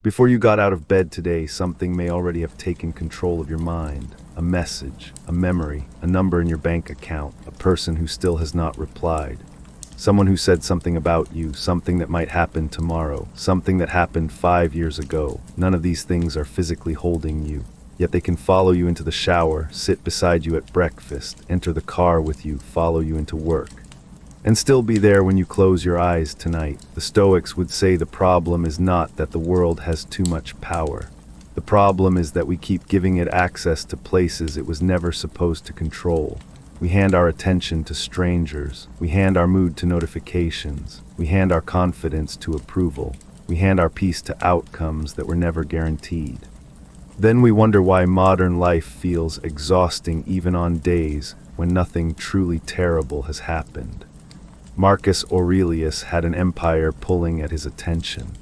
Before you got out of bed today, something may already have taken control of your mind. A message, a memory, a number in your bank account, a person who still has not replied. Someone who said something about you, something that might happen tomorrow, something that happened 5 years ago. None of these things are physically holding you, yet they can follow you into the shower, sit beside you at breakfast, enter the car with you, follow you into work, and still be there when you close your eyes tonight. The Stoics would say the problem is not that the world has too much power. The problem is that we keep giving it access to places it was never supposed to control. We hand our attention to strangers. We hand our mood to notifications. We hand our confidence to approval. We hand our peace to outcomes that were never guaranteed. Then we wonder why modern life feels exhausting even on days when nothing truly terrible has happened. Marcus Aurelius had an empire pulling at his attention.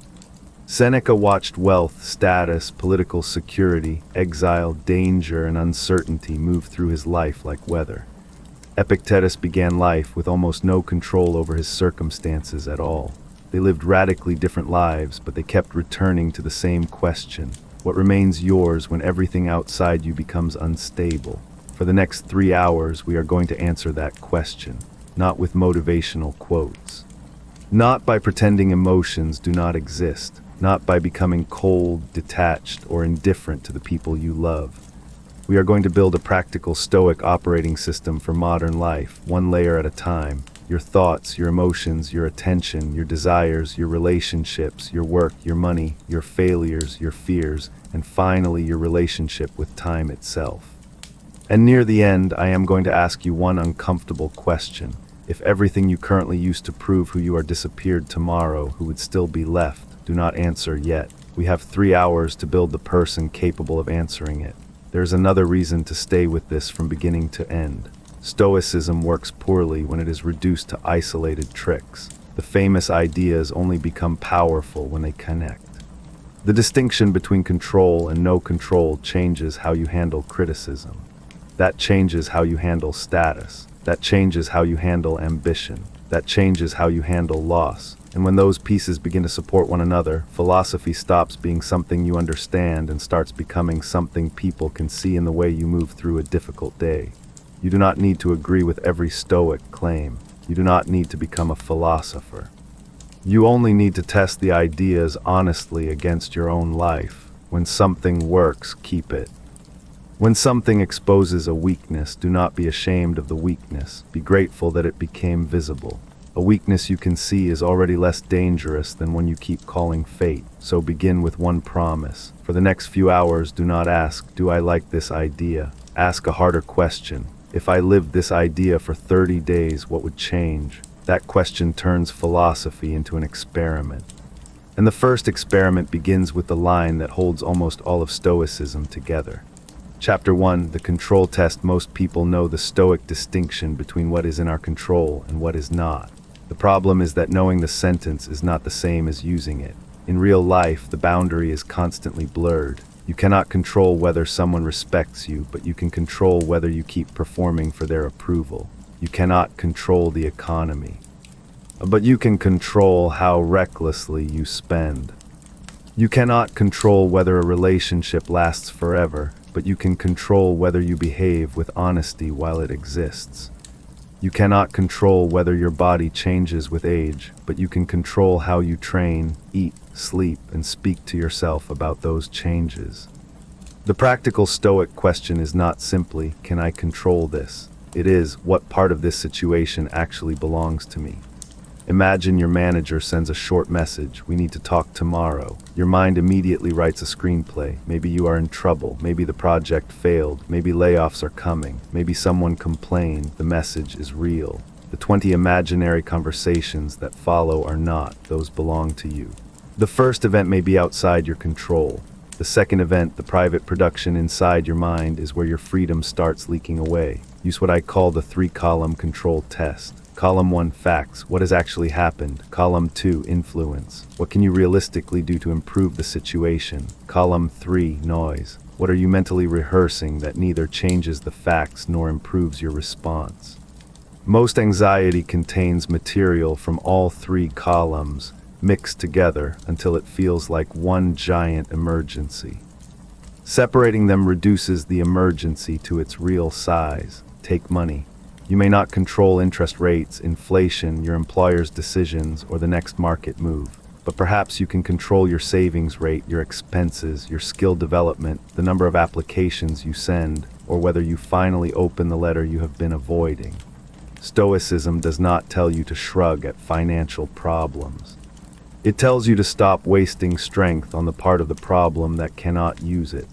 Seneca watched wealth, status, political security, exile, danger, and uncertainty move through his life like weather. Epictetus began life with almost no control over his circumstances at all. They lived radically different lives, but they kept returning to the same question: what remains yours when everything outside you becomes unstable? For the next 3 hours, we are going to answer that question. Not with motivational quotes. Not by pretending emotions do not exist. Not by becoming cold, detached, or indifferent to the people you love. We are going to build a practical Stoic operating system for modern life, one layer at a time. Your thoughts, your emotions, your attention, your desires, your relationships, your work, your money, your failures, your fears, and finally your relationship with time itself. And near the end, I am going to ask you one uncomfortable question. If everything you currently use to prove who you are disappeared tomorrow, who would still be left? Do not answer yet. We have 3 hours to build the person capable of answering it. There is another reason to stay with this from beginning to end. Stoicism works poorly when it is reduced to isolated tricks. The famous ideas only become powerful when they connect. The distinction between control and no control changes how you handle criticism. That changes how you handle status. That changes how you handle ambition. That changes how you handle loss. And when those pieces begin to support one another, philosophy stops being something you understand and starts becoming something people can see in the way you move through a difficult day. You do not need to agree with every Stoic claim. You do not need to become a philosopher. You only need to test the ideas honestly against your own life. When something works, keep it. When something exposes a weakness, do not be ashamed of the weakness. Be grateful that it became visible. A weakness you can see is already less dangerous than one you keep calling fate. So begin with one promise. For the next few hours, do not ask, do I like this idea? Ask a harder question. If I lived this idea for 30 days, what would change? That question turns philosophy into an experiment. And the first experiment begins with the line that holds almost all of Stoicism together. Chapter 1, the control test. Most people know the Stoic distinction between what is in our control and what is not. The problem is that knowing the sentence is not the same as using it. In real life, the boundary is constantly blurred. You cannot control whether someone respects you, but you can control whether you keep performing for their approval. You cannot control the economy, but you can control how recklessly you spend. You cannot control whether a relationship lasts forever, but you can control whether you behave with honesty while it exists. You cannot control whether your body changes with age, but you can control how you train, eat, sleep, and speak to yourself about those changes. The practical Stoic question is not simply, can I control this? It is, what part of this situation actually belongs to me? Imagine your manager sends a short message, we need to talk tomorrow. Your mind immediately writes a screenplay. Maybe you are in trouble, maybe the project failed, maybe layoffs are coming, maybe someone complained. The message is real. The 20 imaginary conversations that follow are not, those belong to you. The first event may be outside your control. The second event, the private production inside your mind, is where your freedom starts leaking away. Use what I call the 3-column control test. Column 1, facts, what has actually happened. Column 2, influence, what can you realistically do to improve the situation. Column 3, noise, what are you mentally rehearsing that neither changes the facts nor improves your response. Most anxiety contains material from all 3 columns, mixed together until it feels like one giant emergency. Separating them reduces the emergency to its real size. Take money. You may not control interest rates, inflation, your employer's decisions, or the next market move. But perhaps you can control your savings rate, your expenses, your skill development, the number of applications you send, or whether you finally open the letter you have been avoiding. Stoicism does not tell you to shrug at financial problems. It tells you to stop wasting strength on the part of the problem that cannot use it.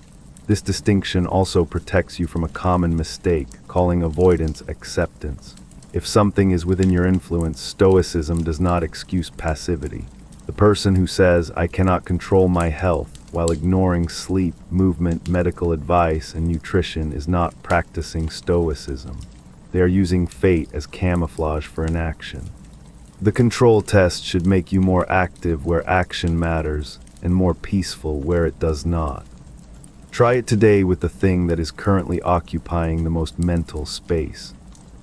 This distinction also protects you from a common mistake, calling avoidance acceptance. If something is within your influence, Stoicism does not excuse passivity. The person who says, "I cannot control my health," while ignoring sleep, movement, medical advice, and nutrition is not practicing Stoicism. They are using fate as camouflage for inaction. The control test should make you more active where action matters, and more peaceful where it does not. Try it today with the thing that is currently occupying the most mental space.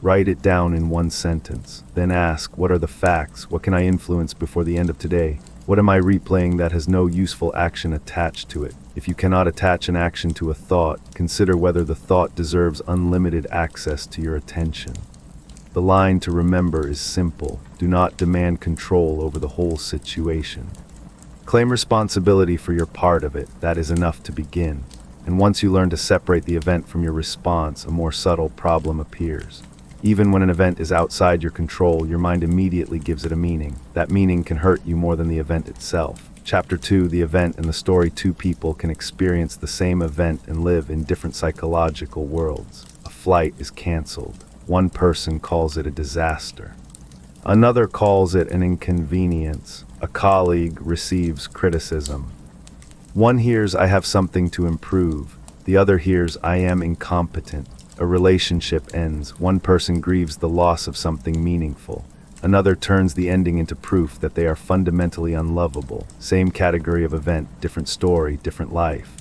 Write it down in one sentence. Then ask, what are the facts? What can I influence before the end of today? What am I replaying that has no useful action attached to it? If you cannot attach an action to a thought, consider whether the thought deserves unlimited access to your attention. The line to remember is simple. Do not demand control over the whole situation. Claim responsibility for your part of it. That is enough to begin. And once you learn to separate the event from your response, a more subtle problem appears. Even when an event is outside your control, your mind immediately gives it a meaning. That meaning can hurt you more than the event itself. Chapter 2, the event and the story. Two people can experience the same event and live in different psychological worlds. A flight is canceled. One person calls it a disaster. Another calls it an inconvenience. A colleague receives criticism. One hears, "I have something to improve." The other hears, "I am incompetent." A relationship ends. One person grieves the loss of something meaningful. Another turns the ending into proof that they are fundamentally unlovable. Same category of event, different story, different life.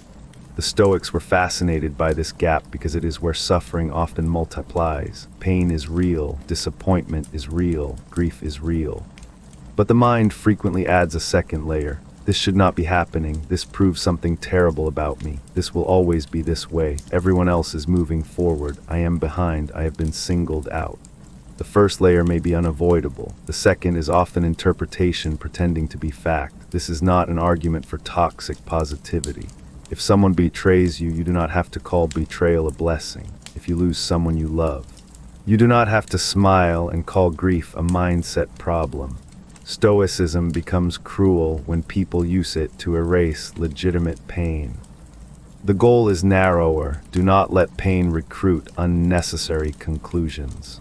The Stoics were fascinated by this gap because it is where suffering often multiplies. Pain is real, disappointment is real, grief is real. But the mind frequently adds a second layer. This should not be happening. This proves something terrible about me. This will always be this way. Everyone else is moving forward. I am behind. I have been singled out. The first layer may be unavoidable. The second is often interpretation pretending to be fact. This is not an argument for toxic positivity. If someone betrays you, you do not have to call betrayal a blessing. If you lose someone you love, you do not have to smile and call grief a mindset problem. Stoicism becomes cruel when people use it to erase legitimate pain. The goal is narrower. Do not let pain recruit unnecessary conclusions.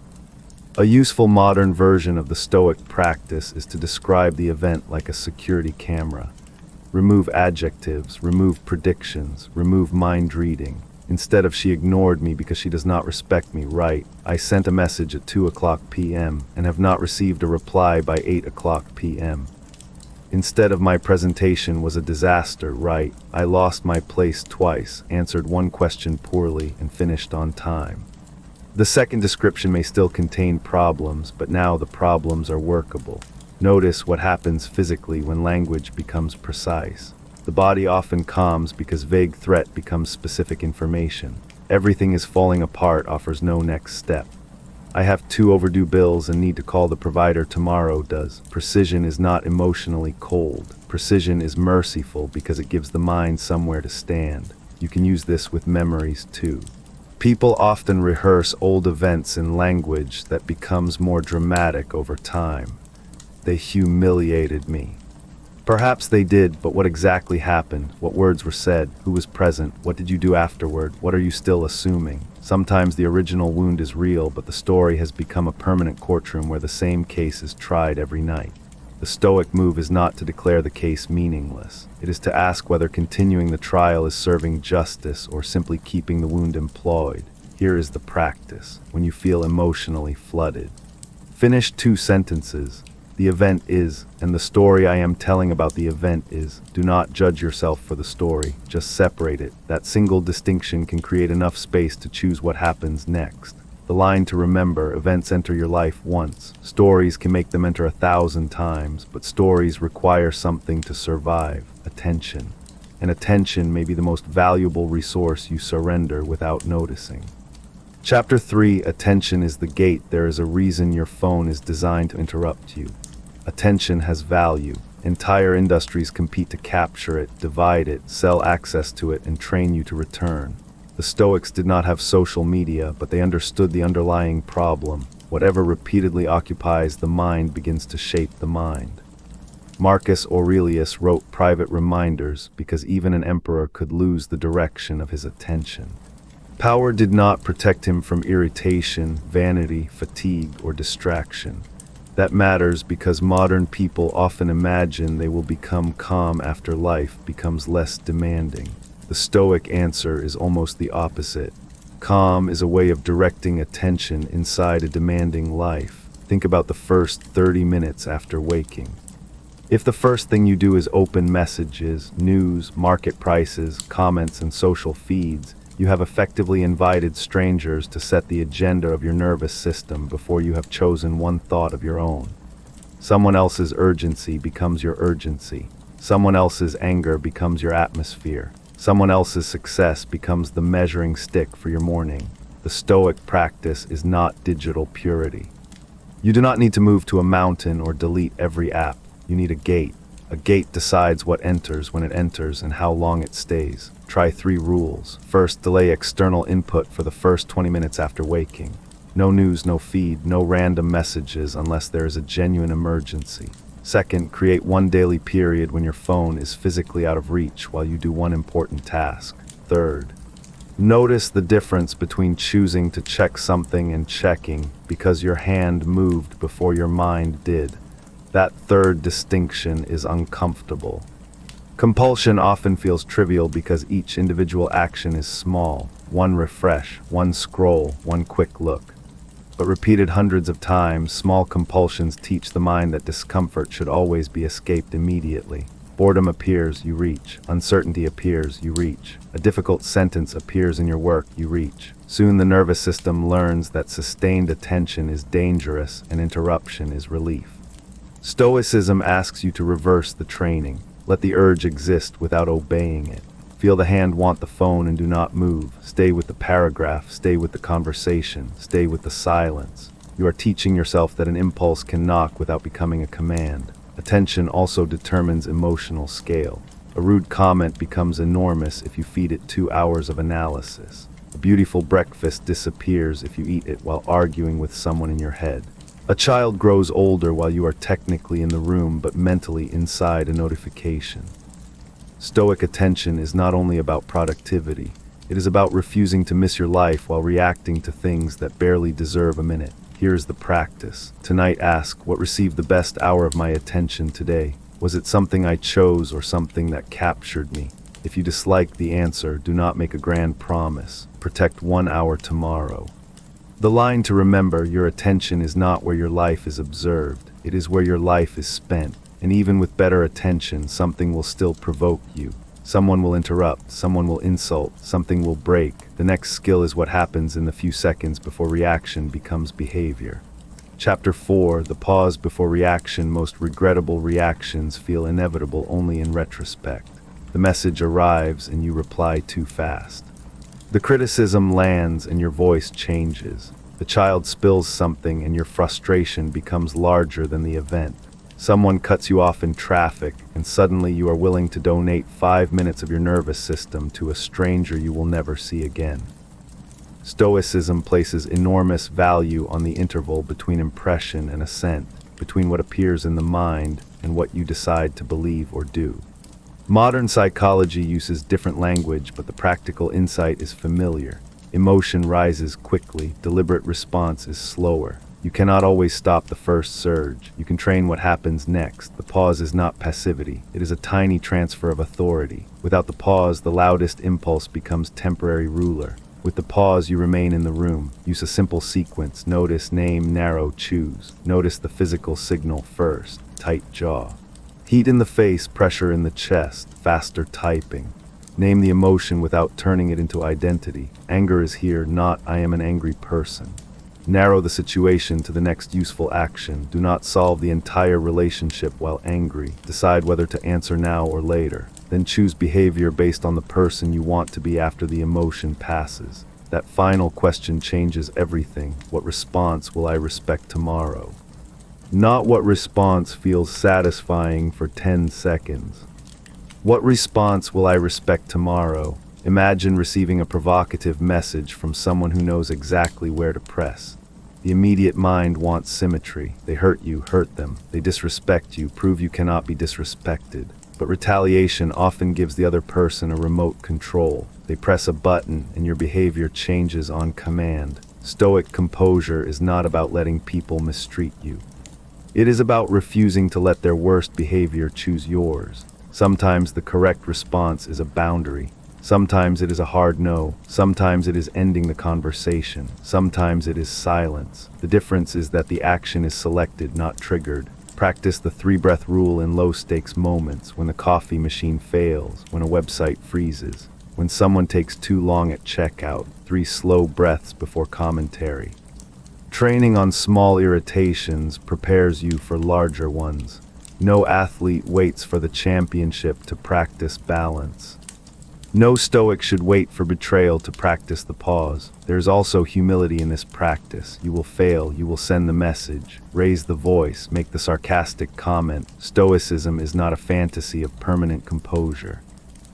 A useful modern version of the Stoic practice is to describe the event like a security camera. Remove adjectives, remove predictions, remove mind reading. Instead of "she ignored me because she does not respect me," write, "I sent a message at 2:00 p.m. and have not received a reply by 8:00 p.m. Instead of "my presentation was a disaster," write, "I lost my place twice, answered one question poorly, and finished on time." The second description may still contain problems, but now the problems are workable. Notice what happens physically when language becomes precise. The body often calms because vague threat becomes specific information. Everything is falling apart offers no next step. "I have 2 overdue bills and need to call the provider tomorrow" does. Precision is not emotionally cold. Precision is merciful because it gives the mind somewhere to stand. You can use this with memories too. People often rehearse old events in language that becomes more dramatic over time. "They humiliated me." Perhaps they did, but what exactly happened? What words were said? Who was present? What did you do afterward? What are you still assuming? Sometimes the original wound is real, but the story has become a permanent courtroom where the same case is tried every night. The Stoic move is not to declare the case meaningless. It is to ask whether continuing the trial is serving justice or simply keeping the wound employed. Here is the practice. When you feel emotionally flooded, finish 2 sentences. "The event is," and the story I am telling about the event is. Do not judge yourself for the story, just separate it. That single distinction can create enough space to choose what happens next. The line to remember: events enter your life once. Stories can make them enter 1,000 times, but stories require something to survive: attention. And attention may be the most valuable resource you surrender without noticing. Chapter 3: Attention is the gate. There is a reason your phone is designed to interrupt you. Attention has value. Entire industries compete to capture it, divide it, sell access to it, and train you to return. The Stoics did not have social media, but they understood the underlying problem. Whatever repeatedly occupies the mind begins to shape the mind. Marcus Aurelius wrote private reminders because even an emperor could lose the direction of his attention. Power did not protect him from irritation, vanity, fatigue, or distraction. That matters because modern people often imagine they will become calm after life becomes less demanding. The Stoic answer is almost the opposite. Calm is a way of directing attention inside a demanding life. Think about the first 30 minutes after waking. If the first thing you do is open messages, news, market prices, comments, and social feeds, you have effectively invited strangers to set the agenda of your nervous system before you have chosen one thought of your own. Someone else's urgency becomes your urgency. Someone else's anger becomes your atmosphere. Someone else's success becomes the measuring stick for your morning. The Stoic practice is not digital purity. You do not need to move to a mountain or delete every app. You need a gate. A gate decides what enters, when it enters, and how long it stays. Try 3 rules. First, delay external input for the first 20 minutes after waking. No news, no feed, no random messages unless there is a genuine emergency. Second, create one daily period when your phone is physically out of reach while you do one important task. Third, notice the difference between choosing to check something and checking because your hand moved before your mind did. That third distinction is uncomfortable. Compulsion often feels trivial because each individual action is small. One refresh, one scroll, one quick look. But repeated hundreds of times, small compulsions teach the mind that discomfort should always be escaped immediately. Boredom appears, you reach. Uncertainty appears, you reach. A difficult sentence appears in your work, you reach. Soon the nervous system learns that sustained attention is dangerous and interruption is relief. Stoicism asks you to reverse the training. Let the urge exist without obeying it. Feel the hand want the phone and do not move. Stay with the paragraph, stay with the conversation, stay with the silence. You are teaching yourself that an impulse can knock without becoming a command. Attention also determines emotional scale. A rude comment becomes enormous if you feed it 2 hours of analysis. A beautiful breakfast disappears if you eat it while arguing with someone in your head. A child grows older while you are technically in the room but mentally inside a notification. Stoic attention is not only about productivity, it is about refusing to miss your life while reacting to things that barely deserve a minute. Here is the practice. Tonight ask, what received the best hour of my attention today? Was it something I chose or something that captured me? If you dislike the answer, do not make a grand promise. Protect 1 hour tomorrow. The line to remember: your attention is not where your life is observed, it is where your life is spent. And even with better attention, something will still provoke you. Someone will interrupt, someone will insult, something will break. The next skill is what happens in the few seconds before reaction becomes behavior. Chapter 4: The pause before reaction. Most regrettable reactions feel inevitable only in retrospect. The message arrives and you reply too fast. The criticism lands and your voice changes. The child spills something and your frustration becomes larger than the event. Someone cuts you off in traffic, and suddenly you are willing to donate 5 minutes of your nervous system to a stranger you will never see again. Stoicism places enormous value on the interval between impression and assent, between what appears in the mind and what you decide to believe or do. Modern psychology uses different language, but the practical insight is familiar. Emotion rises quickly, deliberate response is slower. You cannot always stop the first surge. You can train what happens next. The pause is not passivity. It is a tiny transfer of authority. Without the pause, the loudest impulse becomes temporary ruler. With the pause, you remain in the room. Use a simple sequence. Notice, name, narrow, choose. Notice the physical signal first. Tight jaw. Heat in the face, pressure in the chest, faster typing. Name the emotion without turning it into identity. Anger is here, not I am an angry person. Narrow the situation to the next useful action. Do not solve the entire relationship while angry. Decide whether to answer now or later. Then choose behavior based on the person you want to be after the emotion passes. That final question changes everything. What response will I respect tomorrow? Not what response feels satisfying for 10 seconds. What response will I respect tomorrow? Imagine receiving a provocative message from someone who knows exactly where to press. The immediate mind wants symmetry. They hurt you, hurt them. They disrespect you, prove you cannot be disrespected. But retaliation often gives the other person a remote control. They press a button and your behavior changes on command. Stoic composure is not about letting people mistreat you. It is about refusing to let their worst behavior choose yours. Sometimes the correct response is a boundary. Sometimes it is a hard no. Sometimes it is ending the conversation. Sometimes it is silence. The difference is that the action is selected, not triggered. Practice the 3-breath rule in low-stakes moments, when the coffee machine fails, when a website freezes, when someone takes too long at checkout, 3 slow breaths before commentary. Training on small irritations prepares you for larger ones. No athlete waits for the championship to practice balance. No Stoic should wait for betrayal to practice the pause. There is also humility in this practice. You will fail, you will send the message, raise the voice, make the sarcastic comment. Stoicism is not a fantasy of permanent composure.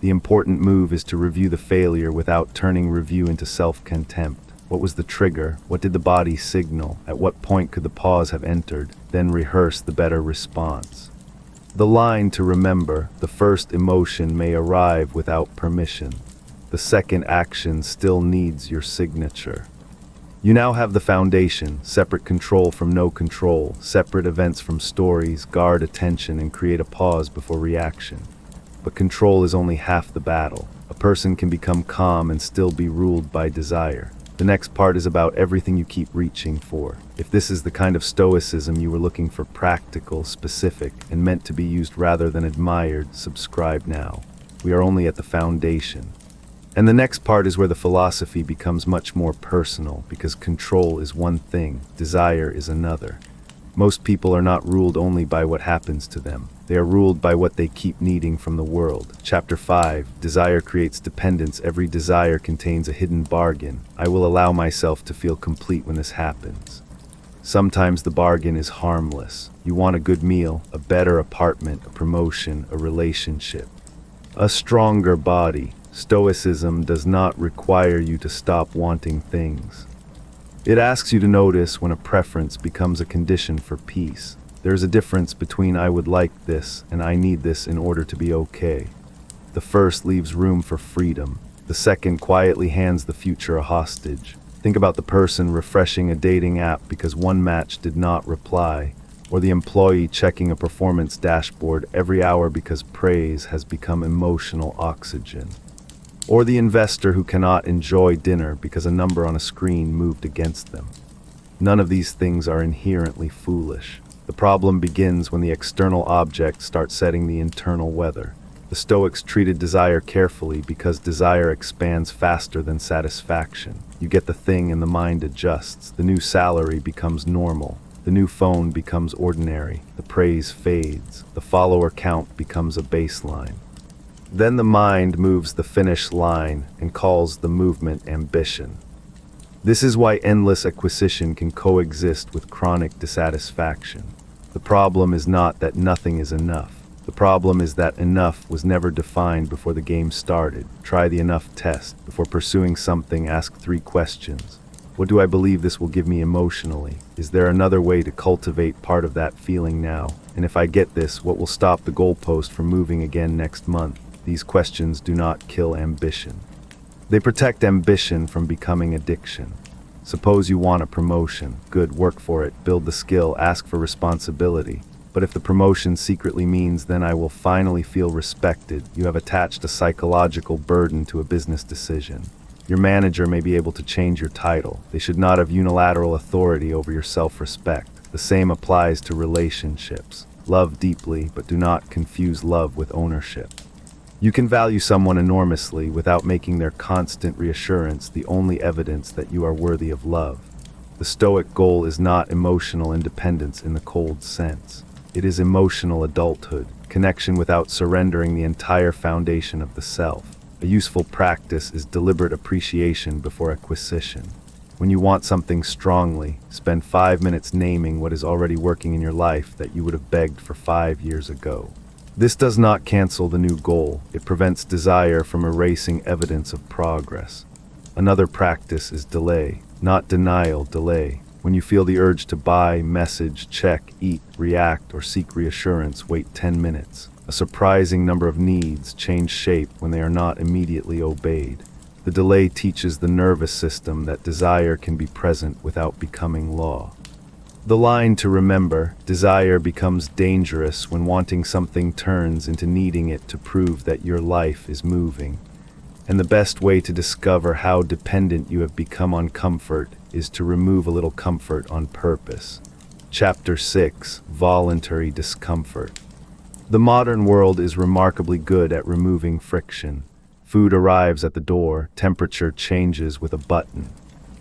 The important move is to review the failure without turning review into self-contempt. What was the trigger? What did the body signal? At what point could the pause have entered? Then rehearse the better response. The line to remember: the first emotion may arrive without permission. The second action still needs your signature. You now have the foundation: separate control from no control, separate events from stories. Guard attention and create a pause before reaction. But control is only half the battle. A person can become calm and still be ruled by desire. The next part is about everything you keep reaching for. If this is the kind of stoicism you were looking for, practical, specific, and meant to be used rather than admired, subscribe now. We are only at the foundation. And the next part is where the philosophy becomes much more personal, because control is one thing, desire is another. Most people are not ruled only by what happens to them. They are ruled by what they keep needing from the world. Chapter 5, Desire creates dependence. Every desire contains a hidden bargain. I will allow myself to feel complete when this happens. Sometimes the bargain is harmless. You want a good meal, a better apartment, a promotion, a relationship, a stronger body. Stoicism does not require you to stop wanting things. It asks you to notice when a preference becomes a condition for peace. There is a difference between I would like this and I need this in order to be okay. The first leaves room for freedom. The second quietly hands the future a hostage. Think about the person refreshing a dating app because one match did not reply, or the employee checking a performance dashboard every hour because praise has become emotional oxygen. Or the investor who cannot enjoy dinner because a number on a screen moved against them. None of these things are inherently foolish. The problem begins when the external object starts setting the internal weather. The Stoics treated desire carefully because desire expands faster than satisfaction. You get the thing and the mind adjusts. The new salary becomes normal. The new phone becomes ordinary. The praise fades. The follower count becomes a baseline. Then the mind moves the finish line and calls the movement ambition. This is why endless acquisition can coexist with chronic dissatisfaction. The problem is not that nothing is enough. The problem is that enough was never defined before the game started. Try the enough test. Before pursuing something, ask 3 questions. What do I believe this will give me emotionally? Is there another way to cultivate part of that feeling now? And if I get this, what will stop the goalpost from moving again next month? These questions do not kill ambition. They protect ambition from becoming addiction. Suppose you want a promotion. Good, work for it, build the skill, ask for responsibility. But if the promotion secretly means then I will finally feel respected, you have attached a psychological burden to a business decision. Your manager may be able to change your title. They should not have unilateral authority over your self-respect. The same applies to relationships. Love deeply, but do not confuse love with ownership. You can value someone enormously without making their constant reassurance the only evidence that you are worthy of love. The The Stoic goal is not emotional independence in the cold sense. It is emotional adulthood, connection without surrendering the entire foundation of the self. A useful practice is deliberate appreciation before acquisition. When you want something strongly, spend 5 minutes naming what is already working in your life that you would have begged for 5 years ago. This does not cancel the new goal. It prevents desire from erasing evidence of progress. Another practice is delay, not denial, delay. When you feel the urge to buy, message, check, eat, react, or seek reassurance, wait 10 minutes. A surprising number of needs change shape when they are not immediately obeyed. The delay teaches the nervous system that desire can be present without becoming law. The line to remember: desire becomes dangerous when wanting something turns into needing it to prove that your life is moving. And the best way to discover how dependent you have become on comfort is to remove a little comfort on purpose. Chapter 6: Voluntary Discomfort. The modern world is remarkably good at removing friction. Food arrives at the door, temperature changes with a button.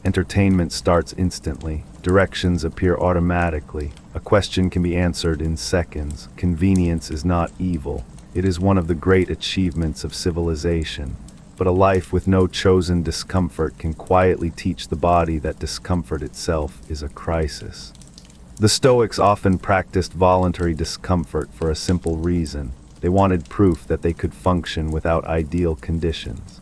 Entertainment starts instantly, directions appear automatically, a question can be answered in seconds. Convenience is not evil. It is one of the great achievements of civilization. But a life with no chosen discomfort can quietly teach the body that discomfort itself is a crisis. The Stoics often practiced voluntary discomfort for a simple reason. They wanted proof that they could function without ideal conditions.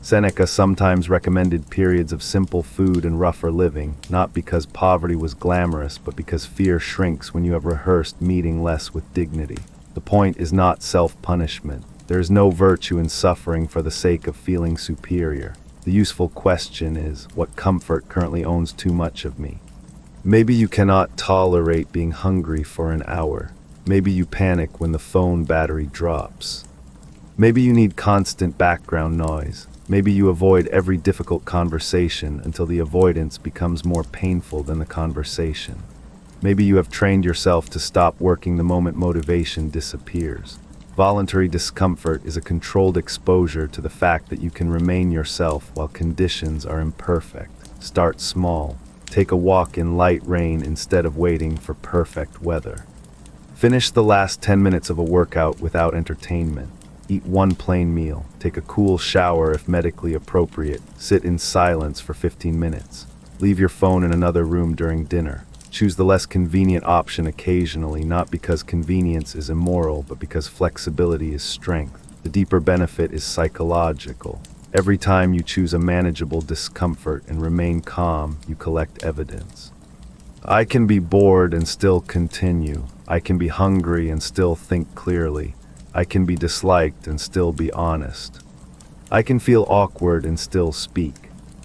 Seneca sometimes recommended periods of simple food and rougher living, not because poverty was glamorous, but because fear shrinks when you have rehearsed meeting less with dignity. The point is not self-punishment. There is no virtue in suffering for the sake of feeling superior. The useful question is, what comfort currently owns too much of me? Maybe you cannot tolerate being hungry for an hour. Maybe you panic when the phone battery drops. Maybe you need constant background noise. Maybe you avoid every difficult conversation until the avoidance becomes more painful than the conversation. Maybe you have trained yourself to stop working the moment motivation disappears. Voluntary discomfort is a controlled exposure to the fact that you can remain yourself while conditions are imperfect. Start small. Take a walk in light rain instead of waiting for perfect weather. Finish the last 10 minutes of a workout without entertainment. Eat one plain meal. Take a cool shower if medically appropriate. Sit in silence for 15 minutes. Leave your phone in another room during dinner. Choose the less convenient option occasionally, not because convenience is immoral, but because flexibility is strength. The deeper benefit is psychological. Every time you choose a manageable discomfort and remain calm, you collect evidence. I can be bored and still continue. I can be hungry and still think clearly. I can be disliked and still be honest. I can feel awkward and still speak.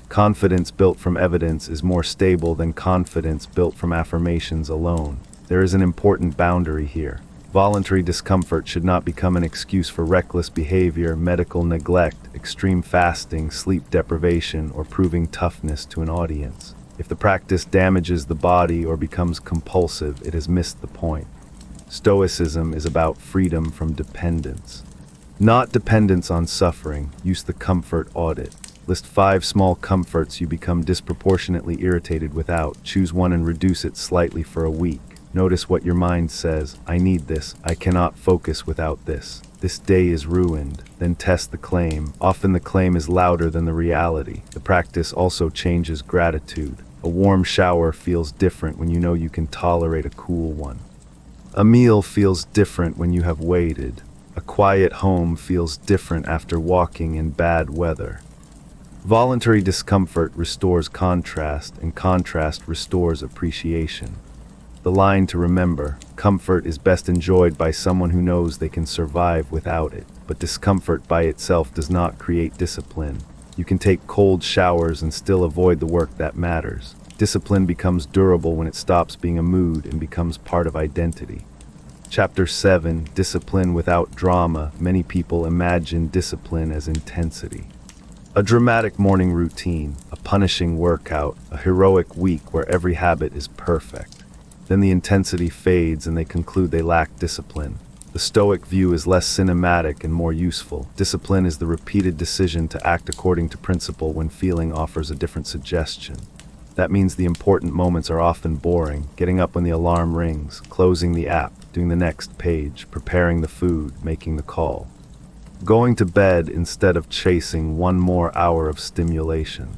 Confidence built from evidence is more stable than confidence built from affirmations alone. There is an important boundary here. Voluntary discomfort should not become an excuse for reckless behavior, medical neglect, extreme fasting, sleep deprivation, or proving toughness to an audience. If the practice damages the body or becomes compulsive, it has missed the point. Stoicism is about freedom from dependence. Not dependence on suffering. Use the comfort audit. List 5 small comforts you become disproportionately irritated without. Choose one and reduce it slightly for a week. Notice what your mind says. I need this. I cannot focus without this. This day is ruined. Then test the claim. Often the claim is louder than the reality. The practice also changes gratitude. A warm shower feels different when you know you can tolerate a cool one. A meal feels different when you have waited. A quiet home feels different after walking in bad weather. Voluntary discomfort restores contrast, and contrast restores appreciation. The line to remember: comfort is best enjoyed by someone who knows they can survive without it, but discomfort by itself does not create discipline. You can take cold showers and still avoid the work that matters. Discipline becomes durable when it stops being a mood and becomes part of identity. Chapter 7: Discipline without drama. Many people imagine discipline as intensity. A dramatic morning routine, a punishing workout, a heroic week where every habit is perfect. Then the intensity fades and they conclude they lack discipline. The Stoic view is less cinematic and more useful. Discipline is the repeated decision to act according to principle when feeling offers a different suggestion. That means the important moments are often boring: getting up when the alarm rings, closing the app, doing the next page, preparing the food, making the call. Going to bed instead of chasing one more hour of stimulation.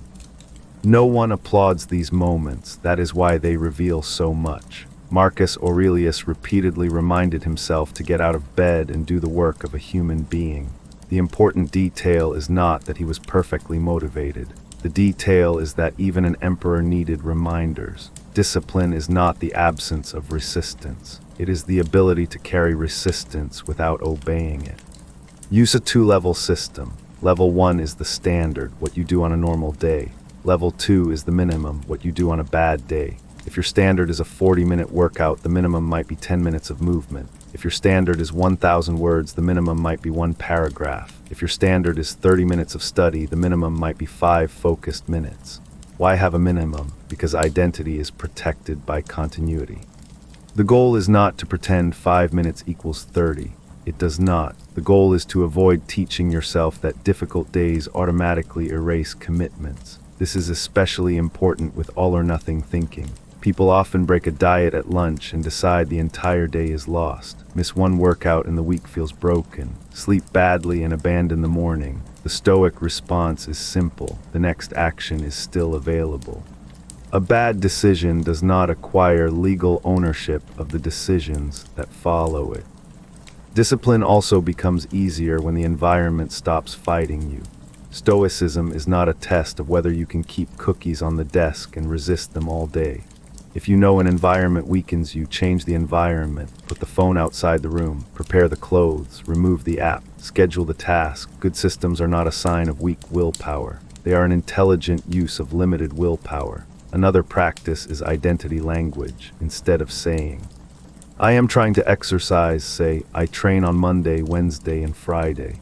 No one applauds these moments, that is why they reveal so much. Marcus Aurelius repeatedly reminded himself to get out of bed and do the work of a human being. The important detail is not that he was perfectly motivated. The detail is that even an emperor needed reminders. Discipline is not the absence of resistance. It is the ability to carry resistance without obeying it. Use a two-level system. Level 1 is the standard, what you do on a normal day. Level 2 is the minimum, what you do on a bad day. If your standard is a 40-minute workout, the minimum might be 10 minutes of movement. If your standard is 1,000 words, the minimum might be 1 paragraph. If your standard is 30 minutes of study, the minimum might be 5 focused minutes. Why have a minimum? Because identity is protected by continuity. The goal is not to pretend 5 minutes equals 30. It does not. The goal is to avoid teaching yourself that difficult days automatically erase commitments. This is especially important with all-or-nothing thinking. People often break a diet at lunch and decide the entire day is lost. Miss one workout and the week feels broken. Sleep badly and abandon the morning. The Stoic response is simple. The next action is still available. A bad decision does not acquire legal ownership of the decisions that follow it. Discipline also becomes easier when the environment stops fighting you. Stoicism is not a test of whether you can keep cookies on the desk and resist them all day. If you know an environment weakens you, change the environment. Put the phone outside the room. Prepare the clothes. Remove the app. Schedule the task. Good systems are not a sign of weak willpower. They are an intelligent use of limited willpower. Another practice is identity language. Instead of saying, "I am trying to exercise," say, "I train on Monday, Wednesday, and Friday."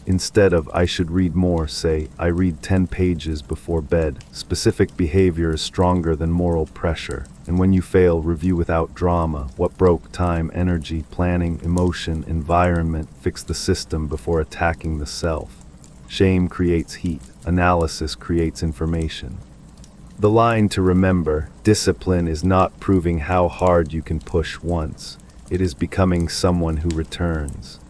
Instead of "I should read more," say, "I read 10 pages before bed." Specific behavior is stronger than moral pressure. And when you fail, review without drama. What broke? Time, energy, planning, emotion, environment. Fix the system before attacking the self. Shame creates heat. Analysis creates information. The line to remember: discipline is not proving how hard you can push once. It is becoming someone who returns.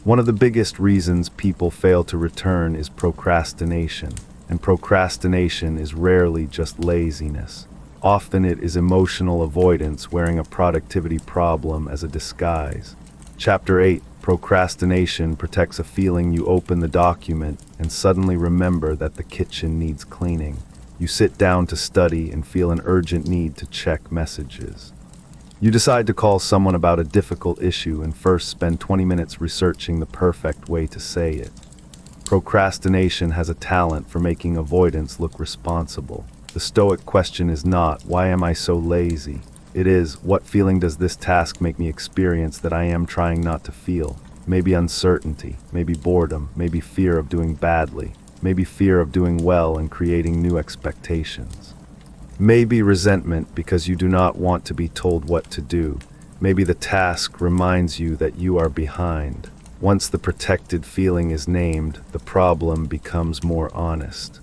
One of the biggest reasons people fail to return is procrastination, and procrastination is rarely just laziness. Often it is emotional avoidance wearing a productivity problem as a disguise. Chapter 8, Procrastination protects a feeling. You open the document and suddenly remember that the kitchen needs cleaning. You sit down to study and feel an urgent need to check messages. You decide to call someone about a difficult issue and first spend 20 minutes researching the perfect way to say it. Procrastination has a talent for making avoidance look responsible. The Stoic question is not, "Why am I so lazy?" It is, "What feeling does this task make me experience that I am trying not to feel?" Maybe uncertainty, maybe boredom, maybe fear of doing badly, maybe fear of doing well and creating new expectations. Maybe resentment because you do not want to be told what to do. Maybe the task reminds you that you are behind. Once the protected feeling is named, the problem becomes more honest.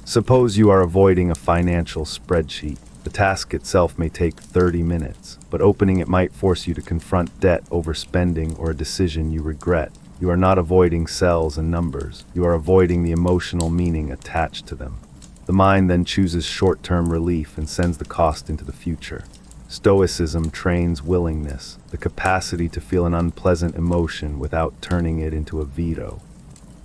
Suppose you are avoiding a financial spreadsheet. The task itself may take 30 minutes, but opening it might force you to confront debt, overspending, or a decision you regret. You are not avoiding cells and numbers. You are avoiding the emotional meaning attached to them. The mind then chooses short-term relief and sends the cost into the future. Stoicism trains willingness, the capacity to feel an unpleasant emotion without turning it into a veto.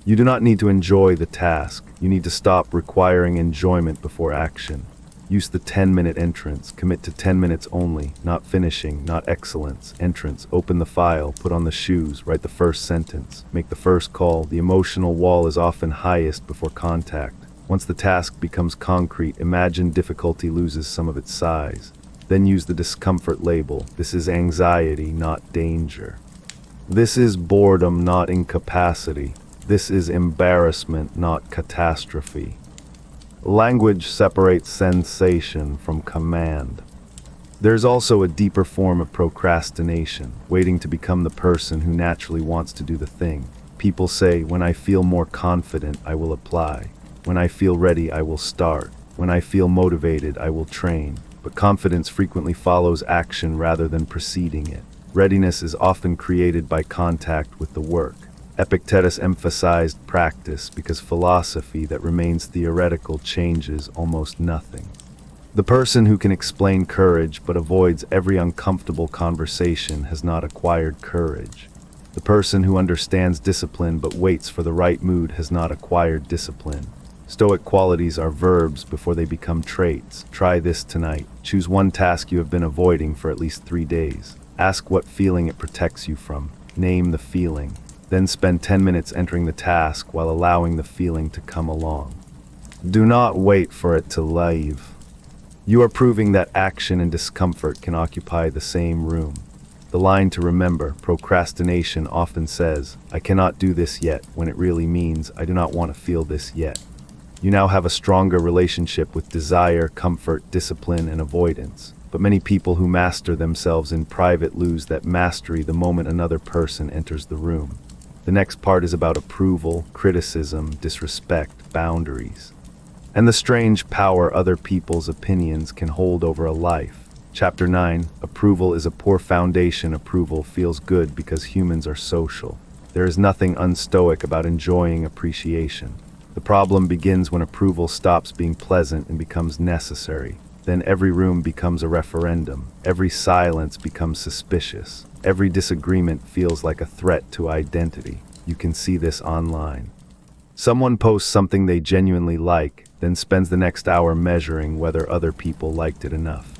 You do not need to enjoy the task. You need to stop requiring enjoyment before action. Use the 10-minute entrance. Commit to 10 minutes only, not finishing, not excellence. Entrance, open the file, put on the shoes, write the first sentence, make the first call. The emotional wall is often highest before contact. Once the task becomes concrete, imagine difficulty loses some of its size. Then use the discomfort label. This is anxiety, not danger. This is boredom, not incapacity. This is embarrassment, not catastrophe. Language separates sensation from command. There's also a deeper form of procrastination, waiting to become the person who naturally wants to do the thing. People say, "When I feel more confident, I will apply. When I feel ready, I will start." When I feel motivated, I will train. But confidence frequently follows action rather than preceding it. Readiness is often created by contact with the work. Epictetus emphasized practice because philosophy that remains theoretical changes almost nothing. The person who can explain courage but avoids every uncomfortable conversation has not acquired courage. The person who understands discipline but waits for the right mood has not acquired discipline. Stoic qualities are verbs before they become traits. Try this tonight. Choose one task you have been avoiding for at least 3 days. Ask what feeling it protects you from. Name the feeling. Then spend 10 minutes entering the task while allowing the feeling to come along. Do not wait for it to leave. You are proving that action and discomfort can occupy the same room. The line to remember, procrastination, often says, "I cannot do this yet," when it really means, "I do not want to feel this yet." You now have a stronger relationship with desire, comfort, discipline, and avoidance. But many people who master themselves in private lose that mastery the moment another person enters the room. The next part is about approval, criticism, disrespect, boundaries, and the strange power other people's opinions can hold over a life. Chapter 9, Approval is a poor foundation. Approval feels good because humans are social. There is nothing unstoic about enjoying appreciation. The problem begins when approval stops being pleasant and becomes necessary. Then every room becomes a referendum. Every silence becomes suspicious. Every disagreement feels like a threat to identity. You can see this online. Someone posts something they genuinely like, then spends the next hour measuring whether other people liked it enough.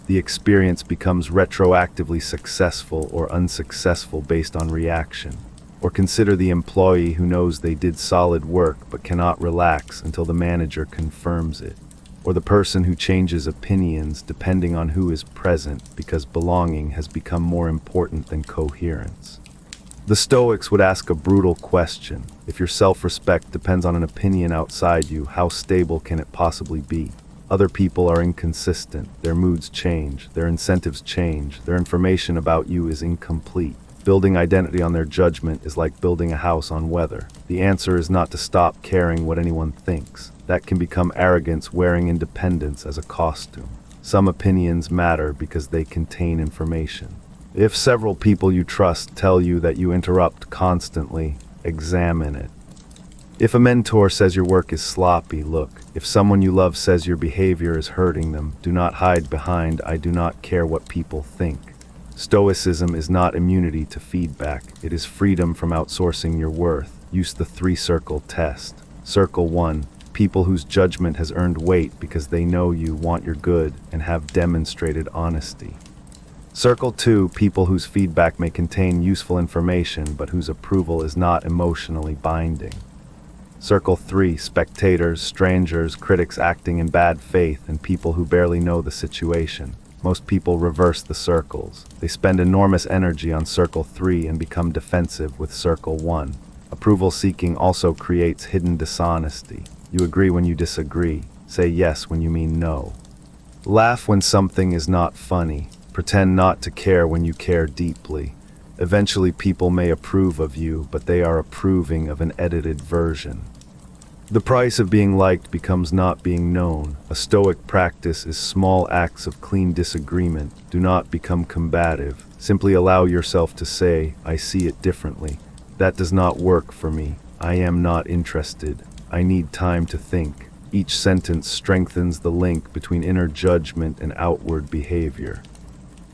The experience becomes retroactively successful or unsuccessful based on reaction. Or consider the employee who knows they did solid work but cannot relax until the manager confirms it. Or the person who changes opinions depending on who is present because belonging has become more important than coherence. The Stoics would ask a brutal question. If your self-respect depends on an opinion outside you, how stable can it possibly be? Other people are inconsistent, their moods change, their incentives change, their information about you is incomplete. Building identity on their judgment is like building a house on weather. The answer is not to stop caring what anyone thinks. That can become arrogance wearing independence as a costume. Some opinions matter because they contain information. If several people you trust tell you that you interrupt constantly, examine it. If a mentor says your work is sloppy, look. If someone you love says your behavior is hurting them, do not hide behind "I do not care what people think." Stoicism is not immunity to feedback. It is freedom from outsourcing your worth. Use the 3-circle test. Circle 1. People whose judgment has earned weight because they know you want your good and have demonstrated honesty. Circle 2. People whose feedback may contain useful information but whose approval is not emotionally binding. Circle 3. Spectators, strangers, critics acting in bad faith, and people who barely know the situation. Most people reverse the circles. They spend enormous energy on Circle 3 and become defensive with Circle 1. Approval seeking also creates hidden dishonesty. You agree when you disagree. Say yes when you mean no. Laugh when something is not funny. Pretend not to care when you care deeply. Eventually people may approve of you, but they are approving of an edited version. The price of being liked becomes not being known. A Stoic practice is small acts of clean disagreement. Do not become combative. Simply allow yourself to say, "I see it differently. That does not work for me. I am not interested. I need time to think." Each sentence strengthens the link between inner judgment and outward behavior.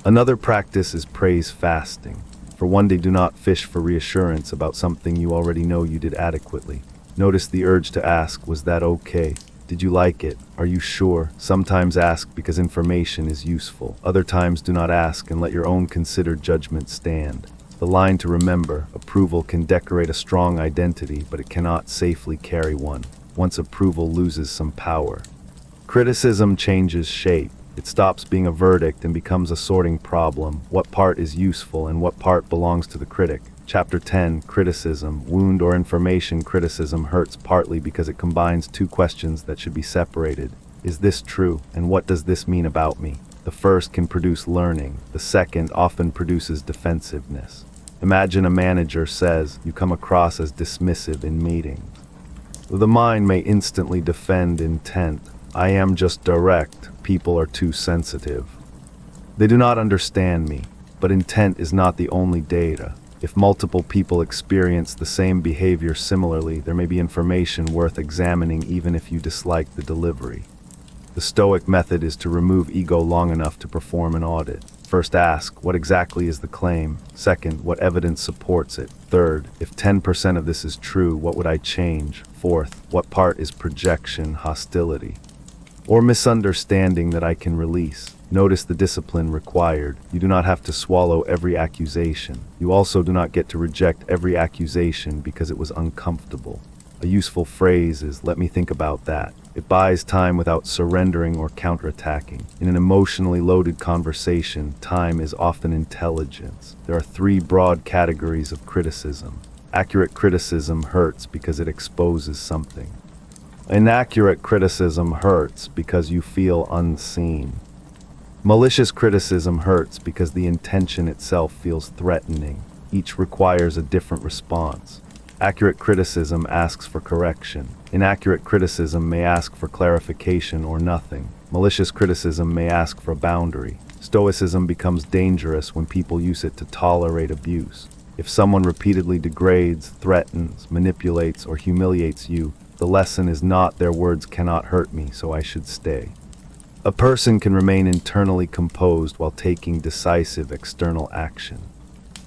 Another practice is praise fasting. For one day, do not fish for reassurance about something you already know you did adequately. Notice the urge to ask, "Was that okay? Did you like it? Are you sure?" Sometimes ask because information is useful. Other times do not ask and let your own considered judgment stand. The line to remember: approval can decorate a strong identity, but it cannot safely carry one. Once approval loses some power. Criticism changes shape. It stops being a verdict and becomes a sorting problem. What part is useful and what part belongs to the critic? Chapter 10, Criticism. Wound or information. Criticism hurts partly because it combines two questions that should be separated. Is this true? And what does this mean about me? The first can produce learning. The second often produces defensiveness. Imagine a manager says, "You come across as dismissive in meetings." The mind may instantly defend intent. I am just direct. People are too sensitive. They do not understand me, but intent is not the only data. If multiple people experience the same behavior similarly, there may be information worth examining even if you dislike the delivery. The Stoic method is to remove ego long enough to perform an audit. First, ask, what exactly is the claim? Second, what evidence supports it? Third, if 10% of this is true, what would I change? Fourth, what part is projection, hostility, or misunderstanding that I can release? Notice the discipline required. You do not have to swallow every accusation. You also do not get to reject every accusation because it was uncomfortable. A useful phrase is, let me think about that. It buys time without surrendering or counterattacking. In an emotionally loaded conversation, time is often intelligence. There are three broad categories of criticism. Accurate criticism hurts because it exposes something. Inaccurate criticism hurts because you feel unseen. Malicious criticism hurts because the intention itself feels threatening. Each requires a different response. Accurate criticism asks for correction. Inaccurate criticism may ask for clarification or nothing. Malicious criticism may ask for a boundary. Stoicism becomes dangerous when people use it to tolerate abuse. If someone repeatedly degrades, threatens, manipulates, or humiliates you, the lesson is not their words cannot hurt me, so I should stay. A person can remain internally composed while taking decisive external action.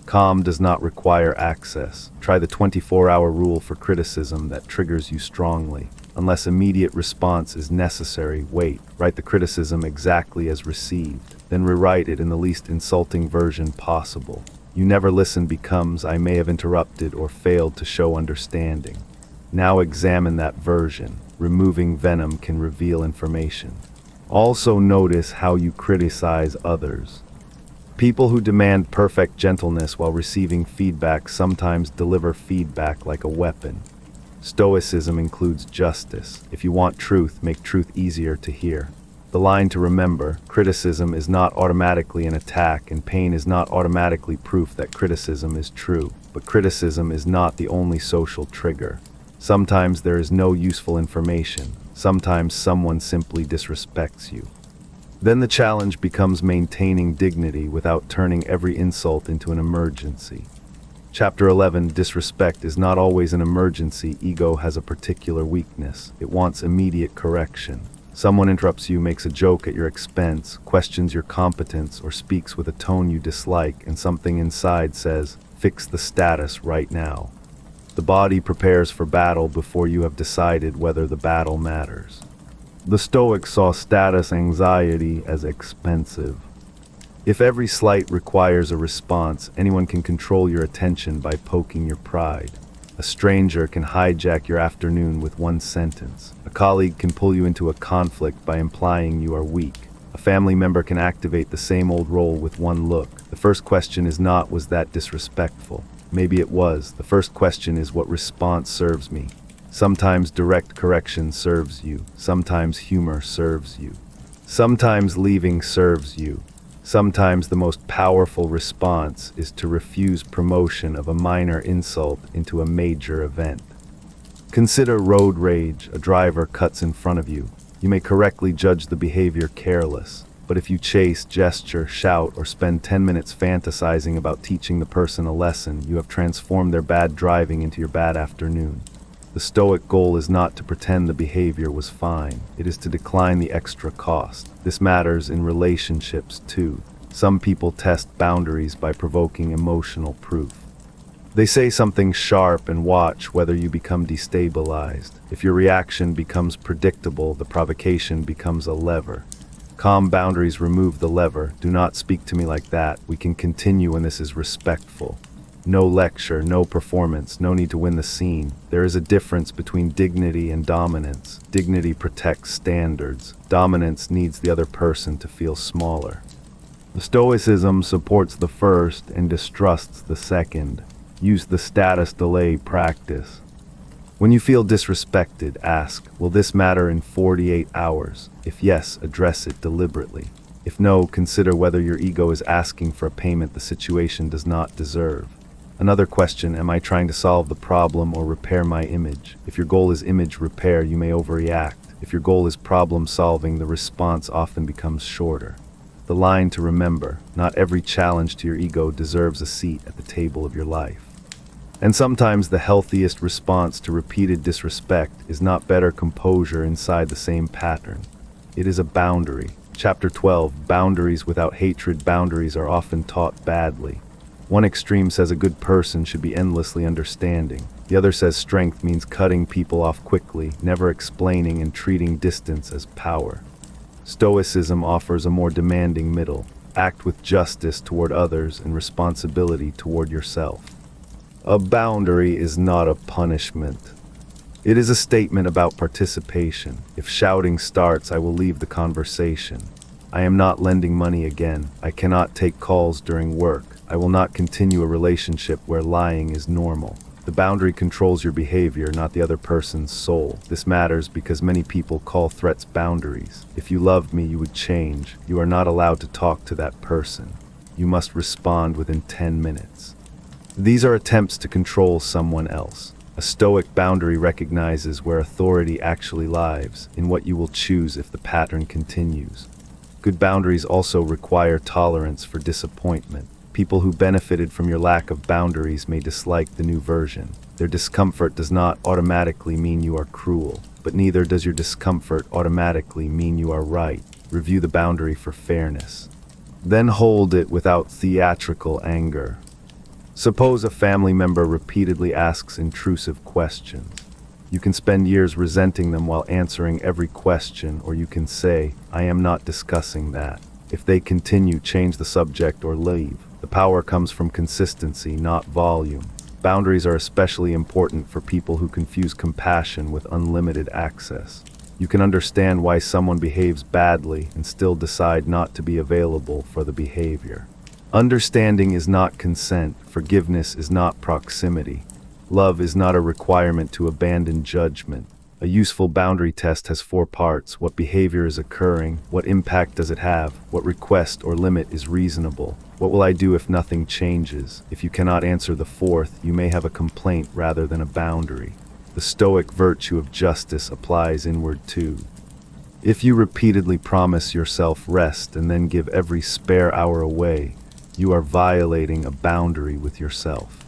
Calm does not require access. Try the 24-hour rule for criticism that triggers you strongly. Unless immediate response is necessary, wait. Write the criticism exactly as received. Then rewrite it in the least insulting version possible. You never listen becomes, I may have interrupted or failed to show understanding. Now examine that version. Removing venom can reveal information. Also notice how you criticize others. People who demand perfect gentleness while receiving feedback sometimes deliver feedback like a weapon. Stoicism includes justice. If you want truth, make truth easier to hear. The line to remember, criticism is not automatically an attack, and pain is not automatically proof that criticism is true. But criticism is not the only social trigger. Sometimes there is no useful information. Sometimes someone simply disrespects you. Then the challenge becomes maintaining dignity without turning every insult into an emergency. Chapter 11, Disrespect is not always an emergency. Ego has a particular weakness. It wants immediate correction. Someone interrupts you, makes a joke at your expense, questions your competence, or speaks with a tone you dislike, and something inside says, fix the status right now. The body prepares for battle before you have decided whether the battle matters. The Stoics saw status anxiety as expensive. If every slight requires a response, anyone can control your attention by poking your pride. A stranger can hijack your afternoon with one sentence. A colleague can pull you into a conflict by implying you are weak. A family member can activate the same old role with one look. The first question is not, was that disrespectful? Maybe it was. The first question is, what response serves me? Sometimes direct correction serves you. Sometimes humor serves you. Sometimes leaving serves you. Sometimes the most powerful response is to refuse promotion of a minor insult into a major event. Consider road rage. A driver cuts in front of you. You may correctly judge the behavior careless, but if you chase, gesture, shout, or spend 10 minutes fantasizing about teaching the person a lesson, you have transformed their bad driving into your bad afternoon. The Stoic goal is not to pretend the behavior was fine. It is to decline the extra cost. This matters in relationships too. Some people test boundaries by provoking emotional proof. They say something sharp and watch whether you become destabilized. If your reaction becomes predictable, the provocation becomes a lever. Calm boundaries remove the lever. Do not speak to me like that. We can continue when this is respectful. No lecture, no performance, no need to win the scene. There is a difference between dignity and dominance. Dignity protects standards. Dominance needs the other person to feel smaller. The Stoicism supports the first and distrusts the second. Use the status delay practice. When you feel disrespected, ask, will this matter in 48 hours? If yes, address it deliberately. If no, consider whether your ego is asking for a payment the situation does not deserve. Another question, am I trying to solve the problem or repair my image? If your goal is image repair, you may overreact. If your goal is problem solving, the response often becomes shorter. The line to remember: not every challenge to your ego deserves a seat at the table of your life. And sometimes the healthiest response to repeated disrespect is not better composure inside the same pattern. It is a boundary. Chapter 12, Boundaries without hatred. Boundaries are often taught badly. One extreme says a good person should be endlessly understanding. The other says strength means cutting people off quickly, never explaining, and treating distance as power. Stoicism offers a more demanding middle. Act with justice toward others and responsibility toward yourself. A boundary is not a punishment. It is a statement about participation. If shouting starts, I will leave the conversation. I am not lending money again. I cannot take calls during work. I will not continue a relationship where lying is normal. The boundary controls your behavior, not the other person's soul. This matters because many people call threats boundaries. If you loved me, you would change. You are not allowed to talk to that person. You must respond within 10 minutes. These are attempts to control someone else. A Stoic boundary recognizes where authority actually lies, in what you will choose if the pattern continues. Good boundaries also require tolerance for disappointment. People who benefited from your lack of boundaries may dislike the new version. Their discomfort does not automatically mean you are cruel, but neither does your discomfort automatically mean you are right. Review the boundary for fairness. Then hold it without theatrical anger. Suppose a family member repeatedly asks intrusive questions. You can spend years resenting them while answering every question, or you can say, "I am not discussing that." If they continue, change the subject or leave. The power comes from consistency, not volume. Boundaries are especially important for people who confuse compassion with unlimited access. You can understand why someone behaves badly and still decide not to be available for the behavior. Understanding is not consent. Forgiveness is not proximity. Love is not a requirement to abandon judgment. A useful boundary test has 4 parts. What behavior is occurring? What impact does it have? What request or limit is reasonable? What will I do if nothing changes? If you cannot answer the 4th, you may have a complaint rather than a boundary. The Stoic virtue of justice applies inward too. If you repeatedly promise yourself rest and then give every spare hour away, you are violating a boundary with yourself.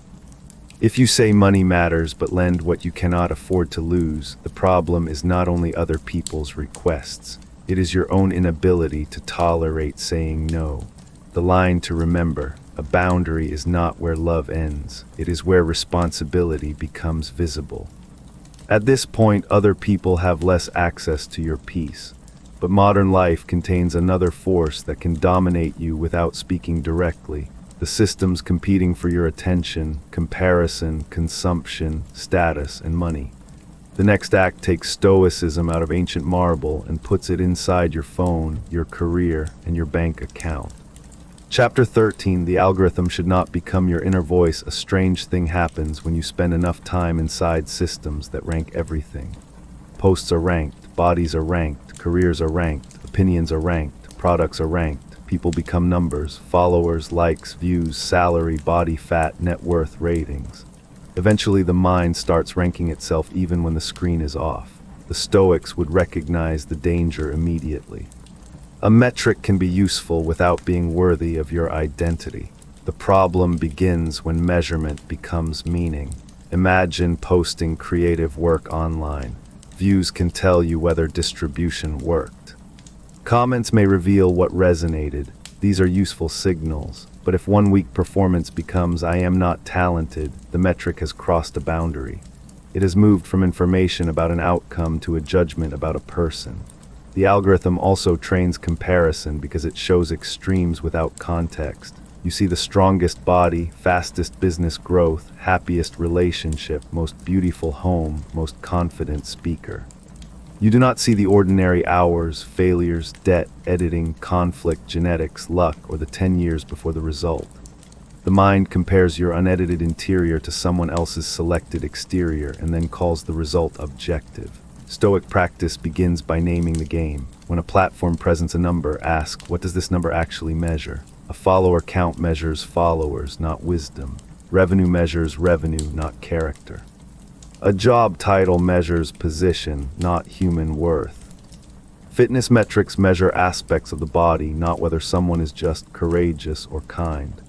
If you say money matters but lend what you cannot afford to lose, the problem is not only other people's requests. It is your own inability to tolerate saying no. The line to remember: a boundary is not where love ends. It is where responsibility becomes visible. At this point, other people have less access to your peace. But modern life contains another force that can dominate you without speaking directly. The systems competing for your attention: comparison, consumption, status, and money. The next act takes Stoicism out of ancient marble and puts it inside your phone, your career, and your bank account. Chapter 13, The algorithm should not become your inner voice. A strange thing happens when you spend enough time inside systems that rank everything. Posts are ranked, bodies are ranked, careers are ranked, opinions are ranked, products are ranked. People become numbers: followers, likes, views, salary, body fat, net worth, ratings. Eventually the mind starts ranking itself even when the screen is off. The Stoics would recognize the danger immediately. A metric can be useful without being worthy of your identity. The problem begins when measurement becomes meaning. Imagine posting creative work online. Views can tell you whether distribution worked. Comments may reveal what resonated. These are useful signals. But if 1 week performance becomes "I am not talented," the metric has crossed a boundary. It has moved from information about an outcome to a judgment about a person. The algorithm also trains comparison because it shows extremes without context. You see the strongest body, fastest business growth, happiest relationship, most beautiful home, most confident speaker. You do not see the ordinary hours, failures, debt, editing, conflict, genetics, luck, or the 10 years before the result. The mind compares your unedited interior to someone else's selected exterior and then calls the result objective. Stoic practice begins by naming the game. When a platform presents a number, ask, what does this number actually measure? A follower count measures followers, not wisdom. Revenue measures revenue, not character. A job title measures position, not human worth. Fitness metrics measure aspects of the body, not whether someone is just courageous or kind.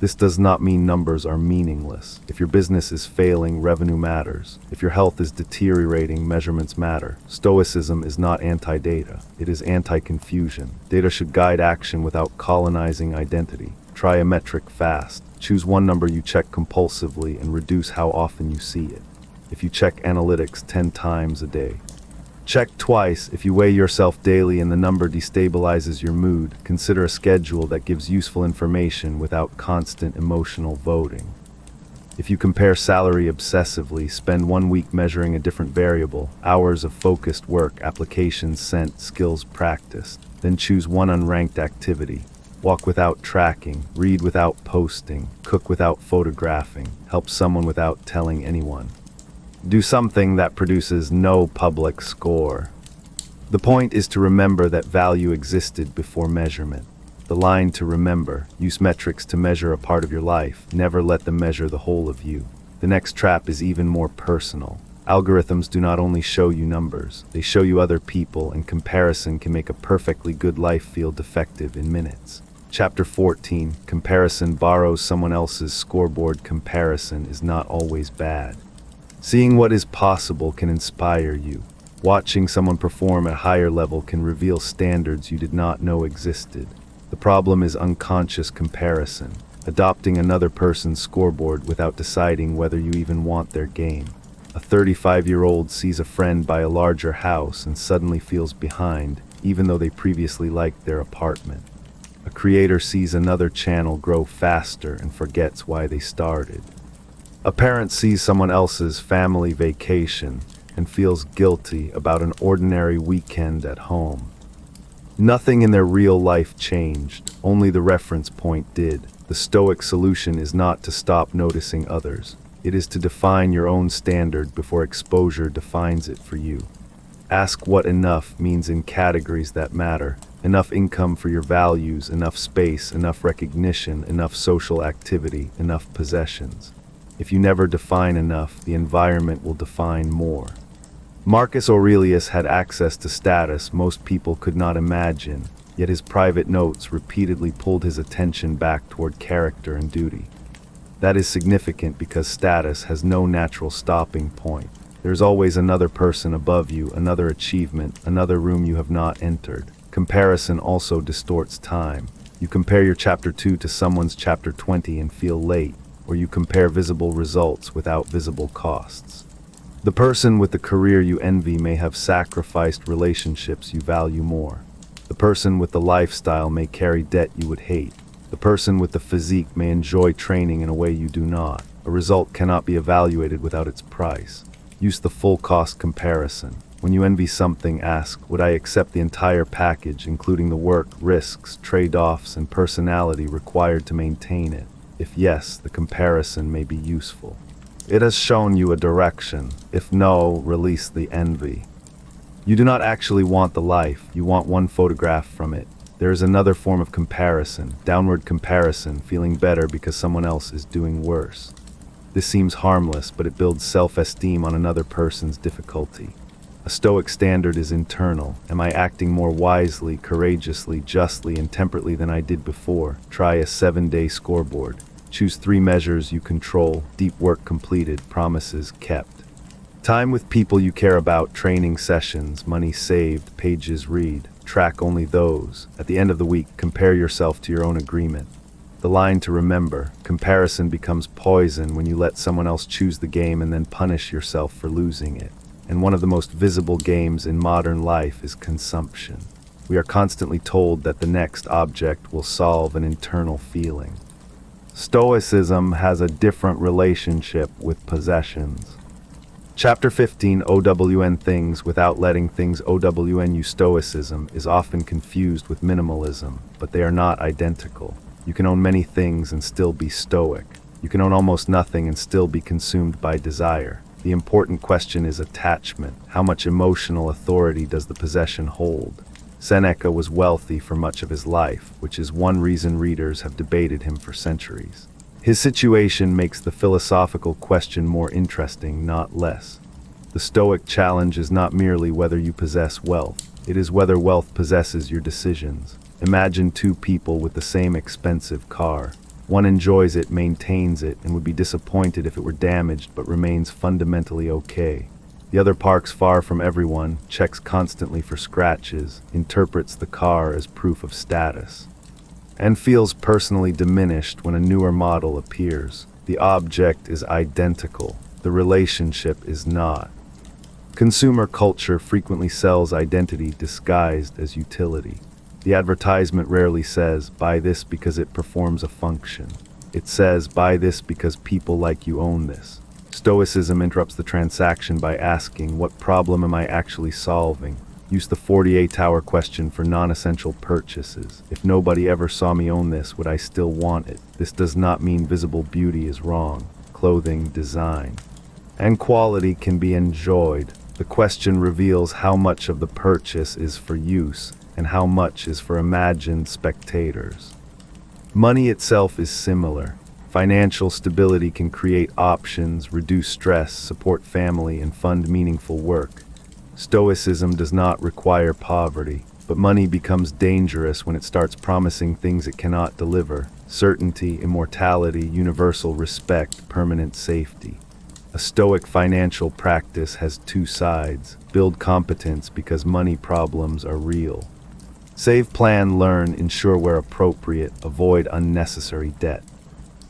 This does not mean numbers are meaningless. If your business is failing, revenue matters. If your health is deteriorating, measurements matter. Stoicism is not anti-data. It is anti-confusion. Data should guide action without colonizing identity. Try a metric fast. Choose one number you check compulsively and reduce how often you see it. If you check analytics 10 times a day. Check twice. If you weigh yourself daily and the number destabilizes your mood, consider a schedule that gives useful information without constant emotional voting. If you compare salary obsessively, spend 1 week measuring a different variable, hours of focused work, applications sent, skills practiced. Then choose one unranked activity. Walk without tracking, read without posting, cook without photographing, help someone without telling anyone. Do something that produces no public score. The point is to remember that value existed before measurement. The line to remember: use metrics to measure a part of your life, never let them measure the whole of you. The next trap is even more personal. Algorithms do not only show you numbers, they show you other people, and comparison can make a perfectly good life feel defective in minutes. Chapter 14, Comparison borrows someone else's scoreboard. Comparison is not always bad. Seeing what is possible can inspire you. Watching someone perform at a higher level can reveal standards you did not know existed. The problem is unconscious comparison, adopting another person's scoreboard without deciding whether you even want their game. A 35-year-old sees a friend buy a larger house and suddenly feels behind, even though they previously liked their apartment. A creator sees another channel grow faster and forgets why they started. A parent sees someone else's family vacation and feels guilty about an ordinary weekend at home. Nothing in their real life changed, only the reference point did. The Stoic solution is not to stop noticing others. It is to define your own standard before exposure defines it for you. Ask what enough means in categories that matter. Enough income for your values, enough space, enough recognition, enough social activity, enough possessions. If you never define enough, the environment will define more. Marcus Aurelius had access to status most people could not imagine, yet his private notes repeatedly pulled his attention back toward character and duty. That is significant because status has no natural stopping point. There's always another person above you, another achievement, another room you have not entered. Comparison also distorts time. You compare your chapter 2 to someone's chapter 20 and feel late, or you compare visible results without visible costs. The person with the career you envy may have sacrificed relationships you value more. The person with the lifestyle may carry debt you would hate. The person with the physique may enjoy training in a way you do not. A result cannot be evaluated without its price. Use the full cost comparison. When you envy something, ask, would I accept the entire package, including the work, risks, trade-offs, and personality required to maintain it? If yes, the comparison may be useful. It has shown you a direction. If no, release the envy. You do not actually want the life, you want one photograph from it. There is another form of comparison, downward comparison, feeling better because someone else is doing worse. This seems harmless, but it builds self-esteem on another person's difficulty. A Stoic standard is internal. Am I acting more wisely, courageously, justly, and temperately than I did before? Try a 7-day scoreboard. Choose 3 measures you control: deep work completed, promises kept. Time with people you care about, training sessions, money saved, pages read. Track only those. At the end of the week, compare yourself to your own agreement. The line to remember: comparison becomes poison when you let someone else choose the game and then punish yourself for losing it. And one of the most visible games in modern life is consumption. We are constantly told that the next object will solve an internal feeling. Stoicism has a different relationship with possessions. Chapter 15, OWN Things Without Letting Things OWN You. Stoicism is often confused with minimalism, but they are not identical. You can own many things and still be stoic. You can own almost nothing and still be consumed by desire. The important question is attachment. How much emotional authority does the possession hold? Seneca was wealthy for much of his life, which is one reason readers have debated him for centuries. His situation makes the philosophical question more interesting, not less. The Stoic challenge is not merely whether you possess wealth. It is whether wealth possesses your decisions. Imagine two people with the same expensive car. One enjoys it, maintains it, and would be disappointed if it were damaged but remains fundamentally okay. The other parks far from everyone, checks constantly for scratches, interprets the car as proof of status, and feels personally diminished when a newer model appears. The object is identical. The relationship is not. Consumer culture frequently sells identity disguised as utility. The advertisement rarely says, "Buy this because it performs a function." It says, "Buy this because people like you own this." Stoicism interrupts the transaction by asking, what problem am I actually solving? Use the 48-hour question for non-essential purchases. If nobody ever saw me own this, would I still want it? This does not mean visible beauty is wrong. Clothing, design, and quality can be enjoyed. The question reveals how much of the purchase is for use and how much is for imagined spectators. Money itself is similar. Financial stability can create options, reduce stress, support family, and fund meaningful work. Stoicism does not require poverty, but money becomes dangerous when it starts promising things it cannot deliver: certainty, immortality, universal respect, permanent safety. A Stoic financial practice has two sides. Build competence because money problems are real. Save, plan, learn, ensure where appropriate, avoid unnecessary debt.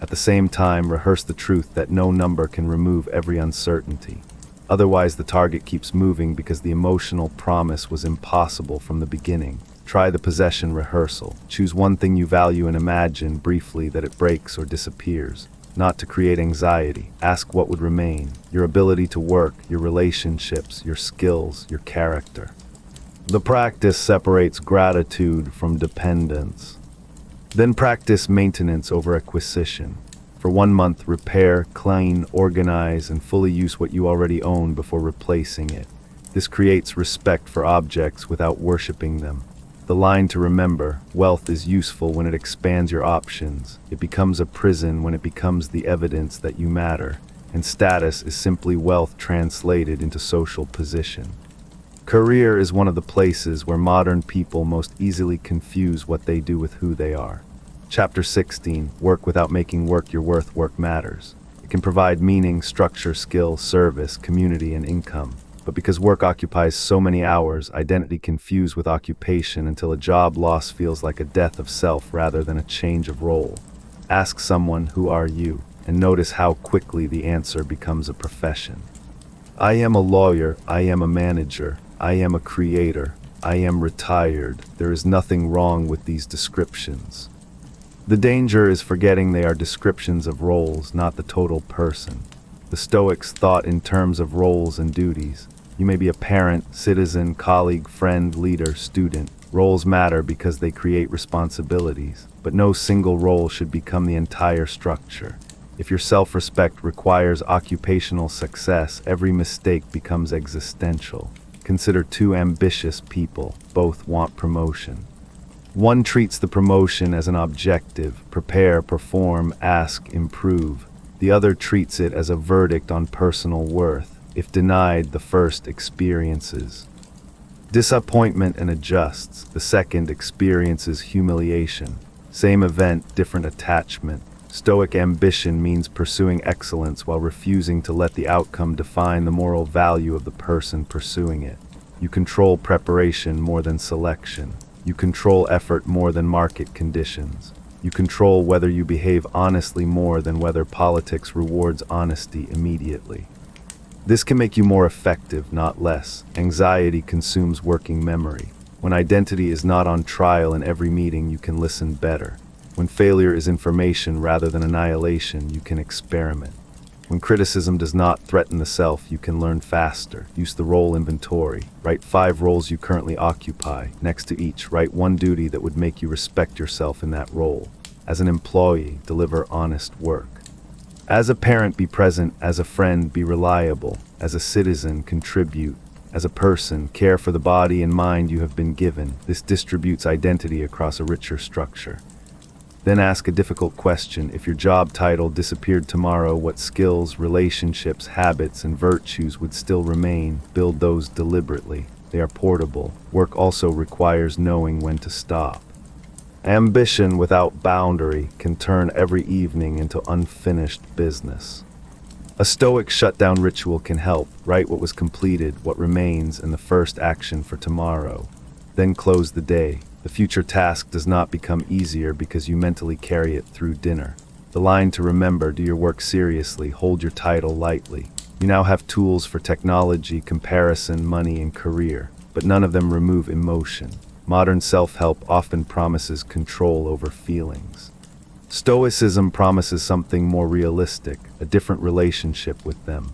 At the same time, rehearse the truth that no number can remove every uncertainty. Otherwise, the target keeps moving because the emotional promise was impossible from the beginning. Try the possession rehearsal. Choose one thing you value and imagine briefly that it breaks or disappears. Not to create anxiety. Ask what would remain. Your ability to work, your relationships, your skills, your character. The practice separates gratitude from dependence. Then practice maintenance over acquisition. For 1 month, repair, clean, organize, and fully use what you already own before replacing it. This creates respect for objects without worshiping them. The line to remember: wealth is useful when it expands your options. It becomes a prison when it becomes the evidence that you matter. And status is simply wealth translated into social position. Career is one of the places where modern people most easily confuse what they do with who they are. Chapter 16, Work without making work your worth. Work matters. It can provide meaning, structure, skill, service, community, and income. But because work occupies so many hours, identity can fuse with occupation until a job loss feels like a death of self rather than a change of role. Ask someone, "Who are you?" and notice how quickly the answer becomes a profession. I am a lawyer, I am a manager, I am a creator, I am retired. There is nothing wrong with these descriptions. The danger is forgetting they are descriptions of roles, not the total person. The Stoics thought in terms of roles and duties. You may be a parent, citizen, colleague, friend, leader, student. Roles matter because they create responsibilities, but no single role should become the entire structure. If your self-respect requires occupational success, every mistake becomes existential. Consider two ambitious people. Both want promotion. One treats the promotion as an objective: prepare, perform, ask, improve. The other treats it as a verdict on personal worth. If denied, the first experiences disappointment and adjusts. The second experiences humiliation. Same event, different attachment. Stoic ambition means pursuing excellence while refusing to let the outcome define the moral value of the person pursuing it. You control preparation more than selection. You control effort more than market conditions. You control whether you behave honestly more than whether politics rewards honesty immediately. This can make you more effective, not less. Anxiety consumes working memory. When identity is not on trial in every meeting, you can listen better. When failure is information rather than annihilation, you can experiment. When criticism does not threaten the self, you can learn faster. Use the role inventory. Write 5 roles you currently occupy. Next to each, write one duty that would make you respect yourself in that role. As an employee, deliver honest work. As a parent, be present. As a friend, be reliable. As a citizen, contribute. As a person, care for the body and mind you have been given. This distributes identity across a richer structure. Then ask a difficult question. If your job title disappeared tomorrow, what skills, relationships, habits, and virtues would still remain? Build those deliberately. they are portable. Work also requires knowing when to stop. Ambition without boundary can turn every evening into unfinished business. A Stoic shutdown ritual can help. Write what was completed, what remains, and the first action for tomorrow. Then close the day. The future task does not become easier because you mentally carry it through dinner. The line to remember: do your work seriously, hold your title lightly. You now have tools for technology, comparison, money, and career, but none of them remove emotion. Modern self-help often promises control over feelings. Stoicism promises something more realistic, a different relationship with them.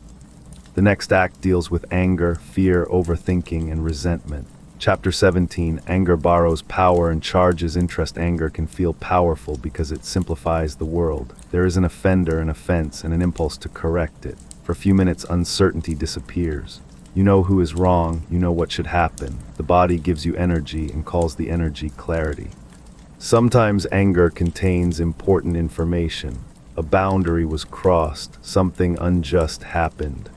The next act deals with anger, fear, overthinking, and resentment. Chapter 17, Anger borrows power and charges interest. Anger can feel powerful because it simplifies the world. There is an offender, an offense, and an impulse to correct it. For a few minutes, uncertainty disappears. You know who is wrong, you know what should happen. The body gives you energy and calls the energy clarity. Sometimes anger contains important information. A boundary was crossed, something unjust happened.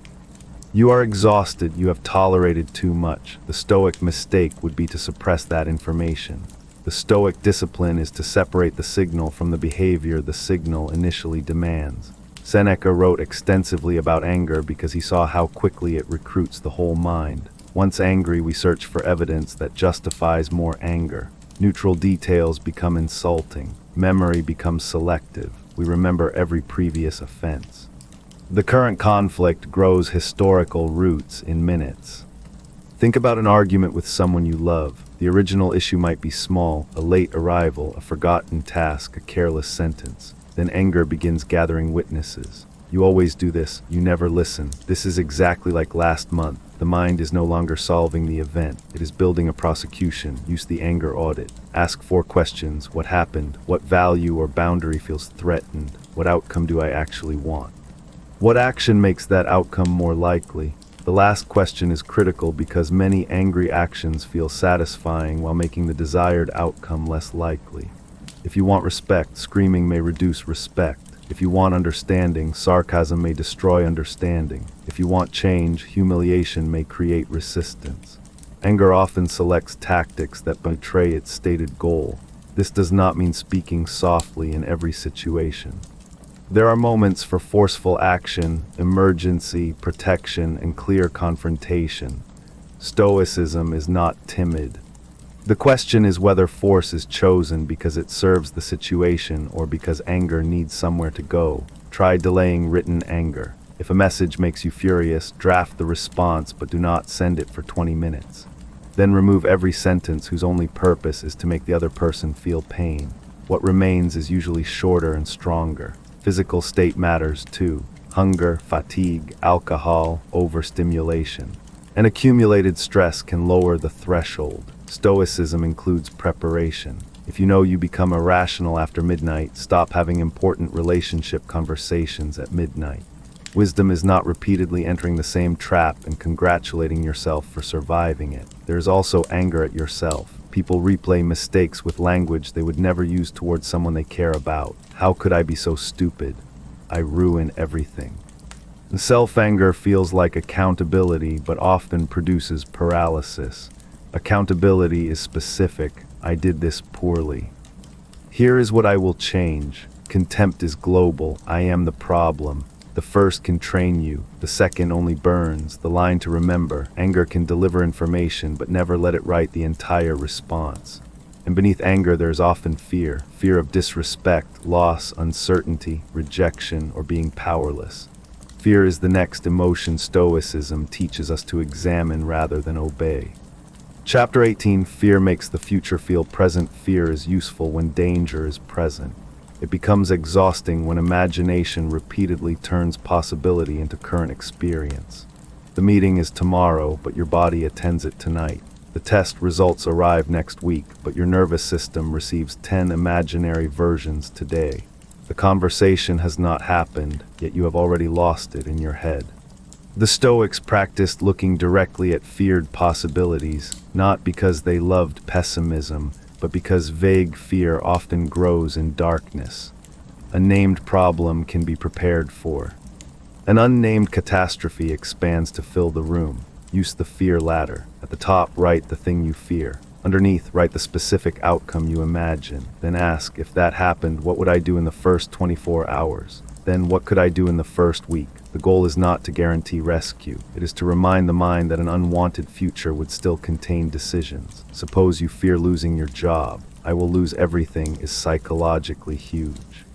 You are exhausted, you have tolerated too much. The Stoic mistake would be to suppress that information. The Stoic discipline is to separate the signal from the behavior the signal initially demands. Seneca wrote extensively about anger because he saw how quickly it recruits the whole mind. Once angry, we search for evidence that justifies more anger. Neutral details become insulting. Memory becomes selective. We remember every previous offense. The current conflict grows historical roots in minutes. Think about an argument with someone you love. The original issue might be small: a late arrival, a forgotten task, a careless sentence. Then anger begins gathering witnesses. You always do this, you never listen. This is exactly like last month. The mind is no longer solving the event, it is building a prosecution. Use the anger audit. Ask 4 questions: what happened? What value or boundary feels threatened? What outcome do I actually want? What action makes that outcome more likely? The last question is critical because many angry actions feel satisfying while making the desired outcome less likely. If you want respect, screaming may reduce respect. If you want understanding, sarcasm may destroy understanding. If you want change, humiliation may create resistance. Anger often selects tactics that betray its stated goal. This does not mean speaking softly in every situation. There are moments for forceful action, emergency, protection, and clear confrontation. Stoicism is not timid. The question is whether force is chosen because it serves the situation or because anger needs somewhere to go. Try delaying written anger. If a message makes you furious, draft the response but do not send it for 20 minutes. Then remove every sentence whose only purpose is to make the other person feel pain. What remains is usually shorter and stronger. Physical state matters too. Hunger, fatigue, alcohol, overstimulation. And accumulated stress can lower the threshold. Stoicism includes preparation. If you know you become irrational after midnight, stop having important relationship conversations at midnight. Wisdom is not repeatedly entering the same trap and congratulating yourself for surviving it. There is also anger at yourself. People replay mistakes with language they would never use towards someone they care about. How could I be so stupid? I ruin everything. Self-anger feels like accountability, but often produces paralysis. Accountability is specific. I did this poorly. Here is what I will change. Contempt is global. I am the problem. The first can train you. The second only burns. The line to remember: anger can deliver information, but never let it write the entire response. And beneath anger there is often fear. Fear of disrespect, loss, uncertainty, rejection, or being powerless. Fear is the next emotion Stoicism teaches us to examine rather than obey. Chapter 18, Fear makes the future feel present. Fear is useful when danger is present. It becomes exhausting when imagination repeatedly turns possibility into current experience. The meeting is tomorrow, but your body attends it tonight. The test results arrive next week, but your nervous system receives 10 imaginary versions today. The conversation has not happened, yet you have already lost it in your head. The Stoics practiced looking directly at feared possibilities, not because they loved pessimism, but because vague fear often grows in darkness. A named problem can be prepared for. An unnamed catastrophe expands to fill the room. Use the fear ladder. At At the top, write the thing you fear. Underneath, write the specific outcome you imagine. Then ask, if that happened, what would I do in the first 24 hours? Then what could I do in the first week? The goal is not to guarantee rescue. It is to remind the mind that an unwanted future would still contain decisions. Suppose you fear losing your job. I will lose everything is psychologically huge.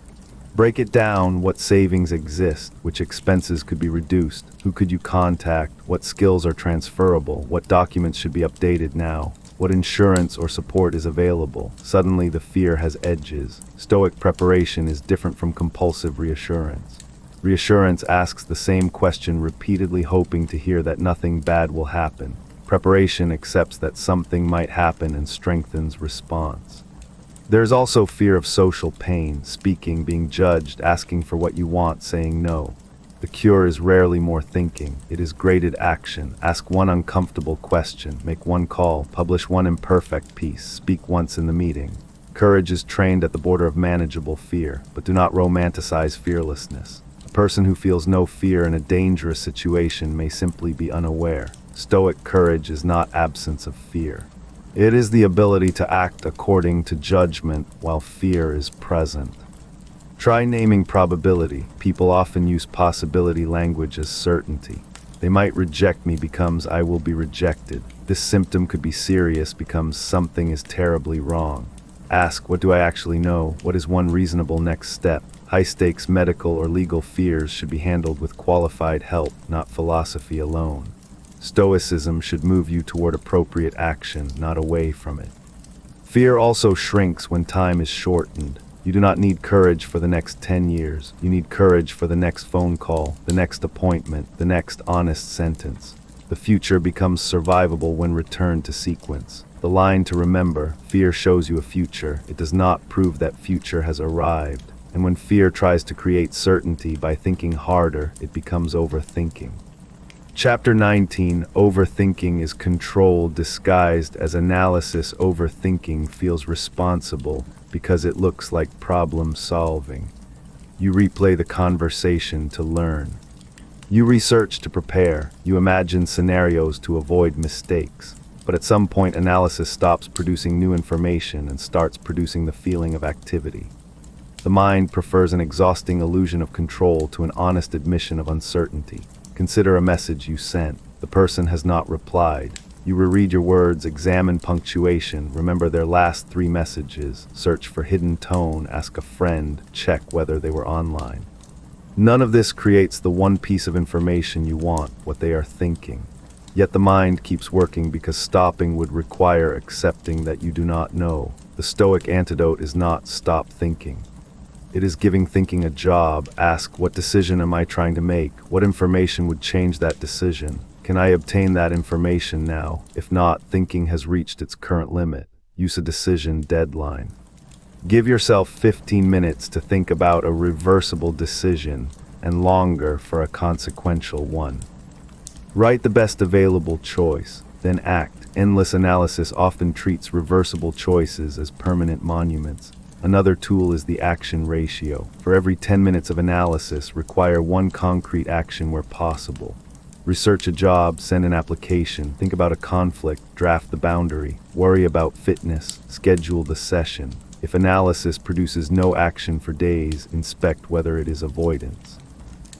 Break it down. What savings exist? Which expenses could be reduced? Who could you contact? What skills are transferable? What documents should be updated now? What insurance or support is available? Suddenly the fear has edges. Stoic preparation is different from compulsive reassurance. Reassurance asks the same question repeatedly, hoping to hear that nothing bad will happen. Preparation accepts that something might happen and strengthens response. There is also fear of social pain, speaking, being judged, asking for what you want, saying no. The cure is rarely more thinking. It is graded action. Ask one uncomfortable question, make one call, publish one imperfect piece, speak once in the meeting. Courage is trained at the border of manageable fear, but do not romanticize fearlessness. A person who feels no fear in a dangerous situation may simply be unaware. Stoic courage is not absence of fear. It is the ability to act according to judgment while fear is present. Try naming probability. People often use possibility language as certainty. They might reject me becomes I will be rejected. This symptom could be serious becomes something is terribly wrong. Ask, what do I actually know? What is one reasonable next step? High-stakes medical or legal fears should be handled with qualified help, not philosophy alone. Stoicism should move you toward appropriate action, not away from it. Fear also shrinks when time is shortened. You do not need courage for the next 10 years. You need courage for the next phone call, the next appointment, the next honest sentence. The future becomes survivable when returned to sequence. The line to remember, fear shows you a future. It does not prove that future has arrived. And when fear tries to create certainty by thinking harder, it becomes overthinking. Chapter 19, Overthinking is control disguised as analysis. Overthinking feels responsible because it looks like problem solving. You replay the conversation to learn. You research to prepare. You imagine scenarios to avoid mistakes. But at some point, analysis stops producing new information and starts producing the feeling of activity. The mind prefers an exhausting illusion of control to an honest admission of uncertainty. Consider a message you sent. The person has not replied. You reread your words, examine punctuation, remember their last 3 messages, search for hidden tone, ask a friend, check whether they were online. None of this creates the one piece of information you want, what they are thinking. Yet the mind keeps working because stopping would require accepting that you do not know. The Stoic antidote is not stop thinking. It is giving thinking a job. Ask, what decision am I trying to make? What information would change that decision? Can I obtain that information now? If not, thinking has reached its current limit. Use a decision deadline. Give yourself 15 minutes to think about a reversible decision and longer for a consequential one. Write the best available choice, then act. Endless analysis often treats reversible choices as permanent monuments. Another tool is the action ratio. For every 10 minutes of analysis, require one concrete action where possible. Research a job, send an application, think about a conflict, draft the boundary, worry about fitness, schedule the session. If analysis produces no action for days, inspect whether it is avoidance.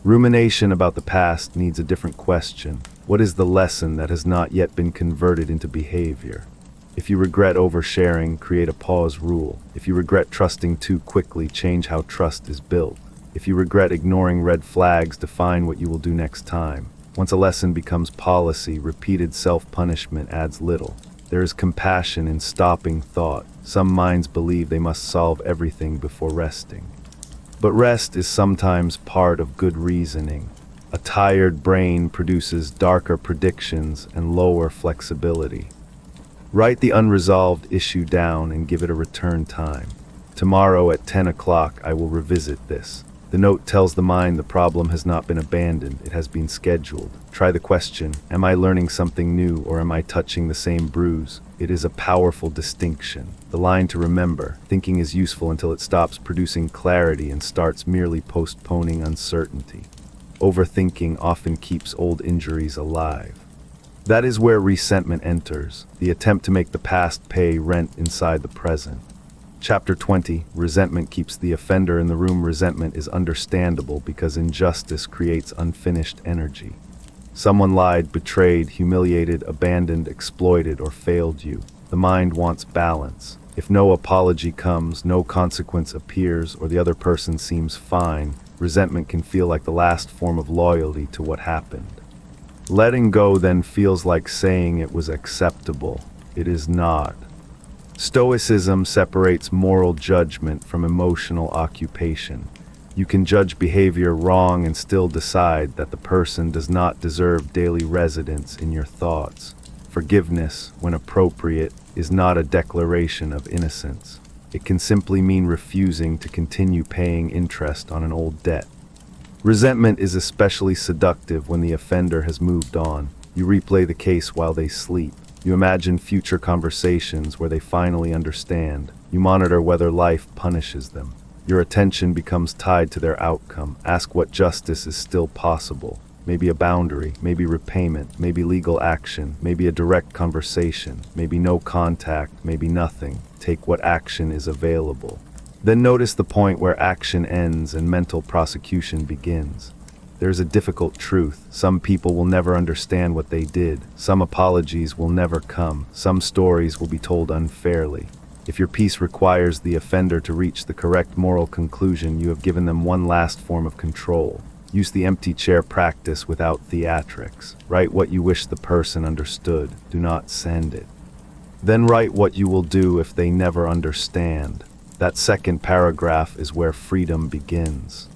Rumination about the past needs a different question. What is the lesson that has not yet been converted into behavior? If you regret oversharing, create a pause rule. If you regret trusting too quickly, change how trust is built. If you regret ignoring red flags, define what you will do next time. Once a lesson becomes policy, repeated self-punishment adds little. There is compassion in stopping thought. Some minds believe they must solve everything before resting. But rest is sometimes part of good reasoning. A tired brain produces darker predictions and lower flexibility. Write the unresolved issue down and give it a return time. Tomorrow at 10 o'clock I will revisit this. The note tells the mind the problem has not been abandoned, it has been scheduled. Try the question, am I learning something new or am I touching the same bruise? It is a powerful distinction. The line to remember, thinking is useful until it stops producing clarity and starts merely postponing uncertainty. Overthinking often keeps old injuries alive. That is where resentment enters, the attempt to make the past pay rent inside the present. Chapter 20, Resentment keeps the offender in the room. Resentment is understandable because injustice creates unfinished energy. Someone lied, betrayed, humiliated, abandoned, exploited, or failed you. The mind wants balance. If no apology comes, no consequence appears, or the other person seems fine, resentment can feel like the last form of loyalty to what happened. Letting go then feels like saying it was acceptable. It is not. Stoicism separates moral judgment from emotional occupation. You can judge behavior wrong and still decide that the person does not deserve daily residence in your thoughts. Forgiveness, when appropriate, is not a declaration of innocence. It can simply mean refusing to continue paying interest on an old debt. Resentment is especially seductive when the offender has moved on. You replay the case while they sleep. You imagine future conversations where they finally understand. You monitor whether life punishes them. Your attention becomes tied to their outcome. Ask what justice is still possible. Maybe a boundary, maybe repayment, maybe legal action, maybe a direct conversation, maybe no contact, maybe nothing. Take what action is available. Then notice the point where action ends and mental prosecution begins. There is a difficult truth. Some people will never understand what they did. Some apologies will never come. Some stories will be told unfairly. If your peace requires the offender to reach the correct moral conclusion, you have given them one last form of control. Use the empty chair practice without theatrics. Write what you wish the person understood. Do not send it. Then write what you will do if they never understand. That second paragraph is where freedom begins.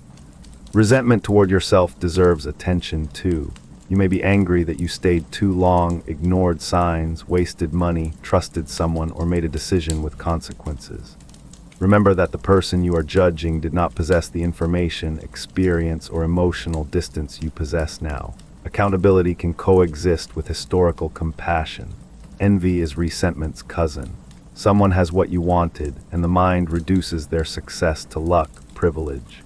Resentment toward yourself deserves attention too. You may be angry that you stayed too long, ignored signs, wasted money, trusted someone, or made a decision with consequences. Remember that the person you are judging did not possess the information, experience, or emotional distance you possess now. Accountability can coexist with historical compassion. Envy is resentment's cousin. Someone has what you wanted, and the mind reduces their success to luck, privilege.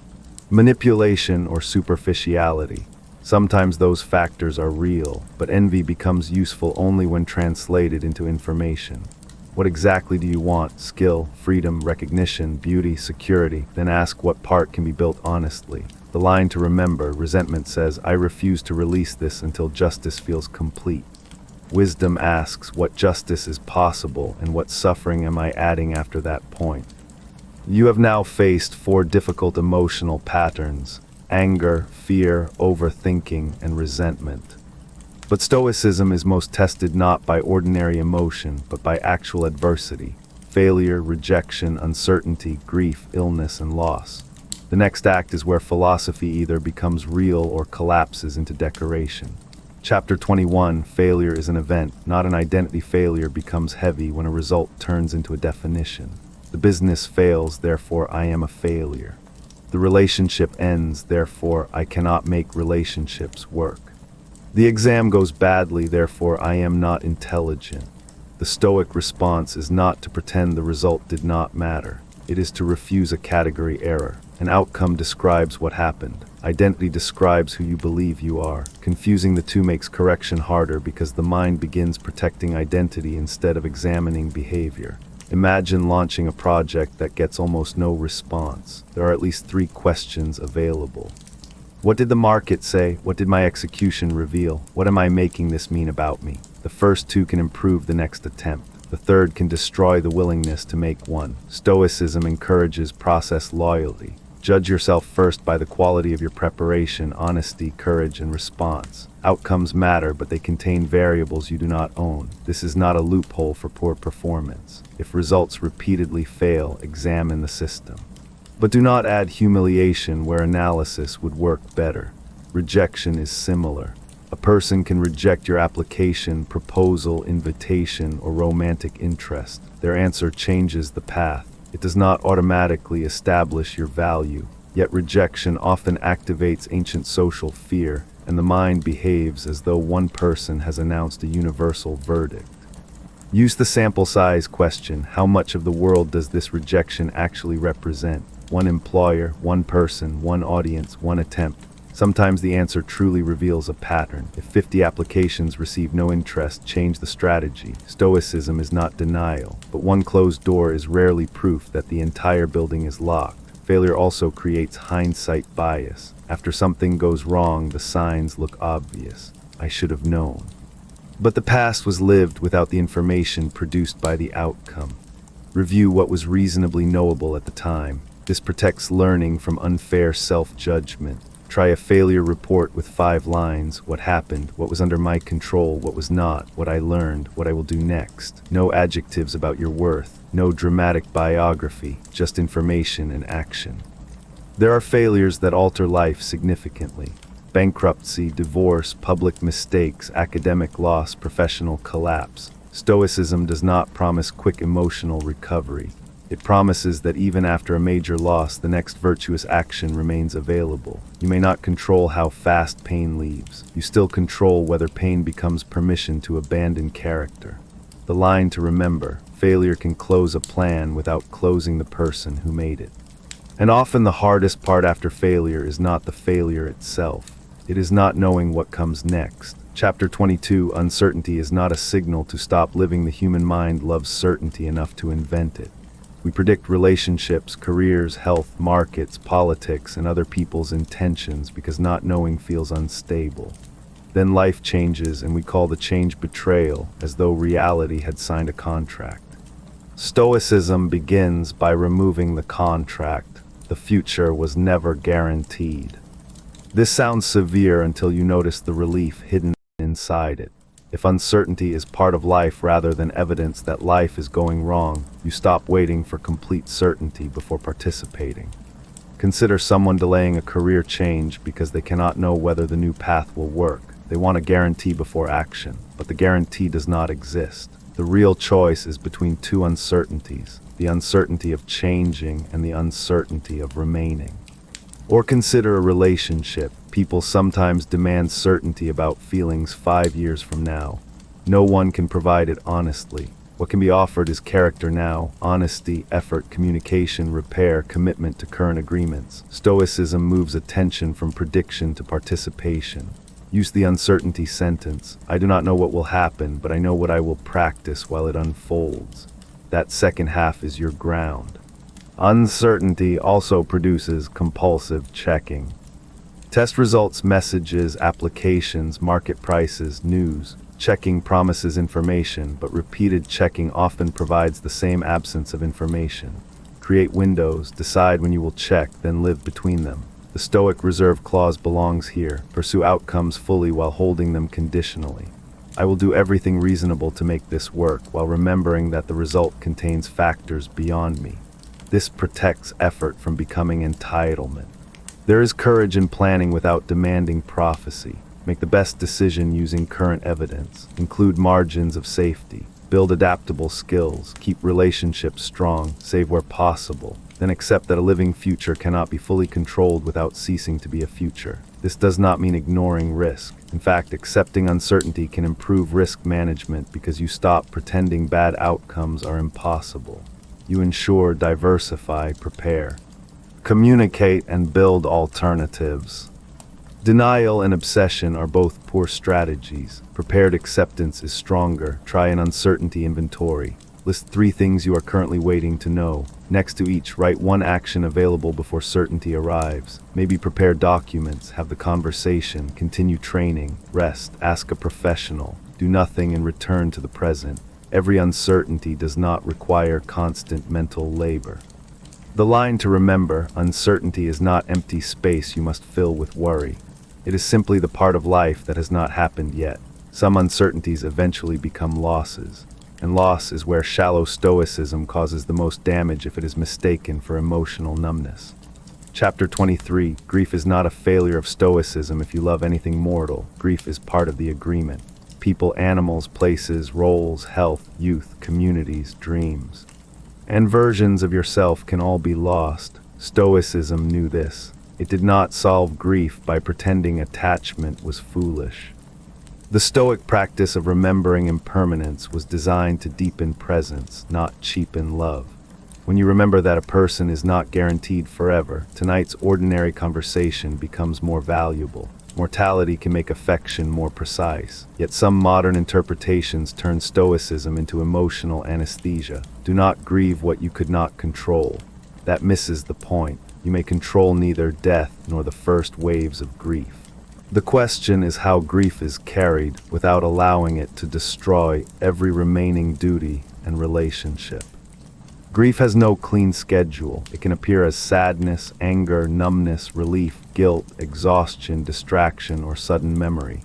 Manipulation or superficiality. Sometimes those factors are real, but envy becomes useful only when translated into information. What exactly do you want? Skill, freedom, recognition, beauty, security? Then ask what part can be built honestly. The line to remember, resentment says, I refuse to release this until justice feels complete. Wisdom asks, what justice is possible, and what suffering am I adding after that point? You have now faced 4 difficult emotional patterns: anger, fear, overthinking, and resentment. But Stoicism is most tested not by ordinary emotion, but by actual adversity: failure, rejection, uncertainty, grief, illness, and loss. The next act is where philosophy either becomes real or collapses into decoration. Chapter 21, Failure is an event, not an identity. Failure becomes heavy when a result turns into a definition. The business fails, therefore I am a failure. The relationship ends, therefore I cannot make relationships work. The exam goes badly, therefore I am not intelligent. The Stoic response is not to pretend the result did not matter. It is to refuse a category error. An outcome describes what happened. Identity describes who you believe you are. Confusing the two makes correction harder because the mind begins protecting identity instead of examining behavior. Imagine launching a project that gets almost no response. There are at least 3 questions available. What did the market say? What did my execution reveal? What am I making this mean about me? The first 2 can improve the next attempt. The third can destroy the willingness to make one. Stoicism encourages process loyalty. Judge yourself first by the quality of your preparation, honesty, courage, and response. Outcomes matter, but they contain variables you do not own. This is not a loophole for poor performance. If results repeatedly fail, examine the system. But do not add humiliation where analysis would work better. Rejection is similar. A person can reject your application, proposal, invitation, or romantic interest. Their answer changes the path. It does not automatically establish your value, yet rejection often activates ancient social fear, and the mind behaves as though one person has announced a universal verdict. Use the sample size question: how much of the world does this rejection actually represent? One employer, one person, one audience, one attempt. Sometimes the answer truly reveals a pattern. If 50 applications receive no interest, change the strategy. Stoicism is not denial, but one closed door is rarely proof that the entire building is locked. Failure also creates hindsight bias. After something goes wrong, the signs look obvious. I should have known. But the past was lived without the information produced by the outcome. Review what was reasonably knowable at the time. This protects learning from unfair self-judgment. Try a failure report with 5 lines: what happened, what was under my control, what was not, what I learned, what I will do next. No adjectives about your worth, no dramatic biography, just information and action. There are failures that alter life significantly. Bankruptcy, divorce, public mistakes, academic loss, professional collapse. Stoicism does not promise quick emotional recovery. It promises that even after a major loss, the next virtuous action remains available. You may not control how fast pain leaves. You still control whether pain becomes permission to abandon character. The line to remember: failure can close a plan without closing the person who made it. And often the hardest part after failure is not the failure itself. It is not knowing what comes next. Chapter 22, Uncertainty is not a signal to stop living. The human mind loves certainty enough to invent it. We predict relationships, careers, health, markets, politics, and other people's intentions because not knowing feels unstable. Then life changes, and we call the change betrayal, as though reality had signed a contract. Stoicism begins by removing the contract. The future was never guaranteed. This sounds severe until you notice the relief hidden inside it. If uncertainty is part of life rather than evidence that life is going wrong, you stop waiting for complete certainty before participating. Consider someone delaying a career change because they cannot know whether the new path will work. They want a guarantee before action, but the guarantee does not exist. The real choice is between 2 uncertainties: the uncertainty of changing and the uncertainty of remaining. Or consider a relationship. People sometimes demand certainty about feelings 5 years from now. No one can provide it honestly. What can be offered is character now: honesty, effort, communication, repair, commitment to current agreements. Stoicism moves attention from prediction to participation. Use the uncertainty sentence: I do not know what will happen, but I know what I will practice while it unfolds. That second half is your ground. Uncertainty also produces compulsive checking. Test results, messages, applications, market prices, news. Checking promises information, but repeated checking often provides the same absence of information. Create windows, decide when you will check, then live between them. The Stoic reserve clause belongs here. Pursue outcomes fully while holding them conditionally. I will do everything reasonable to make this work, while remembering that the result contains factors beyond me. This protects effort from becoming entitlement. There is courage in planning without demanding prophecy. Make the best decision using current evidence. Include margins of safety. Build adaptable skills. Keep relationships strong, save where possible. Then accept that a living future cannot be fully controlled without ceasing to be a future. This does not mean ignoring risk. In fact, accepting uncertainty can improve risk management because you stop pretending bad outcomes are impossible. You ensure, diversify, prepare. Communicate and build alternatives. Denial and obsession are both poor strategies. Prepared acceptance is stronger. Try an uncertainty inventory. List 3 things you are currently waiting to know. Next to each, write 1 action available before certainty arrives. Maybe prepare documents, have the conversation, continue training, rest, ask a professional, do nothing and return to the present. Every uncertainty does not require constant mental labor. The line to remember: uncertainty is not empty space you must fill with worry. It is simply the part of life that has not happened yet. Some uncertainties eventually become losses, and loss is where shallow stoicism causes the most damage if it is mistaken for emotional numbness. Chapter 23, Grief is not a failure of stoicism. If you love anything mortal, grief is part of the agreement. People, animals, places, roles, health, youth, communities, dreams, and versions of yourself can all be lost. Stoicism knew this. It did not solve grief by pretending attachment was foolish. The Stoic practice of remembering impermanence was designed to deepen presence, not cheapen love. When you remember that a person is not guaranteed forever, tonight's ordinary conversation becomes more valuable. Mortality can make affection more precise, yet some modern interpretations turn Stoicism into emotional anesthesia. Do not grieve what you could not control. That misses the point. You may control neither death nor the first waves of grief. The question is how grief is carried without allowing it to destroy every remaining duty and relationship. Grief has no clean schedule. It can appear as sadness, anger, numbness, relief, guilt, exhaustion, distraction, or sudden memory.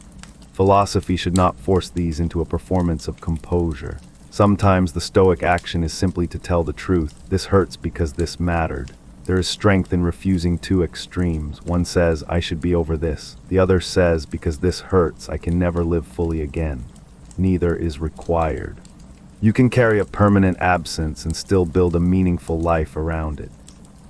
Philosophy should not force these into a performance of composure. Sometimes the Stoic action is simply to tell the truth. This hurts because this mattered. There is strength in refusing two extremes. One says, I should be over this. The other says, because this hurts, I can never live fully again. Neither is required. You can carry a permanent absence and still build a meaningful life around it.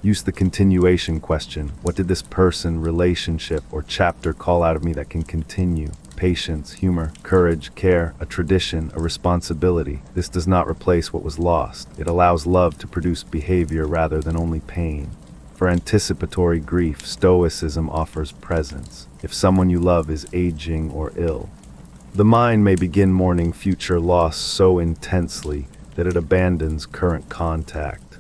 Use the continuation question. What did this person, relationship, or chapter call out of me that can continue? Patience, humor, courage, care, a tradition, a responsibility. This does not replace what was lost. It allows love to produce behavior rather than only pain. For anticipatory grief, Stoicism offers presence. If someone you love is aging or ill, the mind may begin mourning future loss so intensely that it abandons current contact.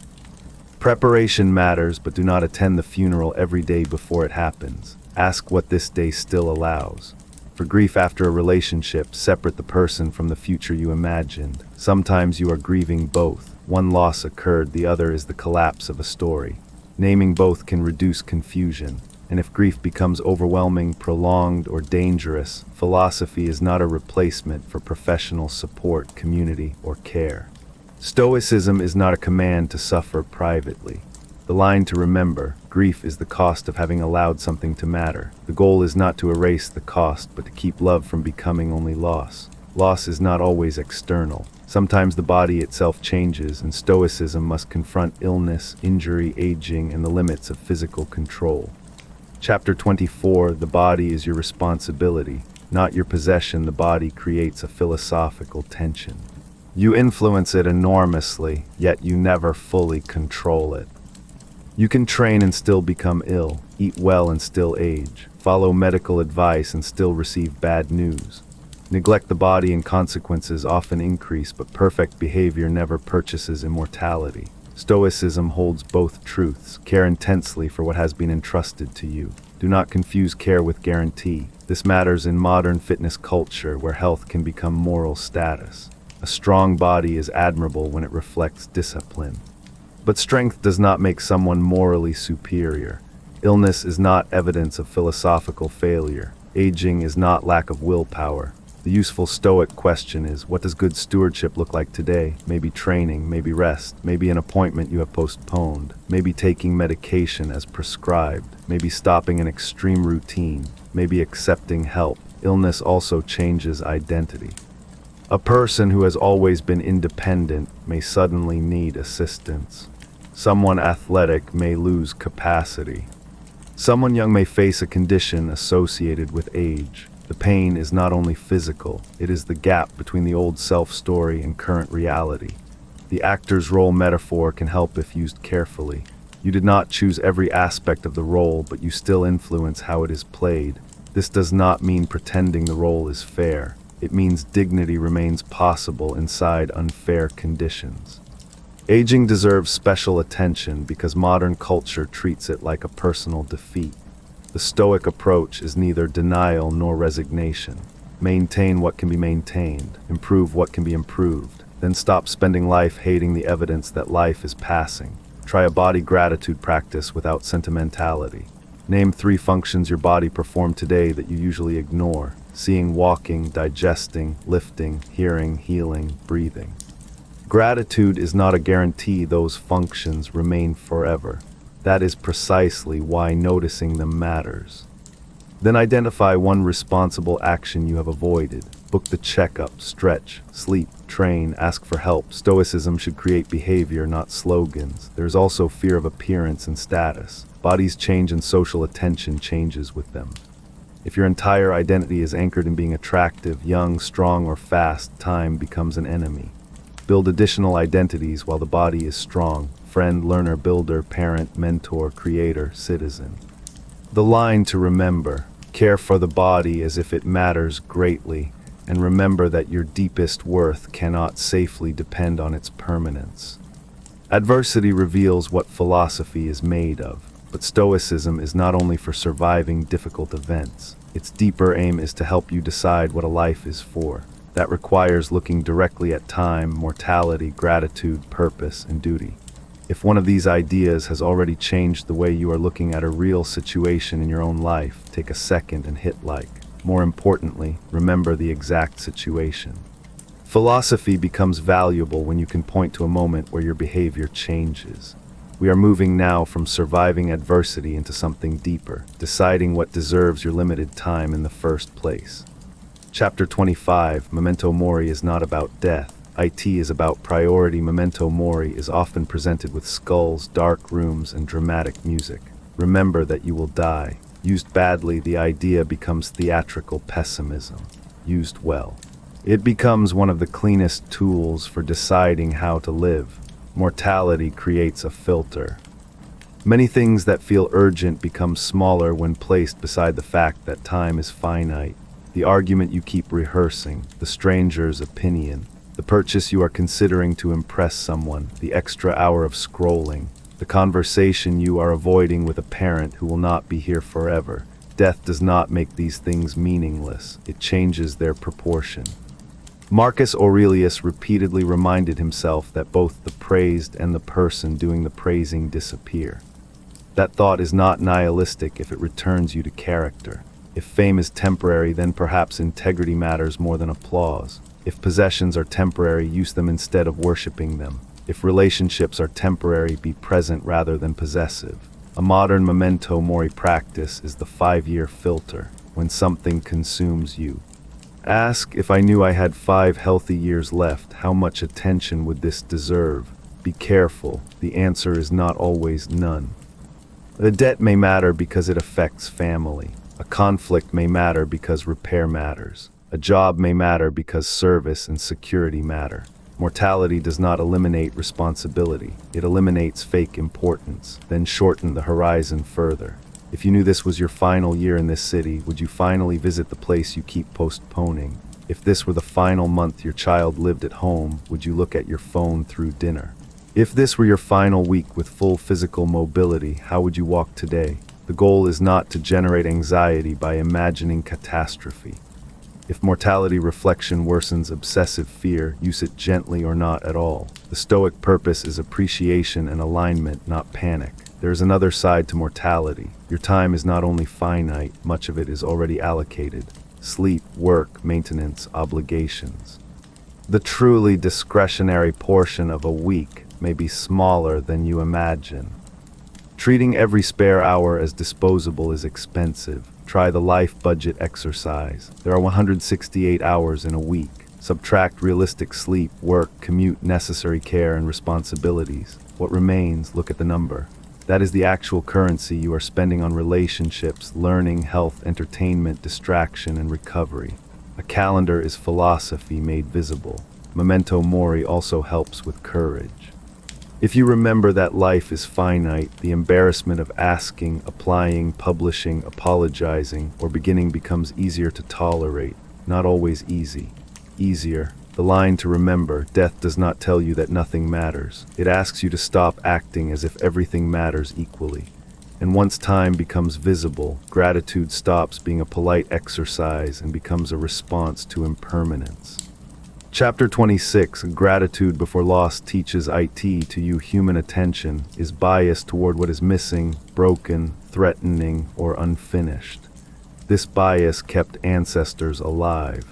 Preparation matters, but do not attend the funeral every day before it happens. Ask what this day still allows. For grief after a relationship, separate the person from the future you imagined. Sometimes you are grieving both. One loss occurred, the other is the collapse of a story. Naming both can reduce confusion. And if grief becomes overwhelming, prolonged, or dangerous, philosophy is not a replacement for professional support, community, or care. Stoicism is not a command to suffer privately. The line to remember, grief is the cost of having allowed something to matter. The goal is not to erase the cost, but to keep love from becoming only loss. Loss is not always external. Sometimes the body itself changes, and Stoicism must confront illness, injury, aging, and the limits of physical control. Chapter 24, the body is your responsibility, not your possession. The body creates a philosophical tension. You influence it enormously, yet you never fully control it. You can train and still become ill, eat well and still age, follow medical advice and still receive bad news. Neglect the body and consequences often increase, but perfect behavior never purchases immortality. Stoicism holds both truths. Care intensely for what has been entrusted to you. Do not confuse care with guarantee. This matters in modern fitness culture where health can become moral status. A strong body is admirable when it reflects discipline. But strength does not make someone morally superior. Illness is not evidence of philosophical failure. Aging is not lack of willpower. The useful Stoic question is, what does good stewardship look like today? Maybe training, maybe rest, maybe an appointment you have postponed, maybe taking medication as prescribed, maybe stopping an extreme routine, maybe accepting help. Illness also changes identity. A person who has always been independent may suddenly need assistance. Someone athletic may lose capacity. Someone young may face a condition associated with age. The pain is not only physical, it is the gap between the old self-story and current reality. The actor's role metaphor can help if used carefully. You did not choose every aspect of the role, but you still influence how it is played. This does not mean pretending the role is fair. It means dignity remains possible inside unfair conditions. Aging deserves special attention because modern culture treats it like a personal defeat. The Stoic approach is neither denial nor resignation. Maintain what can be maintained, improve what can be improved, then stop spending life hating the evidence that life is passing. Try a body gratitude practice without sentimentality. Name 3 functions your body performed today that you usually ignore: seeing, walking, digesting, lifting, hearing, healing, breathing. Gratitude is not a guarantee those functions remain forever. That is precisely why noticing them matters. Then identify one responsible action you have avoided. Book the checkup, stretch, sleep, train, ask for help. Stoicism should create behavior, not slogans. There is also fear of appearance and status. Bodies change and social attention changes with them. If your entire identity is anchored in being attractive, young, strong, or fast, time becomes an enemy. Build additional identities while the body is strong. friend, learner, builder, parent, mentor, creator, citizen. The line to remember: care for the body as if it matters greatly, and remember that your deepest worth cannot safely depend on its permanence. Adversity reveals what philosophy is made of, but Stoicism is not only for surviving difficult events. Its deeper aim is to help you decide what a life is for. That requires looking directly at time, mortality, gratitude, purpose, and duty. If one of these ideas has already changed the way you are looking at a real situation in your own life, take a second and hit like. More importantly, remember the exact situation. Philosophy becomes valuable when you can point to a moment where your behavior changes. We are moving now from surviving adversity into something deeper, deciding what deserves your limited time in the first place. Chapter 25, Memento Mori, is not about death. IT is about priority. Memento Mori is often presented with skulls, dark rooms, and dramatic music. Remember that you will die. Used badly, the idea becomes theatrical pessimism. Used well, it becomes one of the cleanest tools for deciding how to live. Mortality creates a filter. Many things that feel urgent become smaller when placed beside the fact that time is finite. The argument you keep rehearsing, the stranger's opinion, the purchase you are considering to impress someone, the extra hour of scrolling, the conversation you are avoiding with a parent who will not be here forever. Death does not make these things meaningless. It changes their proportion. Marcus Aurelius repeatedly reminded himself that both the praised and the person doing the praising disappear. That thought is not nihilistic if it returns you to character. If fame is temporary, then perhaps integrity matters more than applause. If possessions are temporary, use them instead of worshiping them. If relationships are temporary, be present rather than possessive. A modern memento mori practice is the 5-year filter. When something consumes you, ask, if I knew I had 5 healthy years left, how much attention would this deserve? Be careful. The answer is not always none. A debt may matter because it affects family. A conflict may matter because repair matters. A job may matter because service and security matter. Mortality does not eliminate responsibility. It eliminates fake importance, then shorten the horizon further. If you knew this was your final year in this city, would you finally visit the place you keep postponing? If this were the final month your child lived at home, would you look at your phone through dinner? If this were your final week with full physical mobility, how would you walk today? The goal is not to generate anxiety by imagining catastrophe. If mortality reflection worsens obsessive fear, use it gently or not at all. The Stoic purpose is appreciation and alignment, not panic. There is another side to mortality. Your time is not only finite, much of it is already allocated. Sleep, work, maintenance, obligations. The truly discretionary portion of a week may be smaller than you imagine. Treating every spare hour as disposable is expensive. Try the life budget exercise. There are 168 hours in a week. Subtract realistic sleep, work, commute, necessary care, and responsibilities. What remains? Look at the number. That is the actual currency you are spending on relationships, learning, health, entertainment, distraction, and recovery. A calendar is philosophy made visible. Memento Mori also helps with courage. If you remember that life is finite, the embarrassment of asking, applying, publishing, apologizing, or beginning becomes easier to tolerate. Not always easy. Easier. The line to remember: death does not tell you that nothing matters. It asks you to stop acting as if everything matters equally. And once time becomes visible, gratitude stops being a polite exercise and becomes a response to impermanence. Chapter 26, Gratitude Before Loss, teaches IT to you human attention is biased toward what is missing, broken, threatening, or unfinished. This bias kept ancestors alive.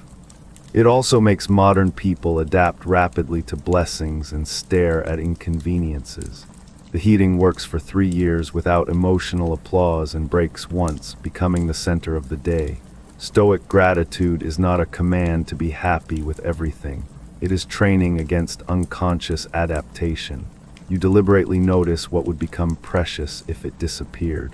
It also makes modern people adapt rapidly to blessings and stare at inconveniences. The heating works for 3 years without emotional applause and breaks once, becoming the center of the day. Stoic gratitude is not a command to be happy with everything. It is training against unconscious adaptation. You deliberately notice what would become precious if it disappeared.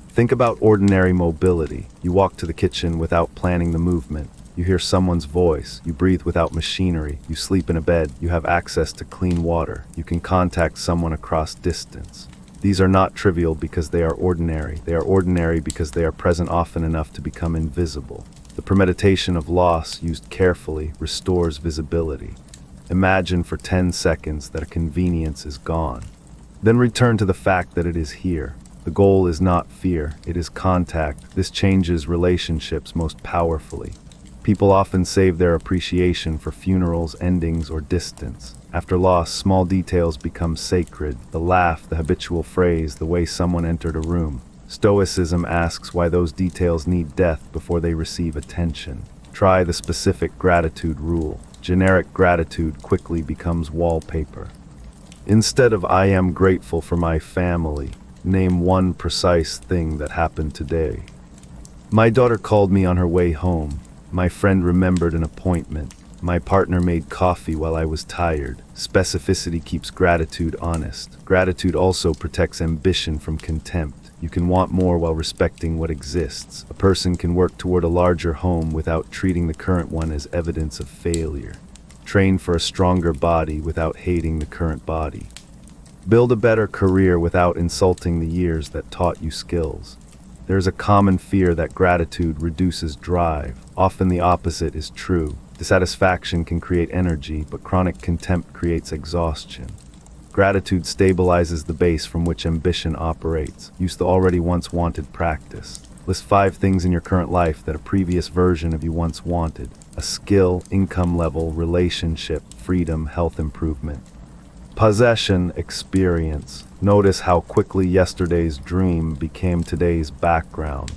Think about ordinary mobility. You walk to the kitchen without planning the movement. You hear someone's voice. You breathe without machinery. You sleep in a bed. You have access to clean water. You can contact someone across distance. These are not trivial because they are ordinary. They are ordinary because they are present often enough to become invisible. The premeditation of loss, used carefully, restores visibility. Imagine for 10 seconds that a convenience is gone. Then return to the fact that it is here. The goal is not fear, it is contact. This changes relationships most powerfully. People often save their appreciation for funerals, endings, or distance. After loss, small details become sacred. The laugh, the habitual phrase, the way someone entered a room. Stoicism asks why those details need death before they receive attention. Try the specific gratitude rule. Generic gratitude quickly becomes wallpaper. Instead of "I am grateful for my family," name one precise thing that happened today. My daughter called me on her way home. My friend remembered an appointment. My partner made coffee while I was tired. Specificity keeps gratitude honest. Gratitude also protects ambition from contempt. You can want more while respecting what exists. A person can work toward a larger home without treating the current one as evidence of failure. Train for a stronger body without hating the current body. Build a better career without insulting the years that taught you skills. There is a common fear that gratitude reduces drive. Often the opposite is true. Dissatisfaction can create energy, but chronic contempt creates exhaustion. Gratitude stabilizes the base from which ambition operates. Use the already once wanted practice. List 5 things in your current life that a previous version of you once wanted. A skill, income level, relationship, freedom, health improvement. Possession, experience. Notice how quickly yesterday's dream became today's background.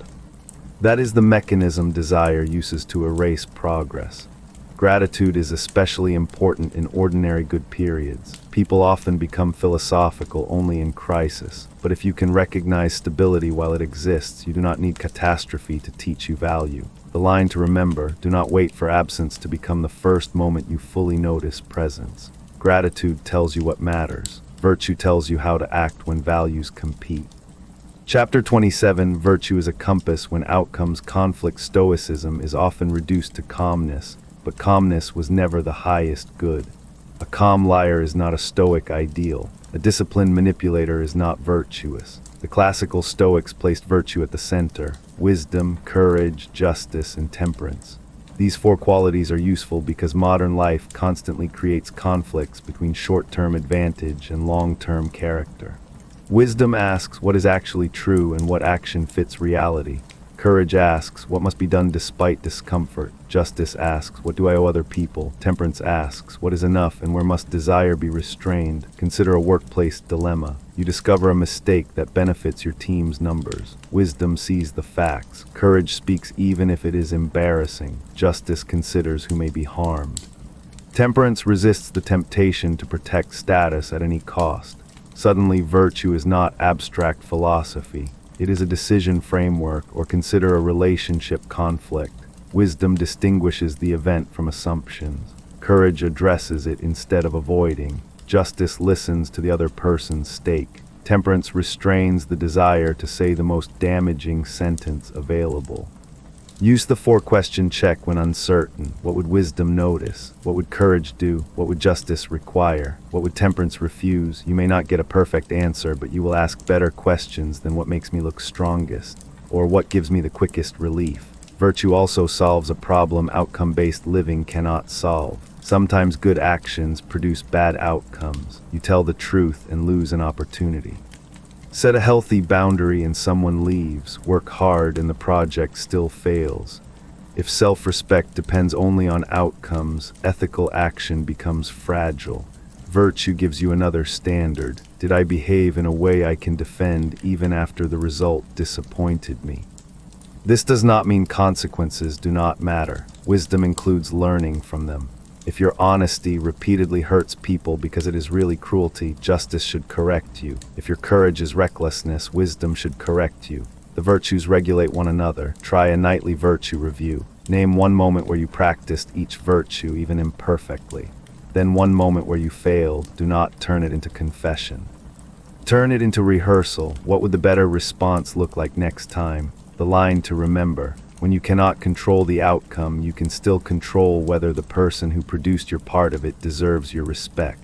That is the mechanism desire uses to erase progress. Gratitude is especially important in ordinary good periods. People often become philosophical only in crisis, but if you can recognize stability while it exists, you do not need catastrophe to teach you value. The line to remember: do not wait for absence to become the first moment you fully notice presence. Gratitude tells you what matters. Virtue tells you how to act when values compete. Chapter 27, Virtue is a compass when outcomes conflict. Stoicism is often reduced to calmness, but calmness was never the highest good. A calm liar is not a Stoic ideal. A disciplined manipulator is not virtuous. The classical Stoics placed virtue at the center: wisdom, courage, justice, and temperance. These 4 qualities are useful because modern life constantly creates conflicts between short-term advantage and long-term character. Wisdom asks what is actually true and what action fits reality. Courage asks what must be done despite discomfort. Justice asks what do I owe other people. Temperance asks what is enough and where must desire be restrained. Consider a workplace dilemma. You discover a mistake that benefits your team's numbers. Wisdom sees the facts. Courage speaks even if it is embarrassing. Justice considers who may be harmed. Temperance resists the temptation to protect status at any cost. Suddenly, virtue is not abstract philosophy. It is a decision framework, or consider a relationship conflict. Wisdom distinguishes the event from assumptions. Courage addresses it instead of avoiding. Justice listens to the other person's stake. Temperance restrains the desire to say the most damaging sentence available. Use the 4-question check when uncertain. What would wisdom notice? What would courage do? What would justice require? What would temperance refuse? You may not get a perfect answer, but you will ask better questions than what makes me look strongest, or what gives me the quickest relief. Virtue also solves a problem outcome-based living cannot solve. Sometimes good actions produce bad outcomes. You tell the truth and lose an opportunity. Set a healthy boundary and someone leaves. Work hard and the project still fails. If self-respect depends only on outcomes, ethical action becomes fragile. Virtue gives you another standard. Did I behave in a way I can defend even after the result disappointed me? This does not mean consequences do not matter. Wisdom includes learning from them. If your honesty repeatedly hurts people because it is really cruelty, justice should correct you. If your courage is recklessness, wisdom should correct you. The virtues regulate one another. Try a nightly virtue review. Name one moment where you practiced each virtue, even imperfectly. Then one moment where you failed. Do not turn it into confession. Turn it into rehearsal. What would the better response look like next time? The line to remember: When you cannot control the outcome, you can still control whether the person who produced your part of it deserves your respect.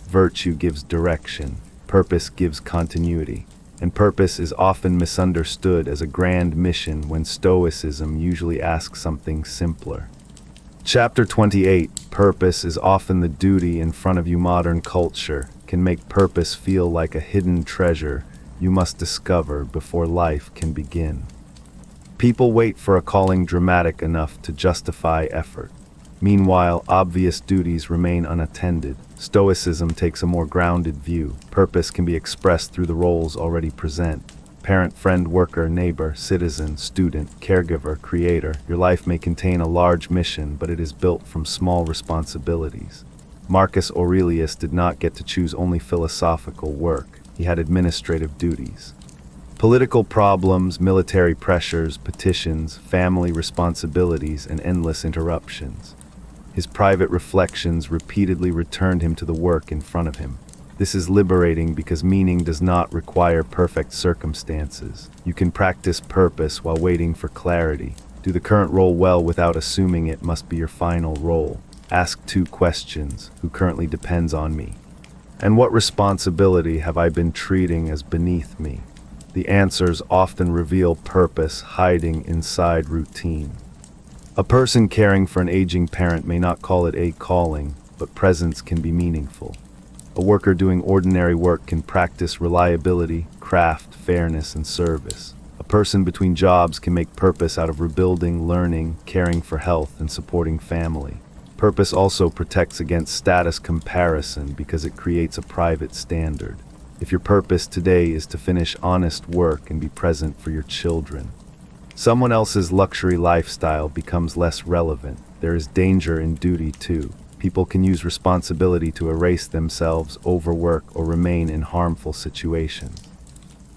Virtue gives direction, purpose gives continuity, and purpose is often misunderstood as a grand mission when Stoicism usually asks something simpler. Chapter 28, Purpose is often the duty in front of you. Modern culture can make purpose feel like a hidden treasure you must discover before life can begin. People wait for a calling dramatic enough to justify effort. Meanwhile, obvious duties remain unattended. Stoicism takes a more grounded view. Purpose can be expressed through the roles already present. Parent, friend, worker, neighbor, citizen, student, caregiver, creator. Your life may contain a large mission, but it is built from small responsibilities. Marcus Aurelius did not get to choose only philosophical work. He had administrative duties. Political problems, military pressures, petitions, family responsibilities, and endless interruptions. His private reflections repeatedly returned him to the work in front of him. This is liberating because meaning does not require perfect circumstances. You can practice purpose while waiting for clarity. Do the current role well without assuming it must be your final role. Ask 2 questions: who currently depends on me? And what responsibility have I been treating as beneath me? The answers often reveal purpose hiding inside routine. A person caring for an aging parent may not call it a calling, but presence can be meaningful. A worker doing ordinary work can practice reliability, craft, fairness, and service. A person between jobs can make purpose out of rebuilding, learning, caring for health, and supporting family. Purpose also protects against status comparison because it creates a private standard. If your purpose today is to finish honest work and be present for your children, someone else's luxury lifestyle becomes less relevant. There is danger in duty too. People can use responsibility to erase themselves, overwork, or remain in harmful situations.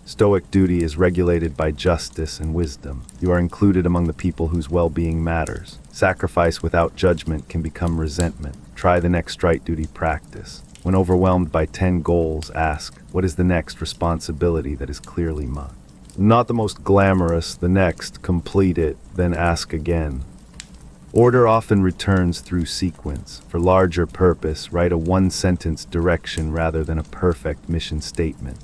Stoic duty is regulated by justice and wisdom. You are included among the people whose well-being matters. Sacrifice without judgment can become resentment. Try the next right duty practice. When overwhelmed by 10 goals, ask, what is the next responsibility that is clearly mine? Not the most glamorous, the next, complete it, then ask again. Order often returns through sequence. For larger purpose, write a 1-sentence direction rather than a perfect mission statement.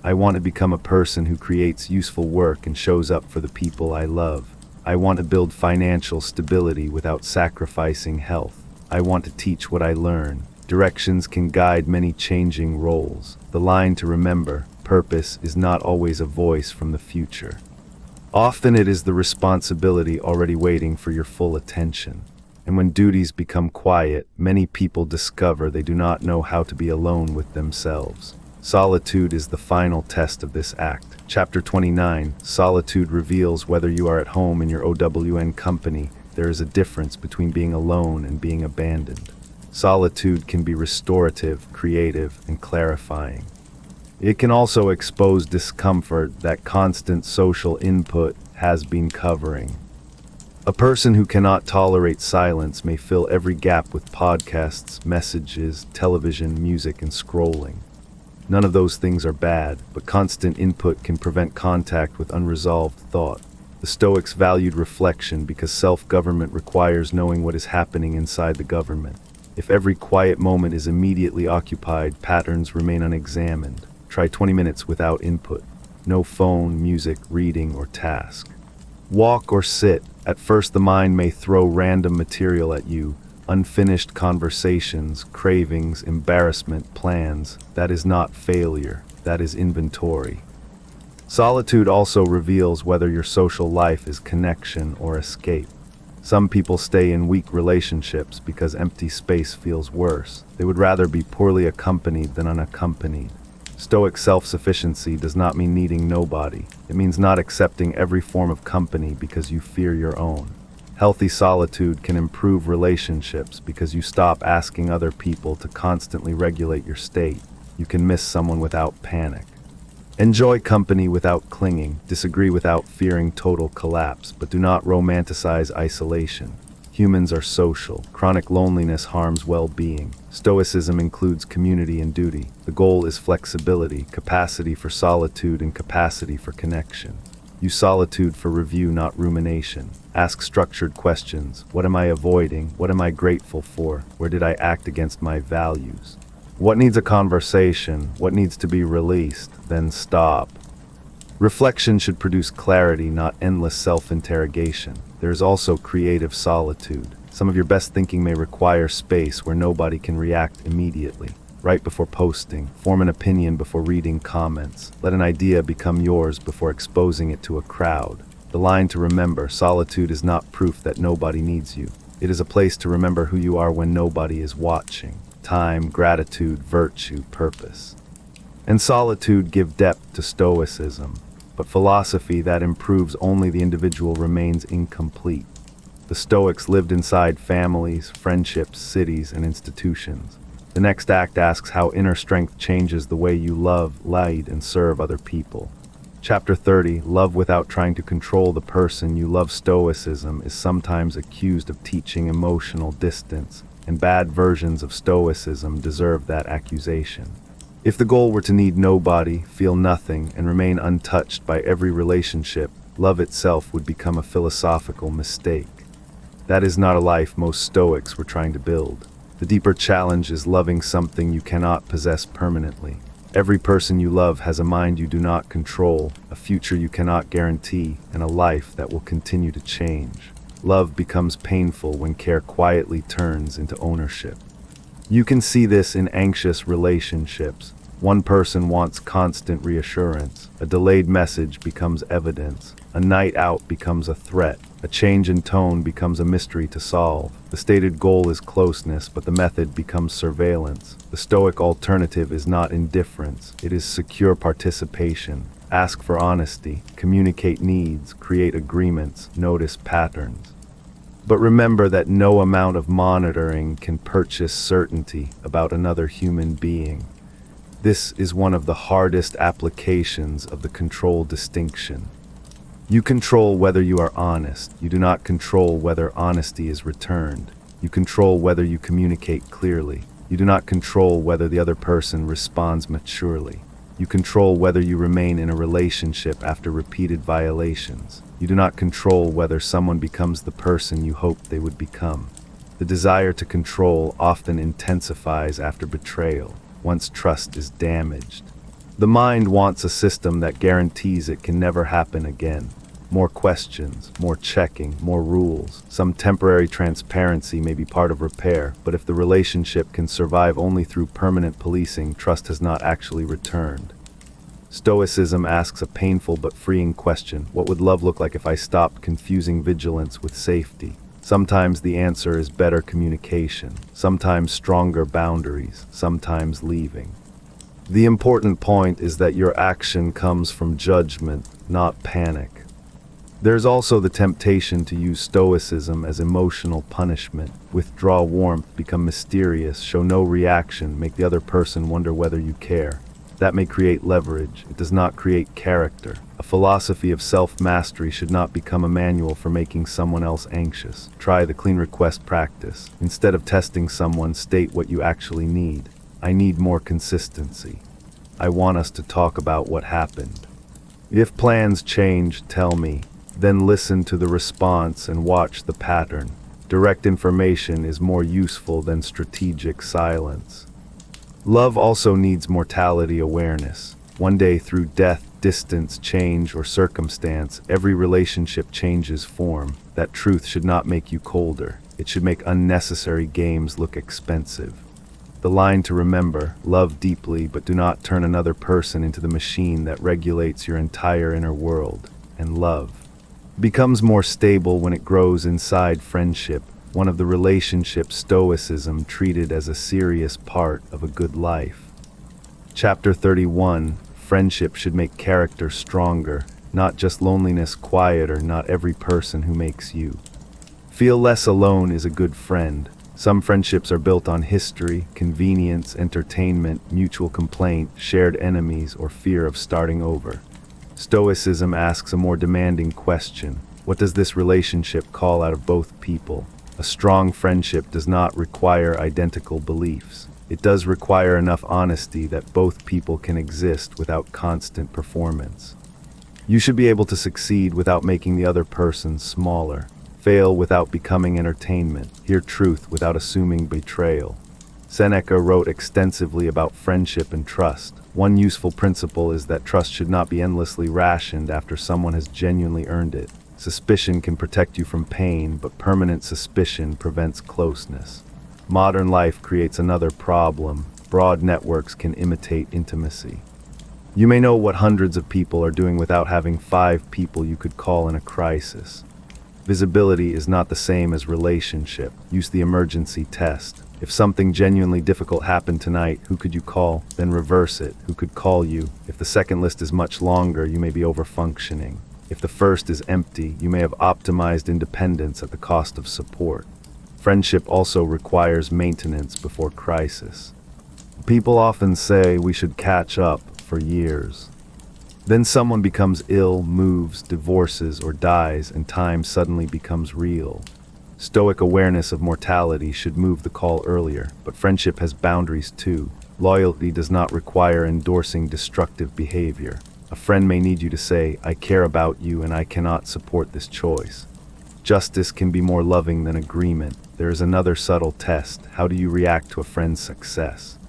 I want to become a person who creates useful work and shows up for the people I love. I want to build financial stability without sacrificing health. I want to teach what I learn. Directions can guide many changing roles. The line to remember: purpose is not always a voice from the future. Often it is the responsibility already waiting for your full attention. And when duties become quiet, many people discover they do not know how to be alone with themselves. Solitude is the final test of this act. Chapter 29, Solitude reveals whether you are at home in your OWN company. There is a difference between being alone and being abandoned. Solitude can be restorative, creative, and clarifying. It can also expose discomfort that constant social input has been covering. A person who cannot tolerate silence may fill every gap with podcasts, messages, television, music, and scrolling. None of those things are bad, but constant input can prevent contact with unresolved thought. The Stoics valued reflection because self-government requires knowing what is happening inside the government. If every quiet moment is immediately occupied, patterns remain unexamined. Try 20 minutes without input. No phone, music, reading, or task. Walk or sit. At first the mind may throw random material at you. Unfinished conversations, cravings, embarrassment, plans. That is not failure. That is inventory. Solitude also reveals whether your social life is connection or escape. Some people stay in weak relationships because empty space feels worse. They would rather be poorly accompanied than unaccompanied. Stoic self-sufficiency does not mean needing nobody. It means not accepting every form of company because you fear your own. Healthy solitude can improve relationships because you stop asking other people to constantly regulate your state. You can miss someone without panic. Enjoy company without clinging. Disagree without fearing total collapse, but do not romanticize isolation. Humans are social. Chronic loneliness harms well-being. Stoicism includes community and duty. The goal is flexibility, capacity for solitude, and capacity for connection. Use solitude for review, not rumination. Ask structured questions. What am I avoiding? What am I grateful for? Where did I act against my values? What needs a conversation? What needs to be released? Then stop. Reflection should produce clarity, not endless self-interrogation. There is also creative solitude. Some of your best thinking may require space where nobody can react immediately. Write before posting. Form an opinion before reading comments. Let an idea become yours before exposing it to a crowd. The line to remember: solitude is not proof that nobody needs you. It is a place to remember who you are when nobody is watching. Time, gratitude, virtue, purpose. And solitude give depth to Stoicism. But philosophy that improves only the individual remains incomplete. The Stoics lived inside families, friendships, cities, and institutions. The next act asks how inner strength changes the way you love, lead, and serve other people. Chapter 30, Love Without Trying to Control the Person You Love. Stoicism is sometimes accused of teaching emotional distance, and bad versions of Stoicism deserve that accusation. If the goal were to need nobody, feel nothing, and remain untouched by every relationship, love itself would become a philosophical mistake. That is not a life most Stoics were trying to build. The deeper challenge is loving something you cannot possess permanently. Every person you love has a mind you do not control, a future you cannot guarantee, and a life that will continue to change. Love becomes painful when care quietly turns into ownership. You can see this in anxious relationships. One person wants constant reassurance. A delayed message becomes evidence. A night out becomes a threat. A change in tone becomes a mystery to solve. The stated goal is closeness, but the method becomes surveillance. The Stoic alternative is not indifference. It is secure participation. Ask for honesty. Communicate needs. Create agreements. Notice patterns. But remember that no amount of monitoring can purchase certainty about another human being. This is one of the hardest applications of the control distinction. You control whether you are honest. You do not control whether honesty is returned. You control whether you communicate clearly. You do not control whether the other person responds maturely. You control whether you remain in a relationship after repeated violations. You do not control whether someone becomes the person you hoped they would become. The desire to control often intensifies after betrayal, once trust is damaged. The mind wants a system that guarantees it can never happen again. More questions, more checking, more rules. Some temporary transparency may be part of repair, but if the relationship can survive only through permanent policing, trust has not actually returned. Stoicism asks a painful but freeing question: what would love look like if I stopped confusing vigilance with safety? Sometimes the answer is better communication, sometimes stronger boundaries, sometimes leaving. The important point is that your action comes from judgment, not panic. There's also the temptation to use Stoicism as emotional punishment. Withdraw warmth, become mysterious, show no reaction, make the other person wonder whether you care. That may create leverage. It does not create character. A philosophy of self-mastery should not become a manual for making someone else anxious. Try the clean request practice. Instead of testing someone, state what you actually need. I need more consistency. I want us to talk about what happened. If plans change, tell me. Then listen to the response and watch the pattern. Direct information is more useful than strategic silence. Love also needs mortality awareness. One day, through death, distance, change, or circumstance, every relationship changes form. That truth should not make you colder. It should make unnecessary games look expensive. The line to remember: love deeply, but do not turn another person into the machine that regulates your entire inner world. And love becomes more stable when it grows inside friendship, one of the relationships Stoicism treated as a serious part of a good life. Chapter 31, Friendship should make character stronger, not just loneliness quieter. Not every person who makes you feel less alone is a good friend. Some friendships are built on history, convenience, entertainment, mutual complaint, shared enemies, or fear of starting over. Stoicism asks a more demanding question: what does this relationship call out of both people? A strong friendship does not require identical beliefs. It does require enough honesty that both people can exist without constant performance. You should be able to succeed without making the other person smaller, fail without becoming entertainment, hear truth without assuming betrayal. Seneca wrote extensively about friendship and trust. One useful principle is that trust should not be endlessly rationed after someone has genuinely earned it. Suspicion can protect you from pain, but permanent suspicion prevents closeness. Modern life creates another problem. Broad networks can imitate intimacy. You may know what hundreds of people are doing without having 5 people you could call in a crisis. Visibility is not the same as relationship. Use the emergency test. If something genuinely difficult happened tonight, who could you call? Then reverse it. Who could call you? If the second list is much longer, you may be overfunctioning. If the first is empty, you may have optimized independence at the cost of support. Friendship also requires maintenance before crisis. People often say we should catch up for years. Then someone becomes ill, moves, divorces, or dies, and time suddenly becomes real. Stoic awareness of mortality should move the call earlier, but friendship has boundaries too. Loyalty does not require endorsing destructive behavior. A friend may need you to say, "I care about you and I cannot support this choice." Justice can be more loving than agreement. There is another subtle test. How do you react to a friend's success?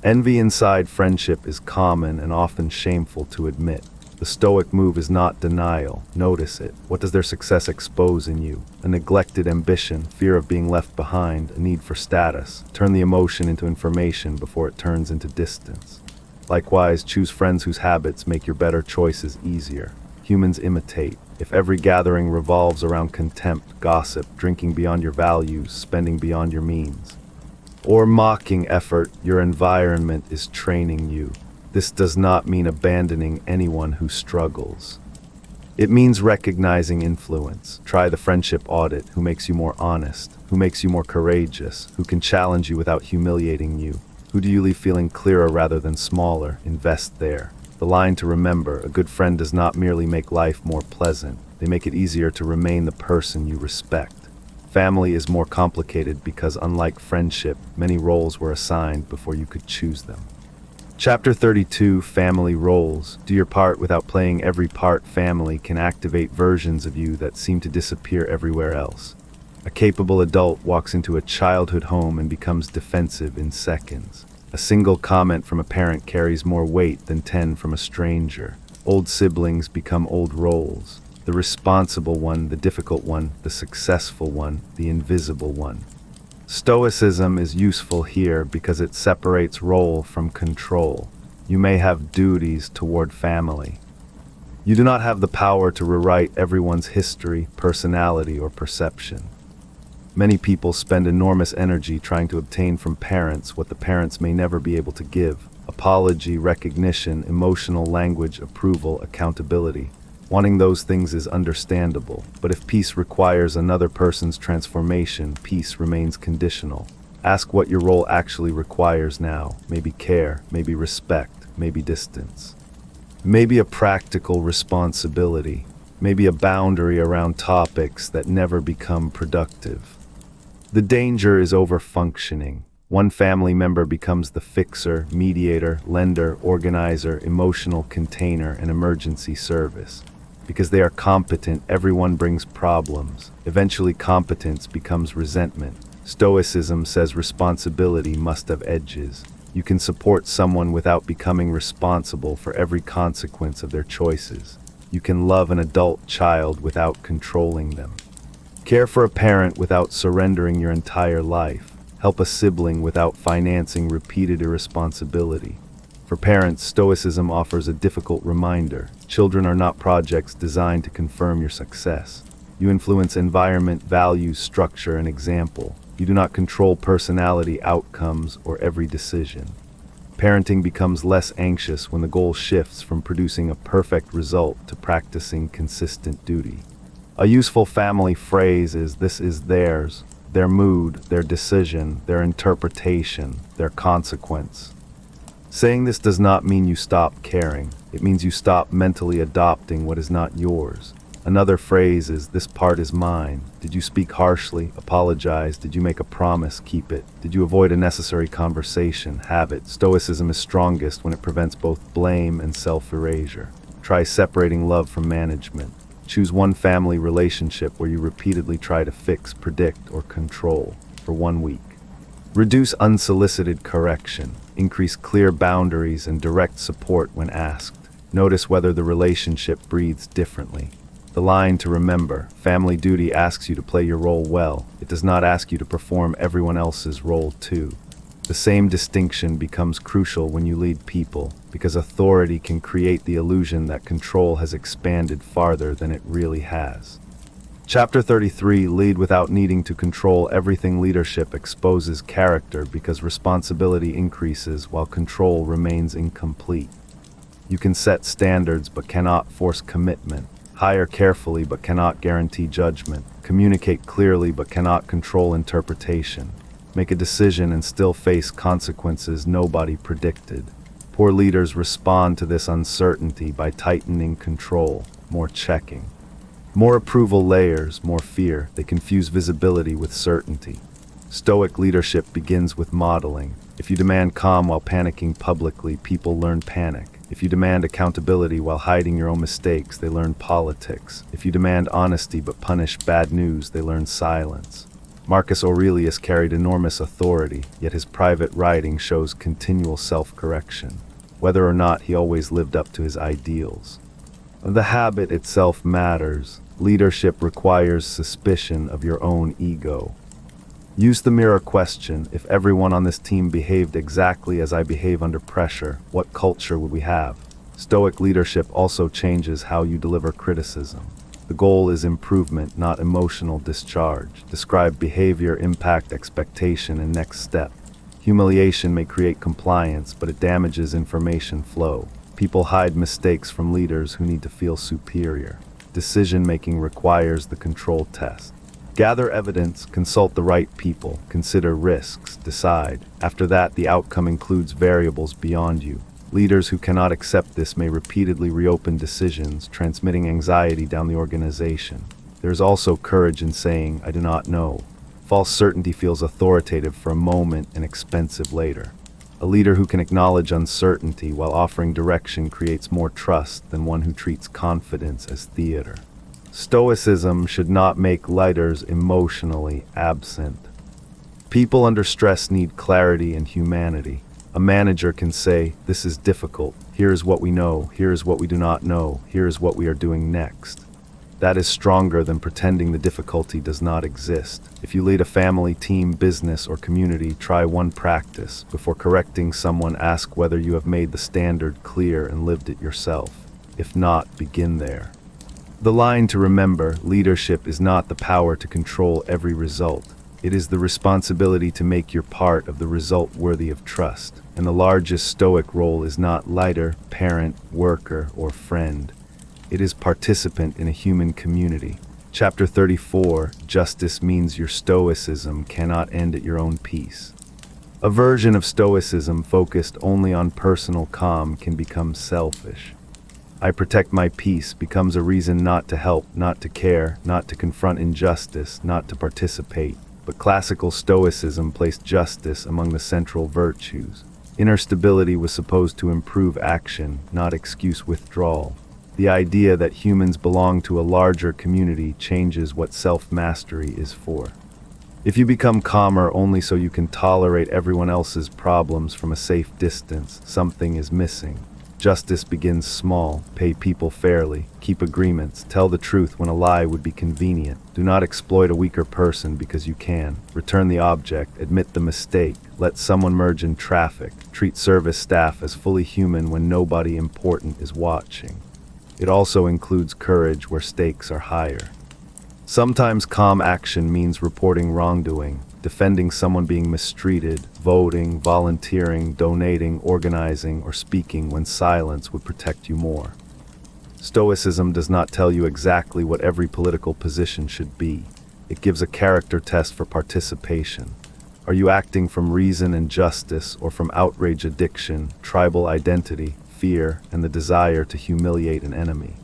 Envy inside friendship is common and often shameful to admit. The Stoic move is not denial. Notice it. What does their success expose in you? A neglected ambition, fear of being left behind, a need for status. Turn the emotion into information before it turns into distance. Likewise, choose friends whose habits make your better choices easier. Humans imitate. If every gathering revolves around contempt, gossip, drinking beyond your values, spending beyond your means, or mocking effort, your environment is training you. This does not mean abandoning anyone who struggles. It means recognizing influence. Try the friendship audit. Who makes you more honest? Who makes you more courageous? Who can challenge you without humiliating you? Who do you leave feeling clearer rather than smaller? Invest there. The line to remember: a good friend does not merely make life more pleasant. They make it easier to remain the person you respect. Family is more complicated because, unlike friendship, many roles were assigned before you could choose them. Chapter 32, Family Roles. Do your part without playing every part. Family can activate versions of you that seem to disappear everywhere else. A capable adult walks into a childhood home and becomes defensive in seconds. A single comment from a parent carries more weight than 10 from a stranger. Old siblings become old roles. The responsible one, the difficult one, the successful one, the invisible one. Stoicism is useful here because it separates role from control. You may have duties toward family. You do not have the power to rewrite everyone's history, personality, or perception. Many people spend enormous energy trying to obtain from parents what the parents may never be able to give: apology, recognition, emotional language, approval, accountability. Wanting those things is understandable, but if peace requires another person's transformation, peace remains conditional. Ask what your role actually requires now. Maybe care, maybe respect, maybe distance. Maybe a practical responsibility, maybe a boundary around topics that never become productive. The danger is overfunctioning. One family member becomes the fixer, mediator, lender, organizer, emotional container, and emergency service. Because they are competent, everyone brings problems. Eventually, competence becomes resentment. Stoicism says responsibility must have edges. You can support someone without becoming responsible for every consequence of their choices. You can love an adult child without controlling them. Care for a parent without surrendering your entire life. Help a sibling without financing repeated irresponsibility. For parents, Stoicism offers a difficult reminder. Children are not projects designed to confirm your success. You influence environment, values, structure, and example. You do not control personality, outcomes, or every decision. Parenting becomes less anxious when the goal shifts from producing a perfect result to practicing consistent duty. A useful family phrase is, "This is theirs," their mood, their decision, their interpretation, their consequence. Saying this does not mean you stop caring. It means you stop mentally adopting what is not yours. Another phrase is, "This part is mine." Did you speak harshly? Apologize. Did you make a promise? Keep it. Did you avoid a necessary conversation? Have it. Stoicism is strongest when it prevents both blame and self-erasure. Try separating love from management. Choose one family relationship where you repeatedly try to fix, predict, or control for 1 week. Reduce unsolicited correction. Increase clear boundaries and direct support when asked. Notice whether the relationship breathes differently. The line to remember: family duty asks you to play your role well. It does not ask you to perform everyone else's role too. The same distinction becomes crucial when you lead people, because authority can create the illusion that control has expanded farther than it really has. Chapter 33, Lead Without Needing to Control Everything. Leadership exposes character because responsibility increases while control remains incomplete. You can set standards but cannot force commitment. Hire carefully but cannot guarantee judgment. Communicate clearly but cannot control interpretation. Make a decision and still face consequences nobody predicted. Poor leaders respond to this uncertainty by tightening control, more checking. More approval layers, more fear. They confuse visibility with certainty. Stoic leadership begins with modeling. If you demand calm while panicking publicly, people learn panic. If you demand accountability while hiding your own mistakes, they learn politics. If you demand honesty but punish bad news, they learn silence. Marcus Aurelius carried enormous authority, yet his private writing shows continual self-correction, whether or not he always lived up to his ideals. The habit itself matters. Leadership requires suspicion of your own ego. Use the mirror question: if everyone on this team behaved exactly as I behave under pressure, what culture would we have? Stoic leadership also changes how you deliver criticism. The goal is improvement, not emotional discharge. Describe behavior, impact, expectation, and next step. Humiliation may create compliance, but it damages information flow. People hide mistakes from leaders who need to feel superior. Decision-making requires the control test. Gather evidence, consult the right people, consider risks, decide. After that, the outcome includes variables beyond you. Leaders who cannot accept this may repeatedly reopen decisions, transmitting anxiety down the organization. There is also courage in saying, I do not know. False certainty feels authoritative for a moment and expensive later. A leader who can acknowledge uncertainty while offering direction creates more trust than one who treats confidence as theater. Stoicism should not make leaders emotionally absent. People under stress need clarity and humanity. A manager can say, this is difficult, here is what we know, here is what we do not know, here is what we are doing next. That is stronger than pretending the difficulty does not exist. If you lead a family, team, business, or community, try one practice. Before correcting someone, ask whether you have made the standard clear and lived it yourself. If not, begin there. The line to remember: leadership is not the power to control every result. It is the responsibility to make your part of the result worthy of trust. And the largest Stoic role is not leader, parent, worker, or friend. It is participant in a human community. Chapter 34, Justice means your Stoicism cannot end at your own peace. A version of Stoicism focused only on personal calm can become selfish. I protect my peace becomes a reason not to help, not to care, not to confront injustice, not to participate. But classical Stoicism placed justice among the central virtues. Inner stability was supposed to improve action, not excuse withdrawal. The idea that humans belong to a larger community changes what self-mastery is for. If you become calmer only so you can tolerate everyone else's problems from a safe distance, something is missing. Justice begins small. Pay people fairly. Keep agreements. Tell the truth when a lie would be convenient. Do not exploit a weaker person because you can. Return the object. Admit the mistake. Let someone merge in traffic. Treat service staff as fully human when nobody important is watching. It also includes courage where stakes are higher. Sometimes calm action means reporting wrongdoing, defending someone being mistreated, voting, volunteering, donating, organizing, or speaking when silence would protect you more. Stoicism does not tell you exactly what every political position should be. It gives a character test for participation. Are you acting from reason and justice, or from outrage, addiction, tribal identity, fear, and the desire to humiliate an enemy?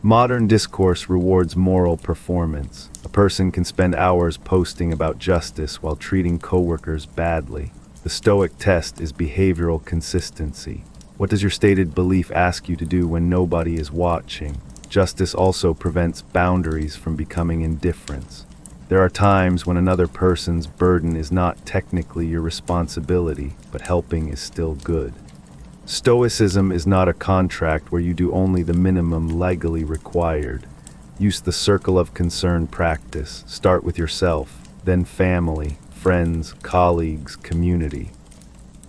Modern discourse rewards moral performance. A person can spend hours posting about justice while treating coworkers badly. The Stoic test is behavioral consistency. What does your stated belief ask you to do when nobody is watching? Justice also prevents boundaries from becoming indifference. There are times when another person's burden is not technically your responsibility, but helping is still good. Stoicism is not a contract where you do only the minimum legally required. Use the circle of concern practice. Start with yourself, then family, friends, colleagues, community.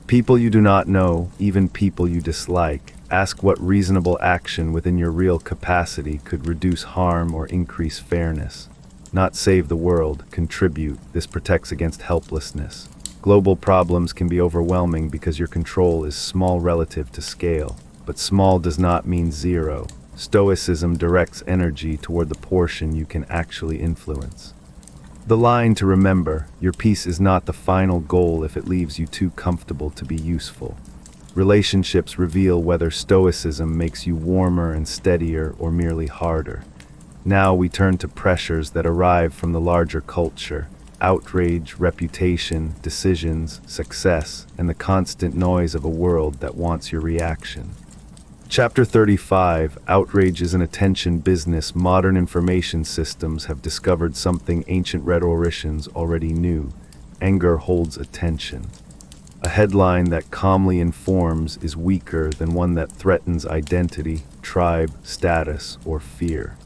People you do not know, even people you dislike. Ask what reasonable action within your real capacity could reduce harm or increase fairness. Not save the world, contribute. This protects against helplessness. Global problems can be overwhelming because your control is small relative to scale. But small does not mean zero. Stoicism directs energy toward the portion you can actually influence. The line to remember: your peace is not the final goal if it leaves you too comfortable to be useful. Relationships reveal whether Stoicism makes you warmer and steadier or merely harder. Now we turn to pressures that arrive from the larger culture: outrage, reputation, decisions, success, and the constant noise of a world that wants your reaction. Chapter 35, Outrage is an attention business. Modern information systems have discovered something ancient rhetoricians already knew: anger holds attention. A headline that calmly informs is weaker than one that threatens identity, tribe, status, or fear.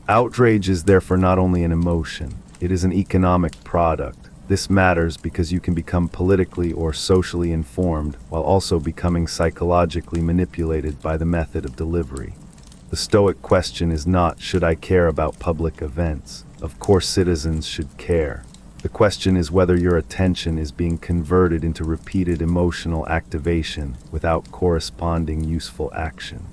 Outrage is therefore not only an emotion, it is an economic product. This matters because you can become politically or socially informed while also becoming psychologically manipulated by the method of delivery. The Stoic question is not, should I care about public events? Of course citizens should care. The question is whether your attention is being converted into repeated emotional activation without corresponding useful action.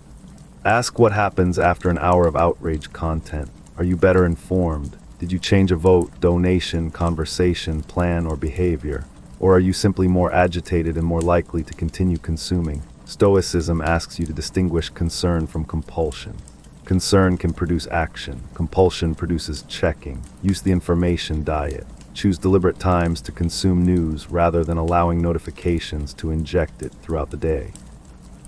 Ask what happens after an hour of outrage content. Are you better informed? Did you change a vote, donation, conversation, plan, or behavior? Or are you simply more agitated and more likely to continue consuming? Stoicism asks you to distinguish concern from compulsion. Concern can produce action. Compulsion produces checking. Use the information diet. Choose deliberate times to consume news rather than allowing notifications to inject it throughout the day.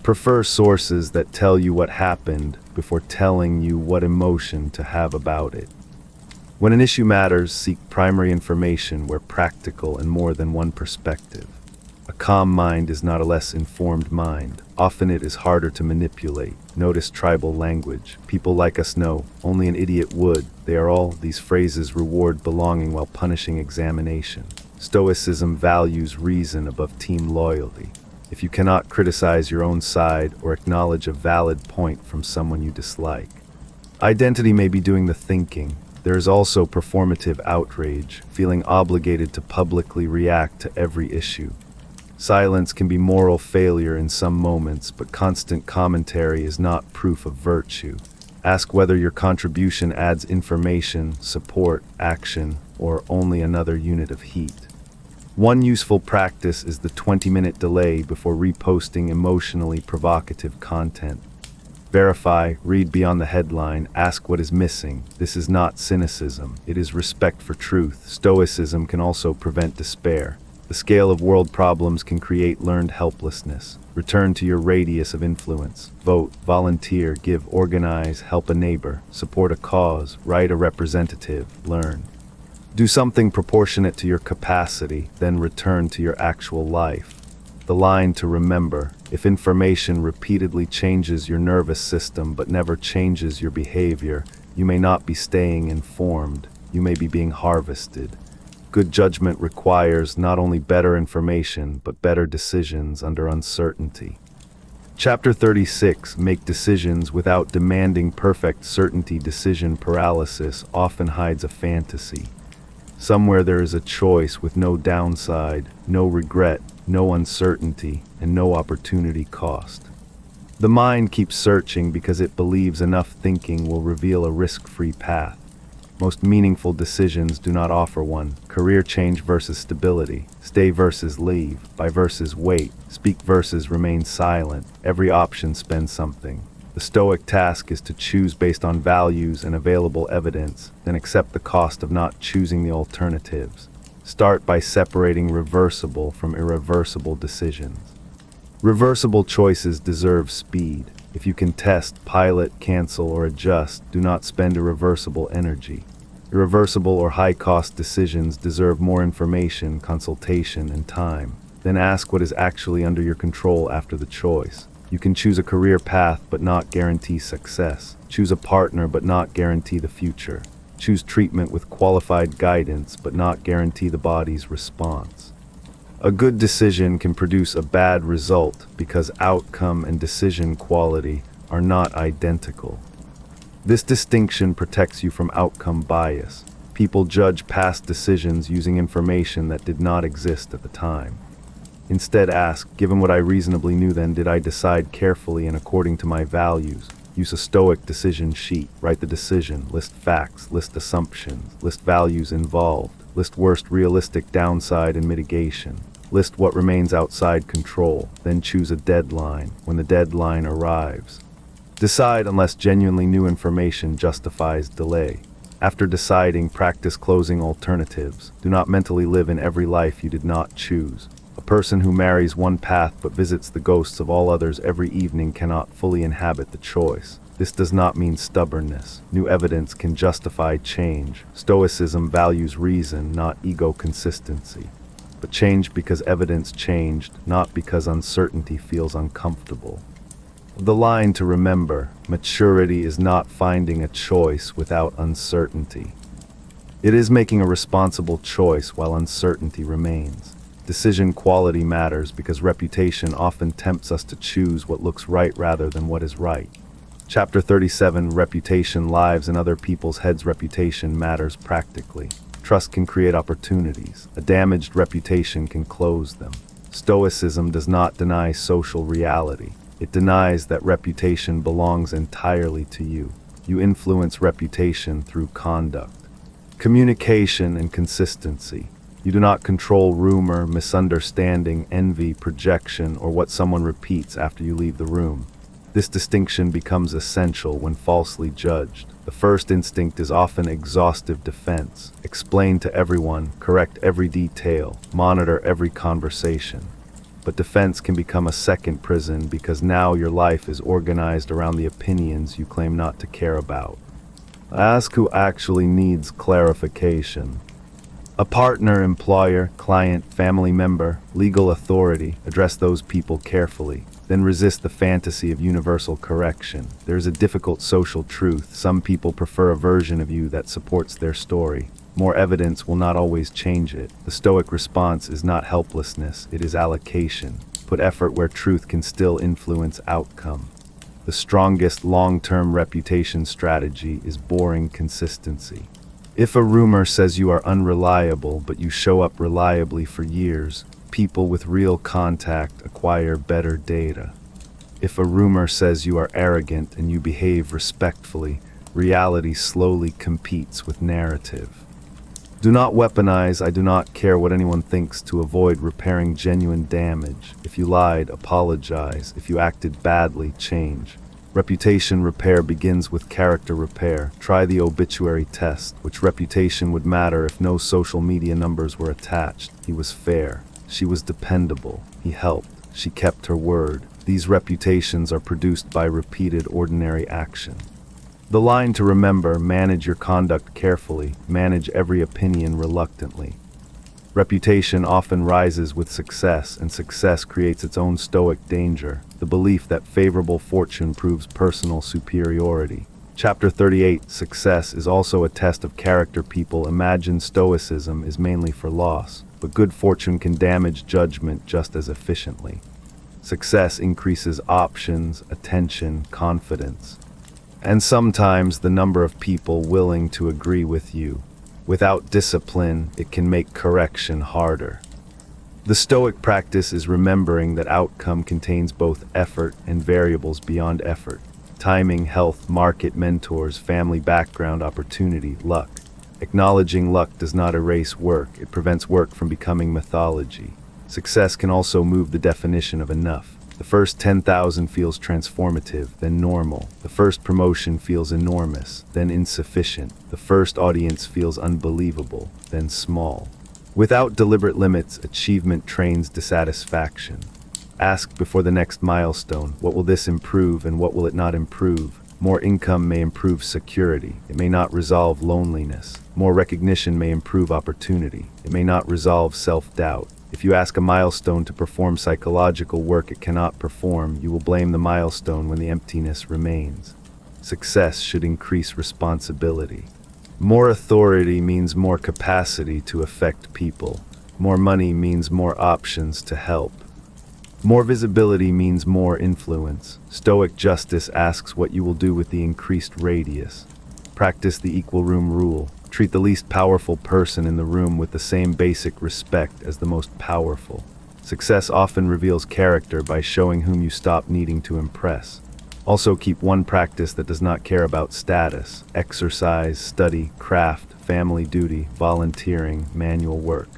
Prefer sources that tell you what happened before telling you what emotion to have about it. When an issue matters, seek primary information where practical and more than one perspective. A calm mind is not a less informed mind. Often it is harder to manipulate. Notice tribal language. People like us know, only an idiot would. They are all. These phrases reward belonging while punishing examination. Stoicism values reason above team loyalty. If you cannot criticize your own side or acknowledge a valid point from someone you dislike, identity may be doing the thinking. There is also performative outrage, feeling obligated to publicly react to every issue. Silence can be moral failure in some moments, but constant commentary is not proof of virtue. Ask whether your contribution adds information, support, action, or only another unit of heat. One useful practice is the 20-minute delay before reposting emotionally provocative content. Verify, read beyond the headline, ask what is missing. This is not cynicism, it is respect for truth. Stoicism can also prevent despair. The scale of world problems can create learned helplessness. Return to your radius of influence. Vote, volunteer, give, organize, help a neighbor, support a cause, write a representative, learn. Do something proportionate to your capacity, then return to your actual life. The line to remember: if information repeatedly changes your nervous system but never changes your behavior, you may not be staying informed, you may be being harvested. Good judgment requires not only better information, but better decisions under uncertainty. Chapter 36, Make decisions without demanding perfect certainty. Decision paralysis often hides a fantasy. Somewhere there is a choice with no downside, no regret, no uncertainty, and no opportunity cost. The mind keeps searching because it believes enough thinking will reveal a risk-free path. Most meaningful decisions do not offer one. Career change versus stability, stay versus leave, buy versus wait, speak versus remain silent. Every option spends something. The Stoic task is to choose based on values and available evidence, then accept the cost of not choosing the alternatives. Start by separating reversible from irreversible decisions. Reversible choices deserve speed. If you can test, pilot, cancel, or adjust, do not spend irreversible energy. Irreversible or high-cost decisions deserve more information, consultation, and time. Then ask what is actually under your control after the choice. You can choose a career path but not guarantee success. Choose a partner but not guarantee the future. Choose treatment with qualified guidance but not guarantee the body's response. A good decision can produce a bad result because outcome and decision quality are not identical. This distinction protects you from outcome bias. People judge past decisions using information that did not exist at the time. Instead ask, given what I reasonably knew then, did I decide carefully and according to my values? Use a Stoic decision sheet. Write the decision, list facts, list assumptions, list values involved, list worst realistic downside and mitigation. List what remains outside control, then choose a deadline when the deadline arrives. Decide unless genuinely new information justifies delay. After deciding, practice closing alternatives. Do not mentally live in every life you did not choose. A person who marries one path but visits the ghosts of all others every evening cannot fully inhabit the choice. This does not mean stubbornness. New evidence can justify change. Stoicism values reason, not ego consistency. But change because evidence changed, not because uncertainty feels uncomfortable. The line to remember: maturity is not finding a choice without uncertainty. It is making a responsible choice while uncertainty remains. Decision quality matters because reputation often tempts us to choose what looks right rather than what is right. Chapter 37, Reputation Lives in Other People's Heads. Reputation matters practically. Trust can create opportunities. A damaged reputation can close them. Stoicism does not deny social reality. It denies that reputation belongs entirely to you. You influence reputation through conduct. Communication and consistency. You do not control rumor, misunderstanding, envy, projection, or what someone repeats after you leave the room. This distinction becomes essential when falsely judged. The first instinct is often exhaustive defense. Explain to everyone, correct every detail, monitor every conversation. But defense can become a second prison because now your life is organized around the opinions you claim not to care about. Ask who actually needs clarification. A partner, employer, client, family member, legal authority. Address those people carefully. Then resist the fantasy of universal correction. There is a difficult social truth. Some people prefer a version of you that supports their story. More evidence will not always change it. The Stoic response is not helplessness, it is allocation. Put effort where truth can still influence outcome. The strongest long-term reputation strategy is boring consistency. If a rumor says you are unreliable, but you show up reliably for years, people with real contact acquire better data. If a rumor says you are arrogant and you behave respectfully, reality slowly competes with narrative. Do not weaponize "I do not care what anyone thinks" to avoid repairing genuine damage. If you lied, apologize. If you acted badly, change. Reputation repair begins with character repair. Try the obituary test. Which reputation would matter if no social media numbers were attached? He was fair. She was dependable. He helped. She kept her word. These reputations are produced by repeated ordinary action. The line to remember: manage your conduct carefully, manage every opinion reluctantly. Reputation often rises with success, and success creates its own Stoic danger, the belief that favorable fortune proves personal superiority. Chapter 38, Success is also a test of character. People imagine Stoicism is mainly for loss, but good fortune can damage judgment just as efficiently. Success increases options, attention, confidence, and sometimes the number of people willing to agree with you. Without discipline, it can make correction harder. The Stoic practice is remembering that outcome contains both effort and variables beyond effort. Timing, health, market, mentors, family background, opportunity, luck. Acknowledging luck does not erase work, it prevents work from becoming mythology. Success can also move the definition of enough. The first 10,000 feels transformative, then normal. The first promotion feels enormous, then insufficient. The first audience feels unbelievable, then small. Without deliberate limits, achievement trains dissatisfaction. Ask before the next milestone, what will this improve and what will it not improve? More income may improve security. It may not resolve loneliness. More recognition may improve opportunity. It may not resolve self-doubt. If you ask a milestone to perform psychological work it cannot perform, you will blame the milestone when the emptiness remains. Success should increase responsibility. More authority means more capacity to affect people. More money means more options to help. More visibility means more influence. Stoic justice asks what you will do with the increased radius. Practice the equal room rule. Treat the least powerful person in the room with the same basic respect as the most powerful. Success often reveals character by showing whom you stop needing to impress. Also keep one practice that does not care about status: exercise, study, craft, family duty, volunteering, manual work.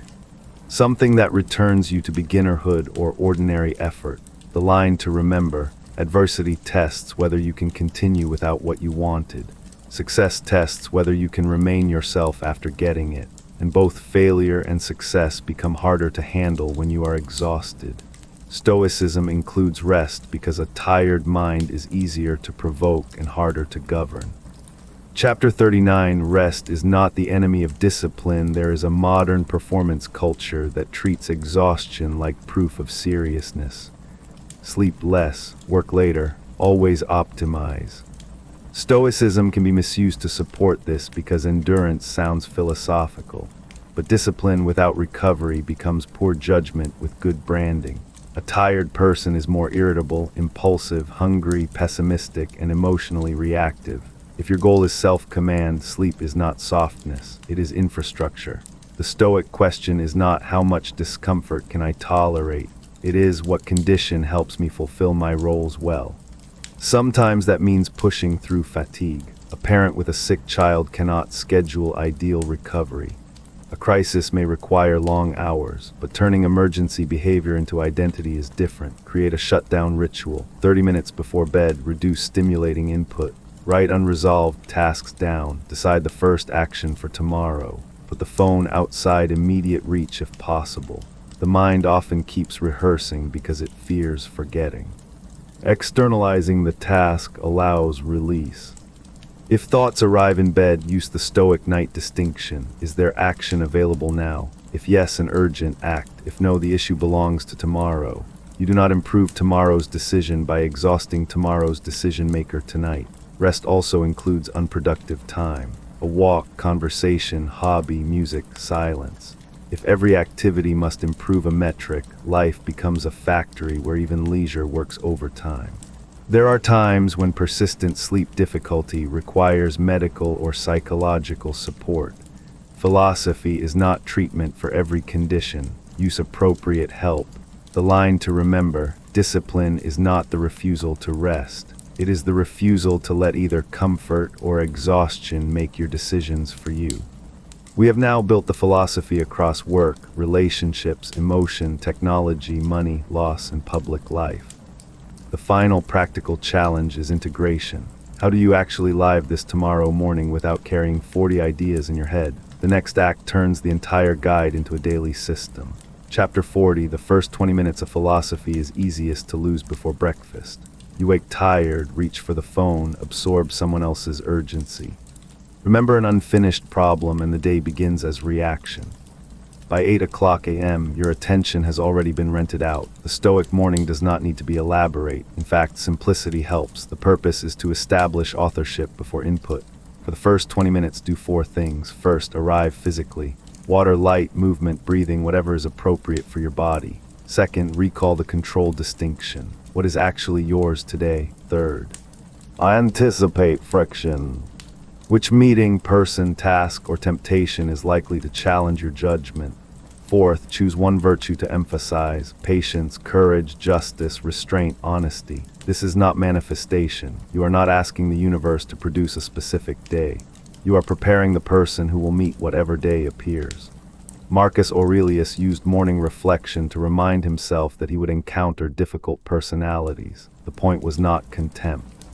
Something that returns you to beginnerhood or ordinary effort. The line to remember: adversity tests whether you can continue without what you wanted. Success tests whether you can remain yourself after getting it. And both failure and success become harder to handle when you are exhausted. Stoicism includes rest because a tired mind is easier to provoke and harder to govern. Chapter 39, Rest is not the enemy of discipline. There is a modern performance culture that treats exhaustion like proof of seriousness. Sleep less, work later, always optimize. Stoicism can be misused to support this because endurance sounds philosophical, but discipline without recovery becomes poor judgment with good branding. A tired person is more irritable, impulsive, hungry, pessimistic, and emotionally reactive. If your goal is self-command, sleep is not softness, it is infrastructure. The Stoic question is not how much discomfort can I tolerate, it is what condition helps me fulfill my roles well. Sometimes that means pushing through fatigue. A parent with a sick child cannot schedule ideal recovery. A crisis may require long hours, but turning emergency behavior into identity is different. Create a shutdown ritual. 30 minutes before bed, reduce stimulating input. Write unresolved tasks down. Decide the first action for tomorrow. Put the phone outside immediate reach if possible. The mind often keeps rehearsing because it fears forgetting. Externalizing the task allows release. If thoughts arrive in bed, use the Stoic night distinction. Is there action available now? If yes, an urgent act. If no, the issue belongs to tomorrow. You do not improve tomorrow's decision by exhausting tomorrow's decision maker tonight. Rest also includes unproductive time. A walk, conversation, hobby, music, silence. If every activity must improve a metric, life becomes a factory where even leisure works overtime. There are times when persistent sleep difficulty requires medical or psychological support. Philosophy is not treatment for every condition. Use appropriate help. The line to remember: discipline is not the refusal to rest. It is the refusal to let either comfort or exhaustion make your decisions for you. We have now built the philosophy across work, relationships, emotion, technology, money, loss, and public life. The final practical challenge is integration. How do you actually live this tomorrow morning without carrying 40 ideas in your head? The next act turns the entire guide into a daily system. Chapter 40, the first 20 minutes of philosophy is easiest to lose before breakfast. You wake tired, reach for the phone, absorb someone else's urgency. Remember an unfinished problem and the day begins as reaction. By 8 o'clock a.m., your attention has already been rented out. The Stoic morning does not need to be elaborate. In fact, simplicity helps. The purpose is to establish authorship before input. For the first 20 minutes, do 4 things. First, arrive physically. Water, light, movement, breathing, whatever is appropriate for your body. Second, recall the control distinction. What is actually yours today? Third, I anticipate friction. Which meeting, person, task, or temptation is likely to challenge your judgment? Fourth, choose one virtue to emphasize: patience, courage, justice, restraint, honesty. This is not manifestation. You are not asking the universe to produce a specific day. You are preparing the person who will meet whatever day appears. Marcus Aurelius used morning reflection to remind himself that he would encounter difficult personalities. The point was not contempt.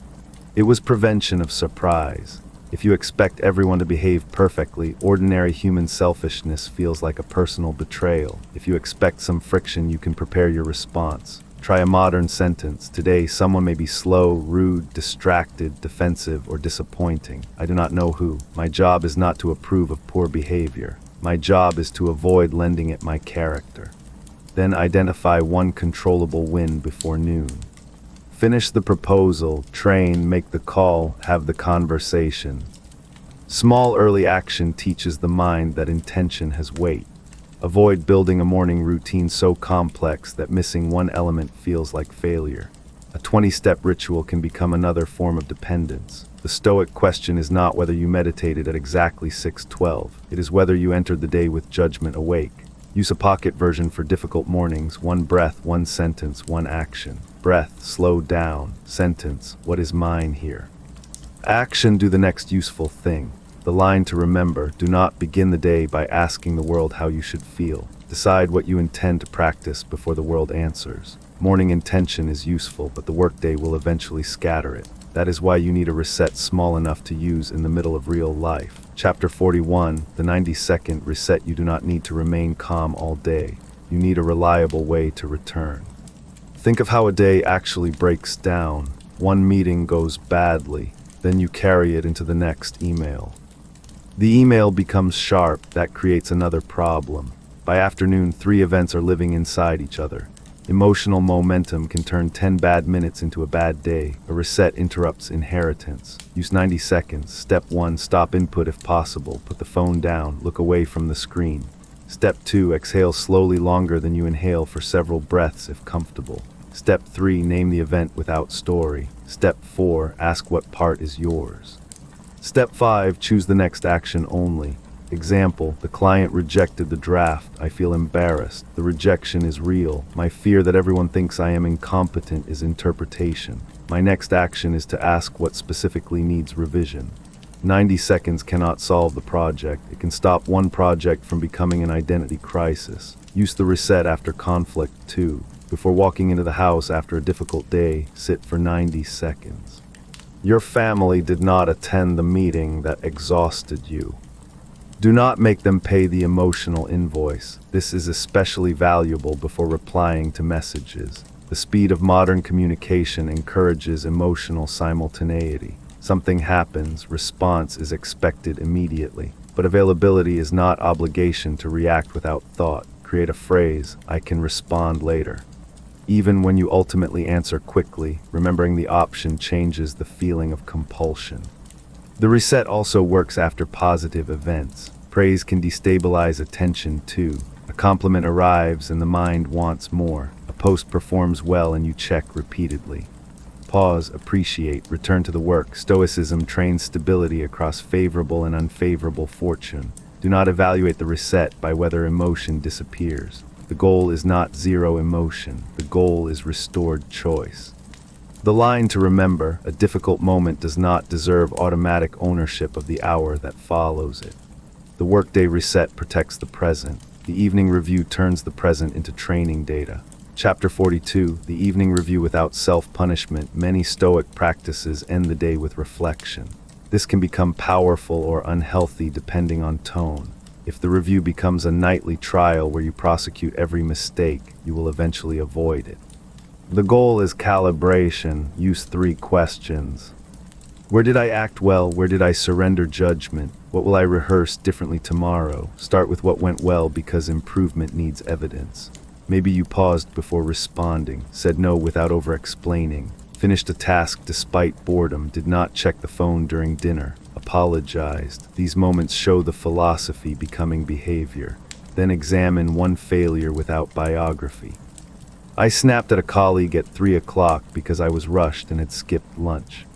It was prevention of surprise. If you expect everyone to behave perfectly, ordinary human selfishness feels like a personal betrayal. If you expect some friction, you can prepare your response. Try a modern sentence. Today, someone may be slow, rude, distracted, defensive, or disappointing. I do not know who. My job is not to approve of poor behavior. My job is to avoid lending it my character. Then identify one controllable win before noon. Finish the proposal, train, make the call, have the conversation. Small early action teaches the mind that intention has weight. Avoid building a morning routine so complex that missing one element feels like failure. A 20-step ritual can become another form of dependence. The Stoic question is not whether you meditated at exactly 6:12. It is whether you entered the day with judgment awake. Use a pocket version for difficult mornings. One breath, one sentence, one action. Breath, slow down. Sentence, what is mine here? Action, do the next useful thing. The line to remember, do not begin the day by asking the world how you should feel. Decide what you intend to practice before the world answers. Morning intention is useful, but the workday will eventually scatter it. That is why you need a reset small enough to use in the middle of real life. Chapter 41, the 90-second reset. You do not need to remain calm all day. You need a reliable way to return. Think of how a day actually breaks down. One meeting goes badly, then you carry it into the next email. The email becomes sharp, that creates another problem. By afternoon, 3 events are living inside each other. Emotional momentum can turn 10 bad minutes into a bad day. A reset interrupts inheritance. Use 90 seconds. Step 1, stop input if possible. Put the phone down, look away from the screen. Step 2, exhale slowly longer than you inhale for several breaths if comfortable. Step 3, name the event without story. Step 4, ask what part is yours. Step 5, choose the next action only. Example, the client rejected the draft. I feel embarrassed. The rejection is real. My fear that everyone thinks I am incompetent is interpretation. My next action is to ask what specifically needs revision. 90 seconds cannot solve the project. It can stop one project from becoming an identity crisis. Use the reset after conflict too. Before walking into the house after a difficult day, sit for 90 seconds. Your family did not attend the meeting that exhausted you. Do not make them pay the emotional invoice. This is especially valuable before replying to messages. The speed of modern communication encourages emotional simultaneity. Something happens, response is expected immediately. But availability is not obligation to react without thought. Create a phrase, I can respond later. Even when you ultimately answer quickly, remembering the option changes the feeling of compulsion. The reset also works after positive events. Praise can destabilize attention too. A compliment arrives and the mind wants more. A post performs well and you check repeatedly. Pause, appreciate, return to the work. Stoicism trains stability across favorable and unfavorable fortune. Do not evaluate the reset by whether emotion disappears. The goal is not zero emotion. The goal is restored choice. The line to remember, a difficult moment does not deserve automatic ownership of the hour that follows it. The workday reset protects the present. The evening review turns the present into training data. Chapter 42, the evening review without self-punishment. Many Stoic practices end the day with reflection. This can become powerful or unhealthy depending on tone. If the review becomes a nightly trial where you prosecute every mistake, you will eventually avoid it. The goal is calibration. Use 3 questions. Where did I act well? Where did I surrender judgment? What will I rehearse differently tomorrow? Start with what went well because improvement needs evidence. Maybe you paused before responding, said no without over-explaining, finished a task despite boredom, did not check the phone during dinner, apologized. These moments show the philosophy becoming behavior. Then examine one failure without biography. I snapped at a colleague at 3 o'clock because I was rushed and had skipped lunch.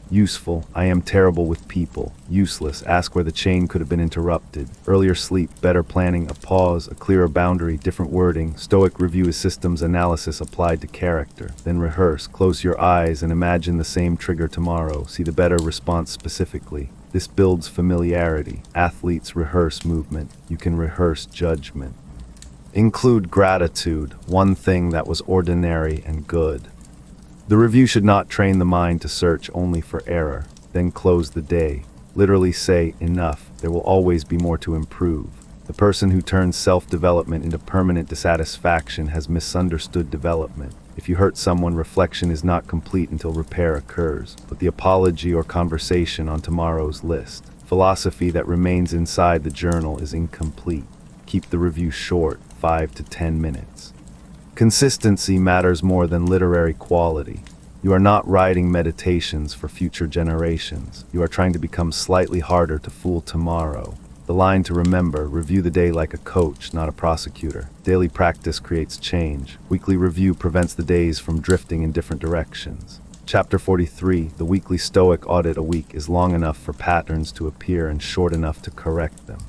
Useful, I am terrible with people. Useless, ask where the chain could have been interrupted. Earlier sleep, better planning, a pause, a clearer boundary, different wording. Stoic review is systems analysis applied to character. Then rehearse, close your eyes and imagine the same trigger tomorrow. See the better response specifically. This builds familiarity. Athletes rehearse movement. You can rehearse judgment. Include gratitude, one thing that was ordinary and good. The review should not train the mind to search only for error, then close the day. Literally say, enough, there will always be more to improve. The person who turns self-development into permanent dissatisfaction has misunderstood development. If you hurt someone, reflection is not complete until repair occurs. Put the apology or conversation on tomorrow's list. Philosophy that remains inside the journal is incomplete. Keep the review short, 5 to 10 minutes. Consistency matters more than literary quality. You are not writing meditations for future generations. You are trying to become slightly harder to fool tomorrow. The line to remember: review the day like a coach, not a prosecutor. Daily practice creates change. Weekly review prevents the days from drifting in different directions. Chapter 43, the weekly Stoic audit. A week is long enough for patterns to appear and short enough to correct them.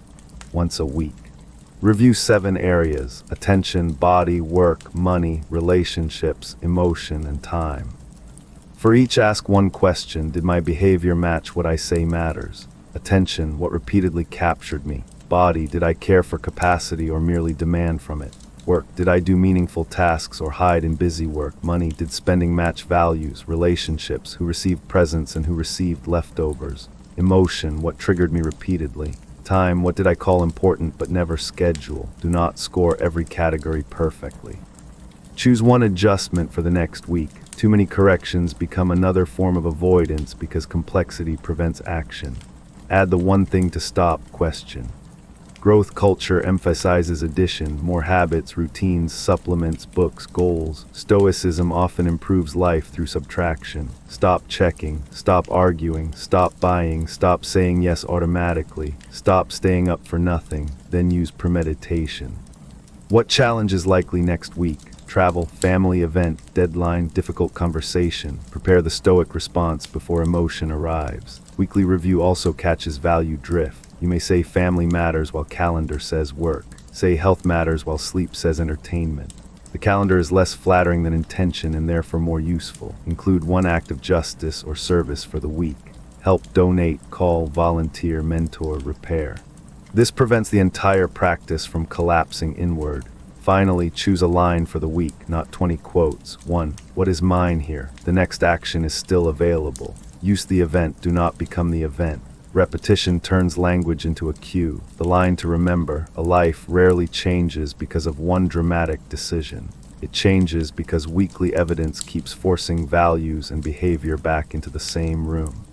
Once a week. Review 7 areas: attention, body, work, money, relationships, emotion, and time. For each, ask one question: did my behavior match what I say matters? Attention, what repeatedly captured me? Body, did I care for capacity or merely demand from it? Work, did I do meaningful tasks or hide in busy work? Money, did spending match values? Relationships, who received presents and who received leftovers? Emotion, what triggered me repeatedly? Time, what did I call important but never schedule? Do not score every category perfectly. Choose one adjustment for the next week. Too many corrections become another form of avoidance because complexity prevents action. Add the one thing to stop question. Growth culture emphasizes addition, more habits, routines, supplements, books, goals. Stoicism often improves life through subtraction. Stop checking, stop arguing, stop buying, stop saying yes automatically, stop staying up for nothing, then use premeditation. What challenge is likely next week? Travel, family event, deadline, difficult conversation. Prepare the Stoic response before emotion arrives. Weekly review also catches value drift. You may say family matters while calendar says work. Say health matters while sleep says entertainment. The calendar is less flattering than intention and therefore more useful. Include one act of justice or service for the week. Help, donate, call, volunteer, mentor, repair. This prevents the entire practice from collapsing inward. Finally, choose a line for the week, not 20 quotes. 1. What is mine here? The next action is still available. Use the event, do not become the event. Repetition turns language into a cue. The line to remember: a life rarely changes because of one dramatic decision. It changes because weekly evidence keeps forcing values and behavior back into the same room.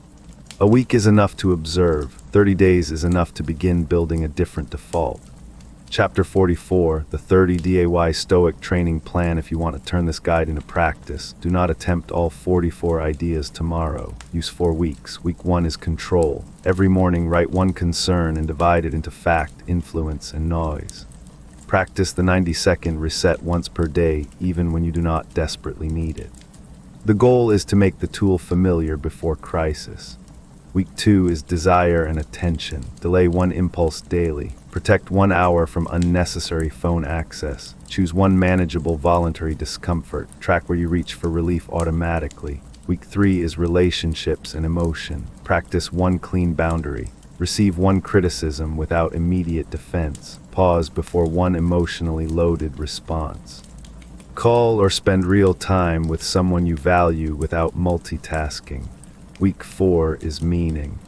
A week is enough to observe. 30 days is enough to begin building a different default. Chapter 44, the 30 DAY Stoic Training Plan. If you want to turn this guide into practice, do not attempt all 44 ideas tomorrow. Use 4 weeks. Week 1 is control. Every morning, write one concern and divide it into fact, influence, and noise. Practice the 90-second reset once per day, even when you do not desperately need it. The goal is to make the tool familiar before crisis. Week 2 is desire and attention. Delay one impulse daily. Protect 1 hour from unnecessary phone access. Choose one manageable voluntary discomfort. Track where you reach for relief automatically. Week 3 is relationships and emotion. Practice one clean boundary. Receive one criticism without immediate defense. Pause before one emotionally loaded response. Call or spend real time with someone you value without multitasking. Week 4 is meaning.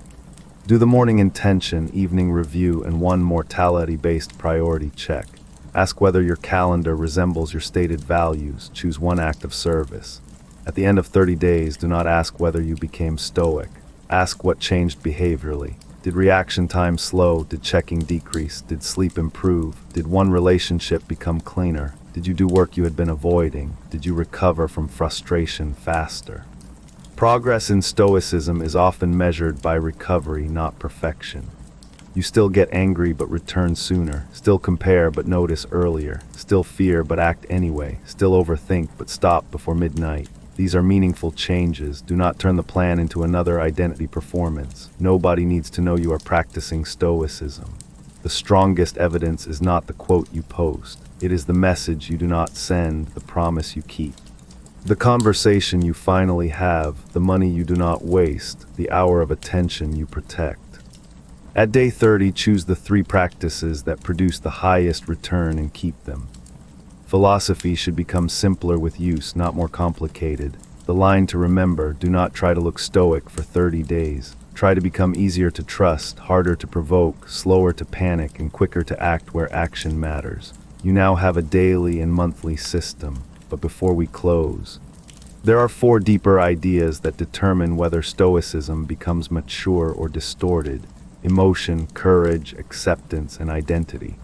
Do the morning intention, evening review, and one mortality-based priority check. Ask whether your calendar resembles your stated values. Choose one act of service. At the end of 30 days, do not ask whether you became stoic. Ask what changed behaviorally. Did reaction time slow? Did checking decrease? Did sleep improve? Did one relationship become cleaner? Did you do work you had been avoiding? Did you recover from frustration faster? Progress in Stoicism is often measured by recovery, not perfection. You still get angry but return sooner, still compare but notice earlier, still fear but act anyway, still overthink but stop before midnight. These are meaningful changes. Do not turn the plan into another identity performance. Nobody needs to know you are practicing Stoicism. The strongest evidence is not the quote you post. It is the message you do not send, the promise you keep. The conversation you finally have, the money you do not waste, the hour of attention you protect. At day 30, choose the 3 practices that produce the highest return and keep them. Philosophy should become simpler with use, not more complicated. The line to remember: do not try to look stoic for 30 days. Try to become easier to trust, harder to provoke, slower to panic, and quicker to act where action matters. You now have a daily and monthly system. but before we close, there are 4 deeper ideas that determine whether Stoicism becomes mature or distorted: emotion, courage, acceptance, and identity.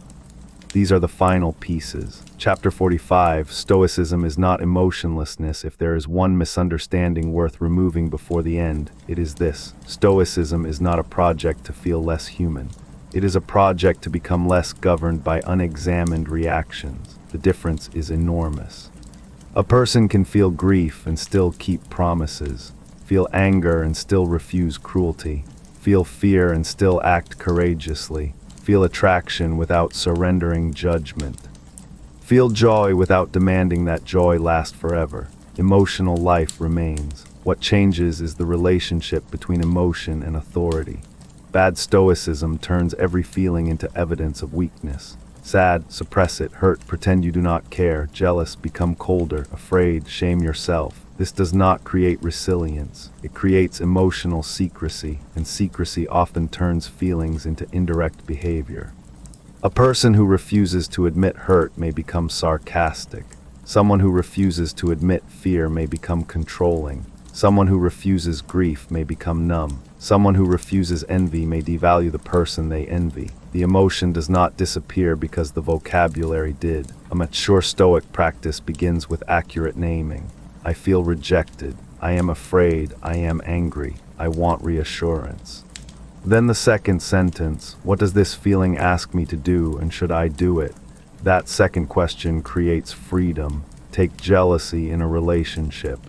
These are the final pieces. Chapter 45, Stoicism is not emotionlessness. If there is one misunderstanding worth removing before the end, it is this: Stoicism is not a project to feel less human. It is a project to become less governed by unexamined reactions. The difference is enormous. A person can feel grief and still keep promises, feel anger and still refuse cruelty, feel fear and still act courageously, feel attraction without surrendering judgment, feel joy without demanding that joy last forever. Emotional life remains. What changes is the relationship between emotion and authority. Bad Stoicism turns every feeling into evidence of weakness. Sad, suppress it; hurt, pretend you do not care; jealous, become colder; afraid, shame yourself. This does not create resilience. It creates emotional secrecy, and secrecy often turns feelings into indirect behavior. A person who refuses to admit hurt may become sarcastic. Someone who refuses to admit fear may become controlling. Someone who refuses grief may become numb. Someone who refuses envy may devalue the person they envy. The emotion does not disappear because the vocabulary did. A mature Stoic practice begins with accurate naming. I feel rejected. I am afraid. I am angry. I want reassurance. Then the second sentence: what does this feeling ask me to do, and should I do it? That second question creates freedom. Take jealousy in a relationship.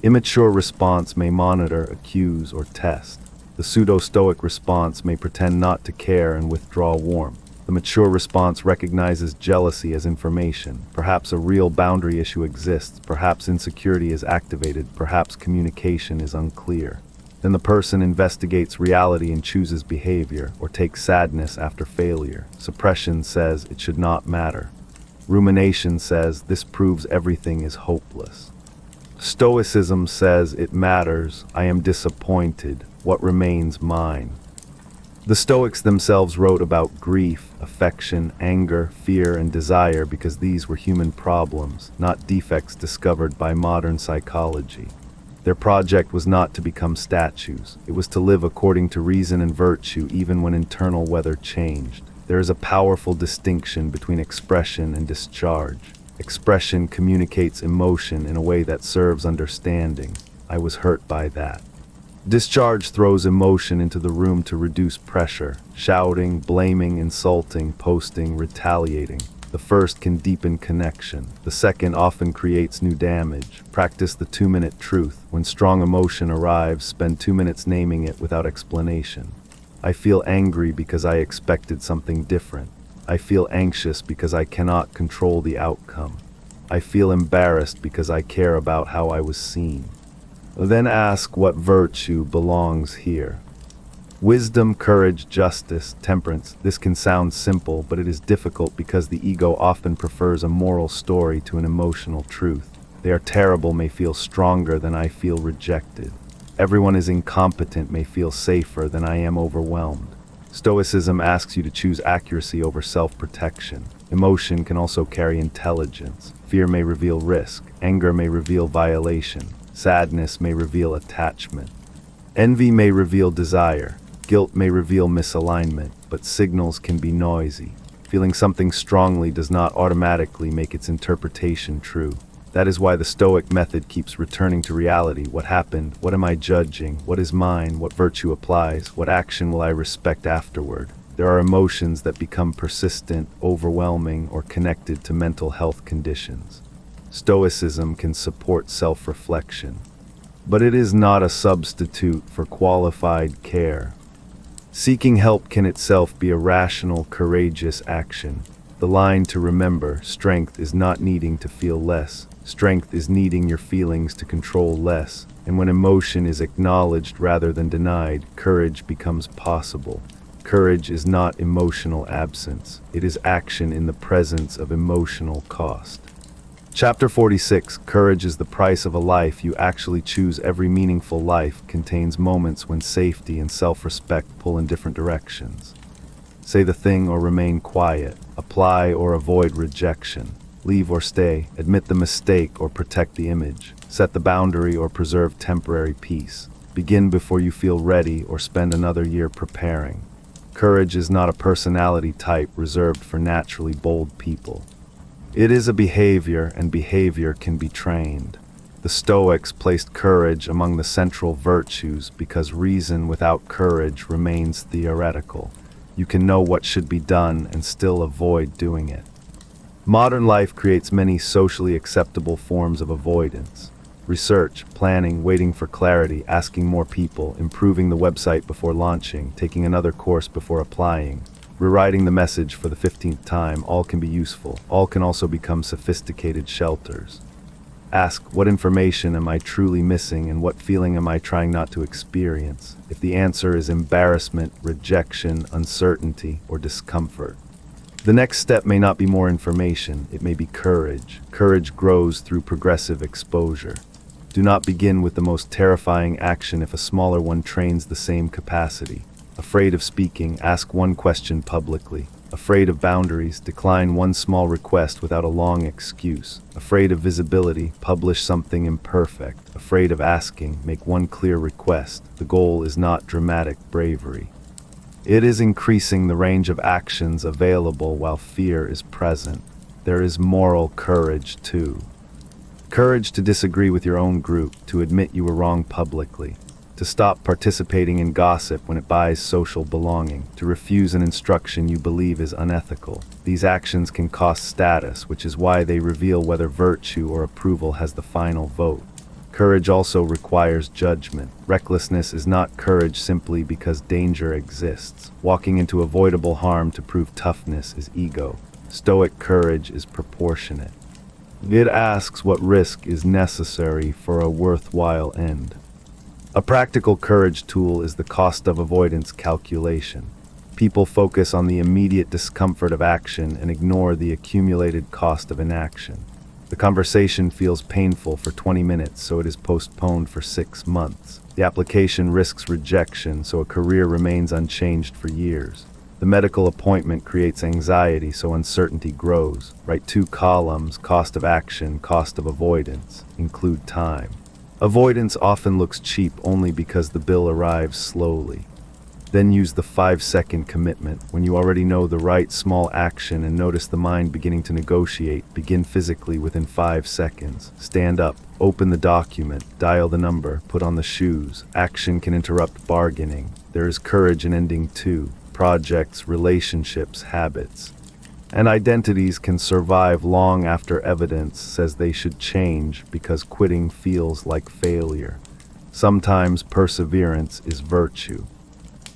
Immature response may monitor, accuse, or test. The pseudo-Stoic response may pretend not to care and withdraw warmth. The mature response recognizes jealousy as information. Perhaps a real boundary issue exists. Perhaps insecurity is activated. Perhaps communication is unclear. Then the person investigates reality and chooses behavior, or takes sadness after failure. Suppression says it should not matter. Rumination says this proves everything is hopeless. Stoicism says it matters. I am disappointed. What remains mine? The Stoics themselves wrote about grief, affection, anger, fear, and desire because these were human problems, not defects discovered by modern psychology. Their project was not to become statues. It was to live according to reason and virtue even when internal weather changed. There is a powerful distinction between expression and discharge. Expression communicates emotion in a way that serves understanding. I was hurt by that. Discharge throws emotion into the room to reduce pressure, shouting, blaming, insulting, posting, retaliating. The first can deepen connection. The second often creates new damage. Practice the 2-minute truth. When strong emotion arrives, spend 2 minutes naming it without explanation. I feel angry because I expected something different. I feel anxious because I cannot control the outcome. I feel embarrassed because I care about how I was seen. Then ask what virtue belongs here. Wisdom, courage, justice, temperance. This can sound simple, but it is difficult because the ego often prefers a moral story to an emotional truth. They are terrible may feel stronger than I feel rejected. Everyone is incompetent may feel safer than I am overwhelmed. Stoicism asks you to choose accuracy over self-protection. Emotion can also carry intelligence. Fear may reveal risk. Anger may reveal violation. Sadness may reveal attachment. Envy may reveal desire. Guilt may reveal misalignment, but signals can be noisy. Feeling something strongly does not automatically make its interpretation true. That is why the Stoic method keeps returning to reality. What happened? What am I judging? What is mine? What virtue applies? What action will I respect afterward? There are emotions that become persistent, overwhelming, or connected to mental health conditions. Stoicism can support self-reflection, but it is not a substitute for qualified care. Seeking help can itself be a rational, courageous action. The line to remember: strength is not needing to feel less. Strength is needing your feelings to control less. And when emotion is acknowledged rather than denied, courage becomes possible. Courage is not emotional absence. It is action in the presence of emotional cost. Chapter 46, Courage is the Price of a Life You Actually Choose. Every meaningful life contains moments when safety and self-respect pull in different directions. Say the thing or remain quiet. Apply or avoid rejection. leave or stay, admit the mistake or protect the image, set the boundary or preserve temporary peace, begin before you feel ready or spend another year preparing. Courage is not a personality type reserved for naturally bold people. It is a behavior, and behavior can be trained. The Stoics placed courage among the central virtues because reason without courage remains theoretical. You can know what should be done and still avoid doing it. Modern life creates many socially acceptable forms of avoidance. Research, planning, waiting for clarity, asking more people, improving the website before launching, taking another course before applying, rewriting the message for the 15th time, all can be useful. All can also become sophisticated shelters. Ask, what information am I truly missing and what feeling am I trying not to experience? If the answer is embarrassment, rejection, uncertainty, or discomfort, the next step may not be more information, it may be courage. Courage grows through progressive exposure. Do not begin with the most terrifying action if a smaller one trains the same capacity. Afraid of speaking, ask one question publicly. Afraid of boundaries, decline one small request without a long excuse. Afraid of visibility, publish something imperfect. Afraid of asking, make one clear request. The goal is not dramatic bravery. It is increasing the range of actions available while fear is present. There is moral courage too. Courage to disagree with your own group, to admit you were wrong publicly, to stop participating in gossip when it buys social belonging, to refuse an instruction you believe is unethical. These actions can cost status, which is why they reveal whether virtue or approval has the final vote. Courage also requires judgment. Recklessness is not courage simply because danger exists. Walking into avoidable harm to prove toughness is ego. Stoic courage is proportionate. It asks what risk is necessary for a worthwhile end. A practical courage tool is the cost of avoidance calculation. People focus on the immediate discomfort of action and ignore the accumulated cost of inaction. The conversation feels painful for 20 minutes, so it is postponed for 6 months. The application risks rejection, so a career remains unchanged for years. The medical appointment creates anxiety, so uncertainty grows. Write 2 columns, cost of action, cost of avoidance. Include time. Avoidance often looks cheap only because the bill arrives slowly. Then use the 5-second commitment. When you already know the right small action and notice the mind beginning to negotiate, begin physically within 5 seconds. Stand up, open the document, dial the number, put on the shoes. Action can interrupt bargaining. There is courage in ending too. Projects, relationships, habits. And identities can survive long after evidence says they should change because quitting feels like failure. Sometimes perseverance is virtue.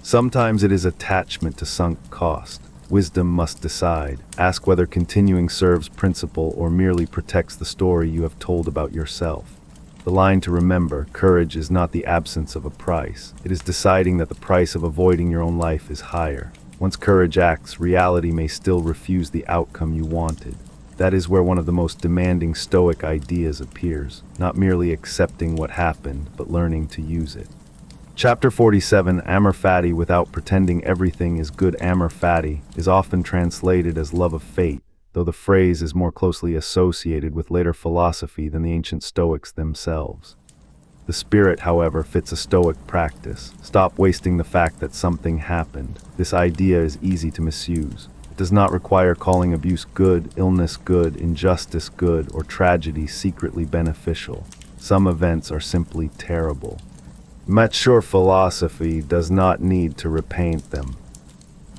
Sometimes it is attachment to sunk cost. Wisdom must decide. Ask whether continuing serves principle or merely protects the story you have told about yourself. The line to remember, courage is not the absence of a price. It is deciding that the price of avoiding your own life is higher. Once courage acts, reality may still refuse the outcome you wanted. That is where one of the most demanding Stoic ideas appears, not merely accepting what happened, but learning to use it. Chapter 47, Amor Fati, without pretending everything is good. Amor Fati is often translated as love of fate, though the phrase is more closely associated with later philosophy than the ancient Stoics themselves. The spirit, however, fits a Stoic practice. Stop wasting the fact that something happened. This idea is easy to misuse. It does not require calling abuse good, illness good, injustice good, or tragedy secretly beneficial. Some events are simply terrible. Mature philosophy does not need to repaint them.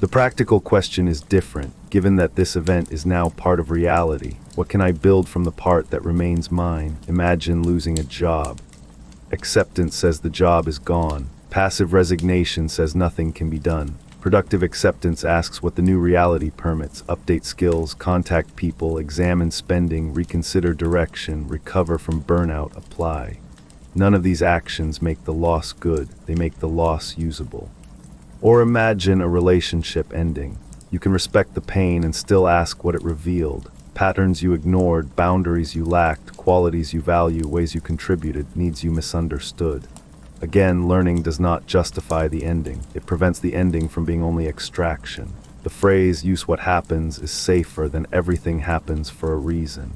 The practical question is different, given that this event is now part of reality. What can I build from the part that remains mine? Imagine losing a job. Acceptance says the job is gone. Passive resignation says nothing can be done. Productive acceptance asks what the new reality permits. Update skills, contact people, examine spending, reconsider direction, recover from burnout, apply. None of these actions make the loss good. They make the loss usable. Or imagine a relationship ending. You can respect the pain and still ask what it revealed. Patterns you ignored, boundaries you lacked, qualities you value, ways you contributed, needs you misunderstood. Again, learning does not justify the ending. It prevents the ending from being only extraction. The phrase, "use what happens," is safer than "everything happens for a reason."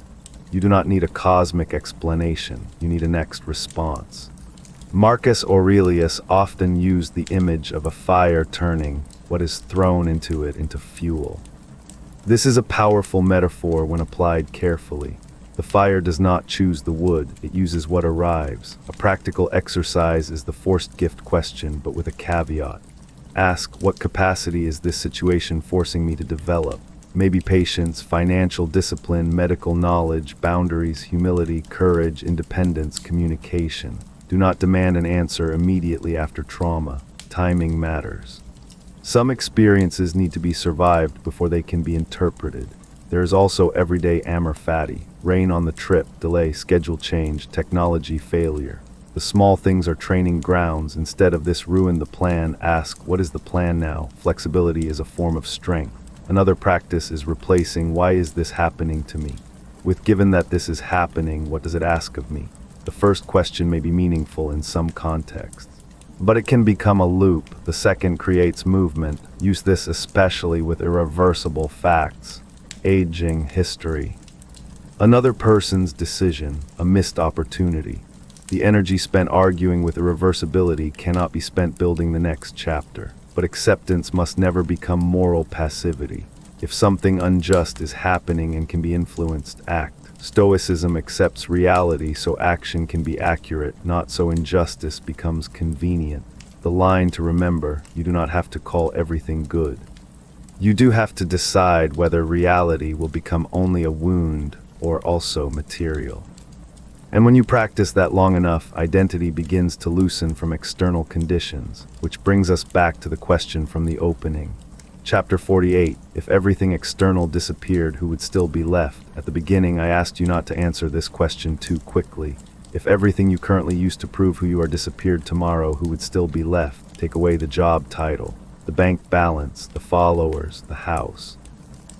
You do not need a cosmic explanation, you need a next response. Marcus Aurelius often used the image of a fire turning what is thrown into it into fuel. This is a powerful metaphor when applied carefully. The fire does not choose the wood, it uses what arrives. A practical exercise is the forced gift question, but with a caveat. Ask, what capacity is this situation forcing me to develop? Maybe patience, financial discipline, medical knowledge, boundaries, humility, courage, independence, communication. Do not demand an answer immediately after trauma. Timing matters. Some experiences need to be survived before they can be interpreted. There is also everyday Amor Fati, rain on the trip, delay, schedule change, technology failure. The small things are training grounds. Instead of "this ruined the plan," ask, "what is the plan now?" Flexibility is a form of strength. Another practice is replacing "why is this happening to me?" with "given that this is happening, what does it ask of me?" The first question may be meaningful in some contexts, but it can become a loop. The second creates movement. Use this especially with irreversible facts, aging, history. Another person's decision, a missed opportunity. The energy spent arguing with irreversibility cannot be spent building the next chapter. But acceptance must never become moral passivity. If something unjust is happening and can be influenced, act. Stoicism accepts reality so action can be accurate, not so injustice becomes convenient. The line to remember, you do not have to call everything good. You do have to decide whether reality will become only a wound or also material. And when you practice that long enough, identity begins to loosen from external conditions, which brings us back to the question from the opening. Chapter 48, if everything external disappeared, who would still be left? At the beginning, I asked you not to answer this question too quickly. If everything you currently use to prove who you are disappeared tomorrow, who would still be left? Take away the job title, the bank balance, the followers, the house.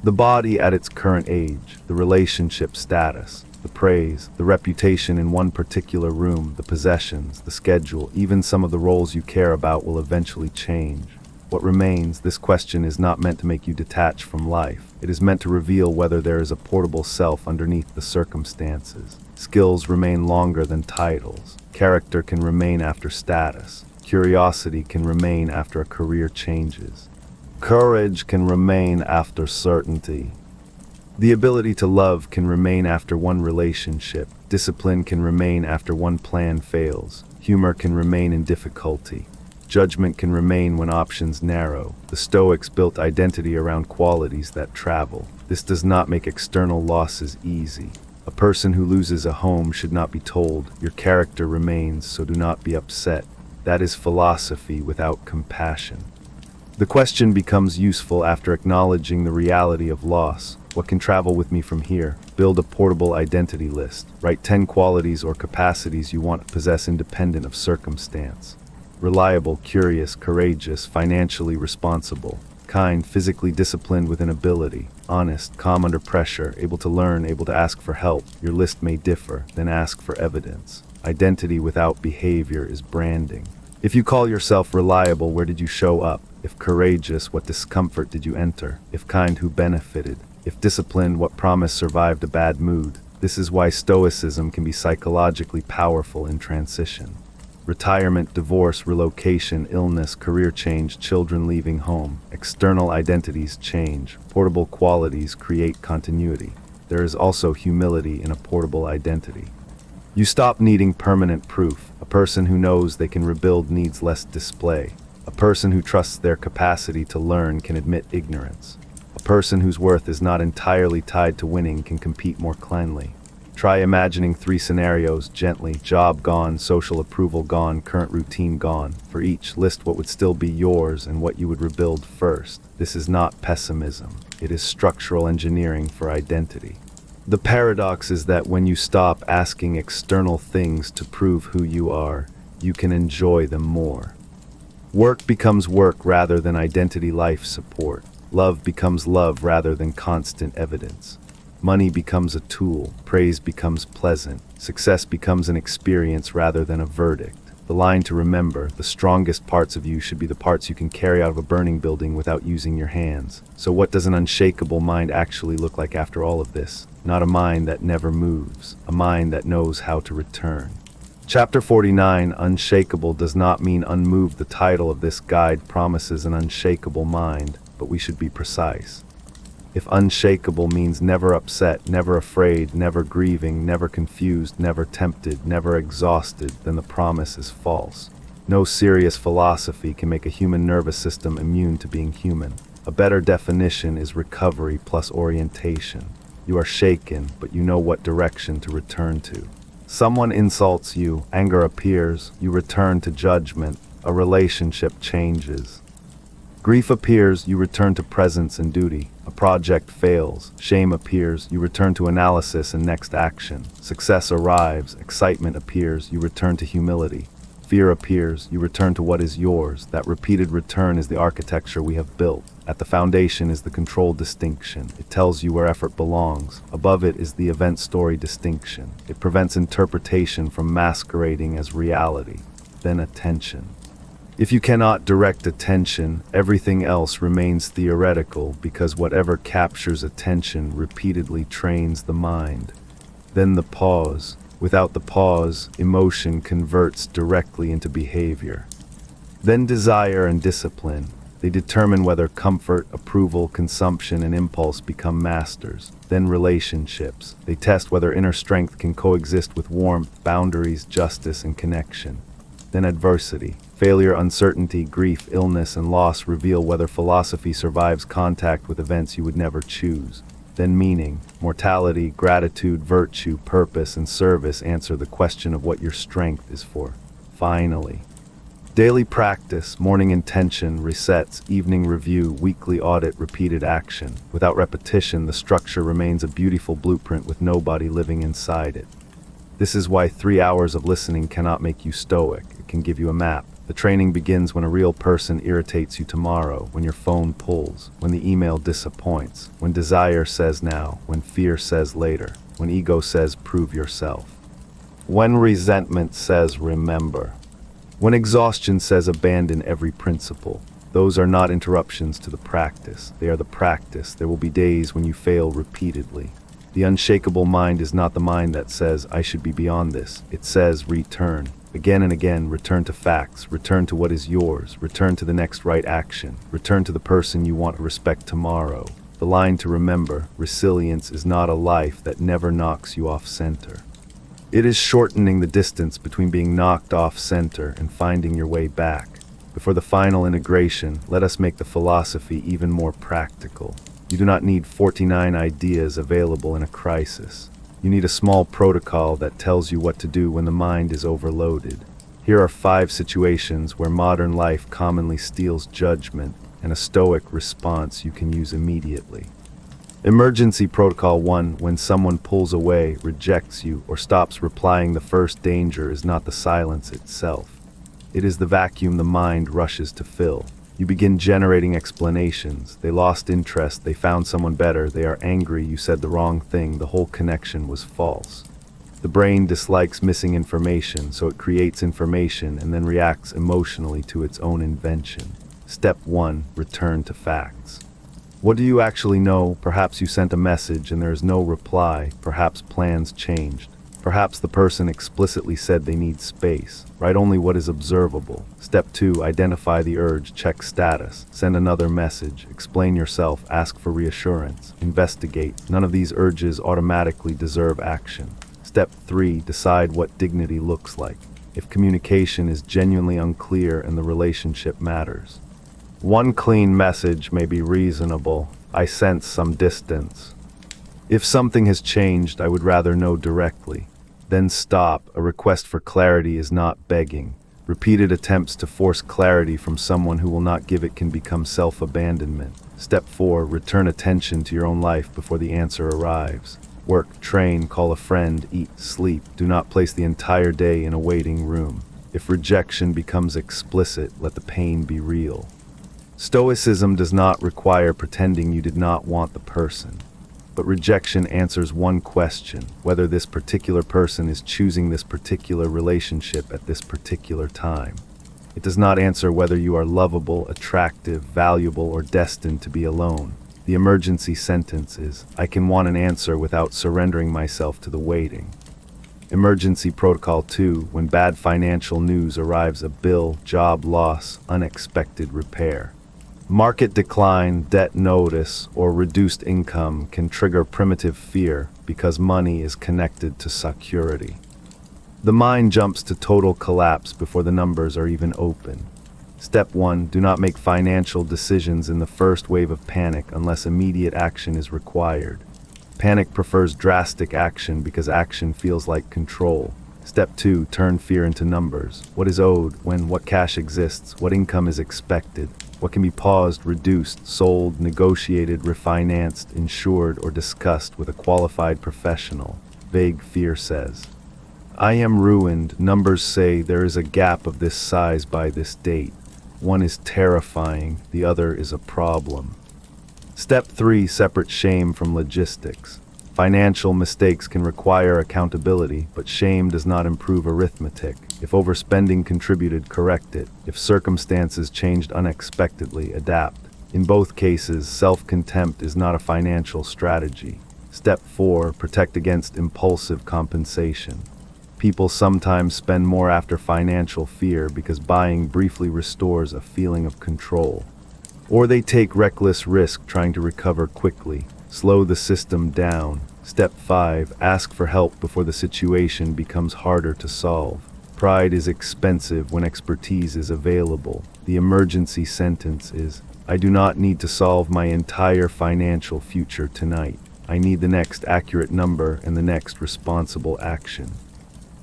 The body at its current age, the relationship status, the praise, the reputation in one particular room, the possessions, the schedule, even some of the roles you care about will eventually change. What remains? This question is not meant to make you detach from life. It is meant to reveal whether there is a portable self underneath the circumstances. Skills remain longer than titles. Character can remain after status. Curiosity can remain after a career changes. Courage can remain after certainty. The ability to love can remain after one relationship. Discipline can remain after one plan fails. Humor can remain in difficulty. Judgment can remain when options narrow. The Stoics built identity around qualities that travel. This does not make external losses easy. A person who loses a home should not be told, "Your character remains, so do not be upset." That is philosophy without compassion. The question becomes useful after acknowledging the reality of loss. What can travel with me from here? Build a portable identity list. Write 10 qualities or capacities you want to possess independent of circumstance. Reliable, curious, courageous, financially responsible, kind, physically disciplined with an ability, honest, calm under pressure, able to learn, able to ask for help. Your list may differ, then ask for evidence. Identity without behavior is branding. If you call yourself reliable, where did you show up? If courageous, what discomfort did you enter? If kind, who benefited? If disciplined, what promise survived a bad mood? This is why Stoicism can be psychologically powerful in transition. Retirement, divorce, relocation, illness, career change, children leaving home. External identities change. Portable qualities create continuity. There is also humility in a portable identity. You stop needing permanent proof. A person who knows they can rebuild needs less display. A person who trusts their capacity to learn can admit ignorance. A person whose worth is not entirely tied to winning can compete more cleanly. Try imagining 3 scenarios gently. Job gone, social approval gone, current routine gone. For each, list what would still be yours and what you would rebuild first. This is not pessimism. It is structural engineering for identity. The paradox is that when you stop asking external things to prove who you are, you can enjoy them more. Work becomes work rather than identity life support. Love becomes love rather than constant evidence. Money becomes a tool, praise becomes pleasant, success becomes an experience rather than a verdict. The line to remember: the strongest parts of you should be the parts you can carry out of a burning building without using your hands. So what does an unshakable mind actually look like after all of this? Not a mind that never moves, a mind that knows how to return. Chapter 49, Unshakable, does not mean unmoved. The title of this guide promises an unshakable mind, but we should be precise. If unshakable means never upset, never afraid, never grieving, never confused, never tempted, never exhausted, then the promise is false. No serious philosophy can make a human nervous system immune to being human. A better definition is recovery plus orientation. You are shaken, but you know what direction to return to. Someone insults you, anger appears, you return to judgment, a relationship changes. Grief appears, you return to presence and duty. A project fails, shame appears, you return to analysis and next action. Success arrives, excitement appears, you return to humility. Fear appears, you return to what is yours. That repeated return is the architecture we have built. At the foundation is the control distinction. It tells you where effort belongs. Above it is the event story distinction. It prevents interpretation from masquerading as reality. Then attention. If you cannot direct attention, everything else remains theoretical, because whatever captures attention repeatedly trains the mind. Then the pause. Without the pause, emotion converts directly into behavior. Then desire and discipline. They determine whether comfort, approval, consumption, and impulse become masters. Then relationships. They test whether inner strength can coexist with warmth, boundaries, justice, and connection. Then adversity. Failure, uncertainty, grief, illness, and loss reveal whether philosophy survives contact with events you would never choose. Then meaning. Mortality, gratitude, virtue, purpose, and service answer the question of what your strength is for. Finally, daily practice, morning intention, resets, evening review, weekly audit, repeated action. Without repetition, the structure remains a beautiful blueprint with nobody living inside it. This is why 3 hours of listening cannot make you stoic. It can give you a map. The training begins when a real person irritates you tomorrow, when your phone pulls, when the email disappoints, when desire says now, when fear says later, when ego says prove yourself, when resentment says remember, when exhaustion says abandon every principle. Those are not interruptions to the practice. They are the practice. There will be days when you fail repeatedly. The unshakable mind is not the mind that says, I should be beyond this. It says, return. Again and again, return to facts, return to what is yours, return to the next right action, return to the person you want to respect tomorrow. The line to remember: resilience is not a life that never knocks you off center. It is shortening the distance between being knocked off center and finding your way back. Before the final integration, let us make the philosophy even more practical. You do not need 49 ideas available in a crisis. You need a small protocol that tells you what to do when the mind is overloaded. Here are 5 situations where modern life commonly steals judgment, and a stoic response you can use immediately. Emergency Protocol 1. When someone pulls away, rejects you, or stops replying, the first danger is not the silence itself. It is the vacuum the mind rushes to fill. You begin generating explanations. They lost interest, they found someone better, they are angry, you said the wrong thing, the whole connection was false. The brain dislikes missing information, so it creates information and then reacts emotionally to its own invention. Step 1. Return to facts. What do you actually know? Perhaps you sent a message and there is no reply. Perhaps plans changed. Perhaps the person explicitly said they need space. Write only what is observable. Step 2. Identify the urge. Check status. Send another message. Explain yourself. Ask for reassurance. Investigate. None of these urges automatically deserve action. Step 3. Decide what dignity looks like. If communication is genuinely unclear and the relationship matters. One clean message may be reasonable. I sense some distance. If something has changed, I would rather know directly. Then stop. A request for clarity is not begging. Repeated attempts to force clarity from someone who will not give it can become self-abandonment. Step 4. Return attention to your own life before the answer arrives. Work, train, call a friend, eat, sleep. Do not place the entire day in a waiting room. If rejection becomes explicit, let the pain be real. Stoicism does not require pretending you did not want the person. But rejection answers one question: whether this particular person is choosing this particular relationship at this particular time. It does not answer whether you are lovable, attractive, valuable, or destined to be alone. The emergency sentence is, I can want an answer without surrendering myself to the waiting. Emergency Protocol 2, when bad financial news arrives: a bill, job loss, unexpected repair. Market decline, debt notice, or reduced income can trigger primitive fear because money is connected to security. The mind jumps to total collapse before the numbers are even open. Step 1. Do not make financial decisions in the first wave of panic unless immediate action is required. Panic prefers drastic action because action feels like control. Step 2. Turn fear into numbers. What is owed, when, what cash exists, what income is expected, what can be paused, reduced, sold, negotiated, refinanced, insured, or discussed with a qualified professional. Vague fear says, I am ruined. Numbers say there is a gap of this size by this date. One is terrifying, the other is a problem. Step 3. Separate shame from logistics. Financial mistakes can require accountability, but shame does not improve arithmetic. If overspending contributed, correct it. If circumstances changed unexpectedly, adapt. In both cases, self-contempt is not a financial strategy. Step 4. Protect against impulsive compensation. People sometimes spend more after financial fear because buying briefly restores a feeling of control. Or they take reckless risk trying to recover quickly. Slow the system down. Step 5. Ask for help before the situation becomes harder to solve. Pride is expensive when expertise is available. The emergency sentence is, I do not need to solve my entire financial future tonight. I need the next accurate number and the next responsible action.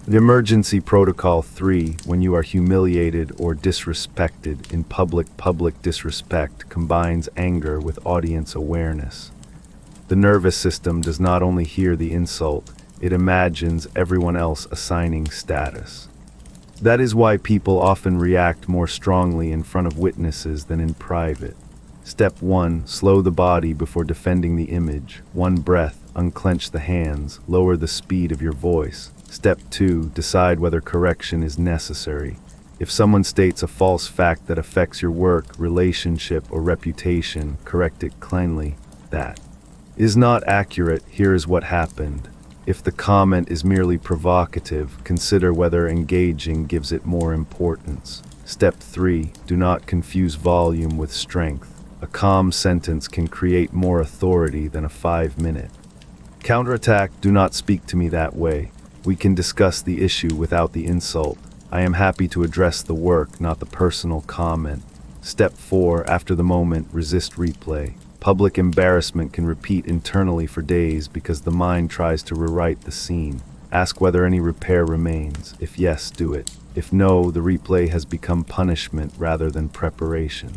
The emergency protocol 3, when you are humiliated or disrespected in public disrespect combines anger with audience awareness. The nervous system does not only hear the insult, it imagines everyone else assigning status. That is why people often react more strongly in front of witnesses than in private. Step 1. Slow the body before defending the image. 1 breath, unclench the hands, lower the speed of your voice. Step 2. Decide whether correction is necessary. If someone states a false fact that affects your work, relationship, or reputation, correct it cleanly. That is not accurate. Here is what happened. If the comment is merely provocative, consider whether engaging gives it more importance. Step 3. Do not confuse volume with strength. A calm sentence can create more authority than a 5-minute counterattack. Do not speak to me that way. We can discuss the issue without the insult. I am happy to address the work, not the personal comment. Step 4. After the moment, resist replay. Public embarrassment can repeat internally for days because the mind tries to rewrite the scene. Ask whether any repair remains. If yes, do it. If no, the replay has become punishment rather than preparation.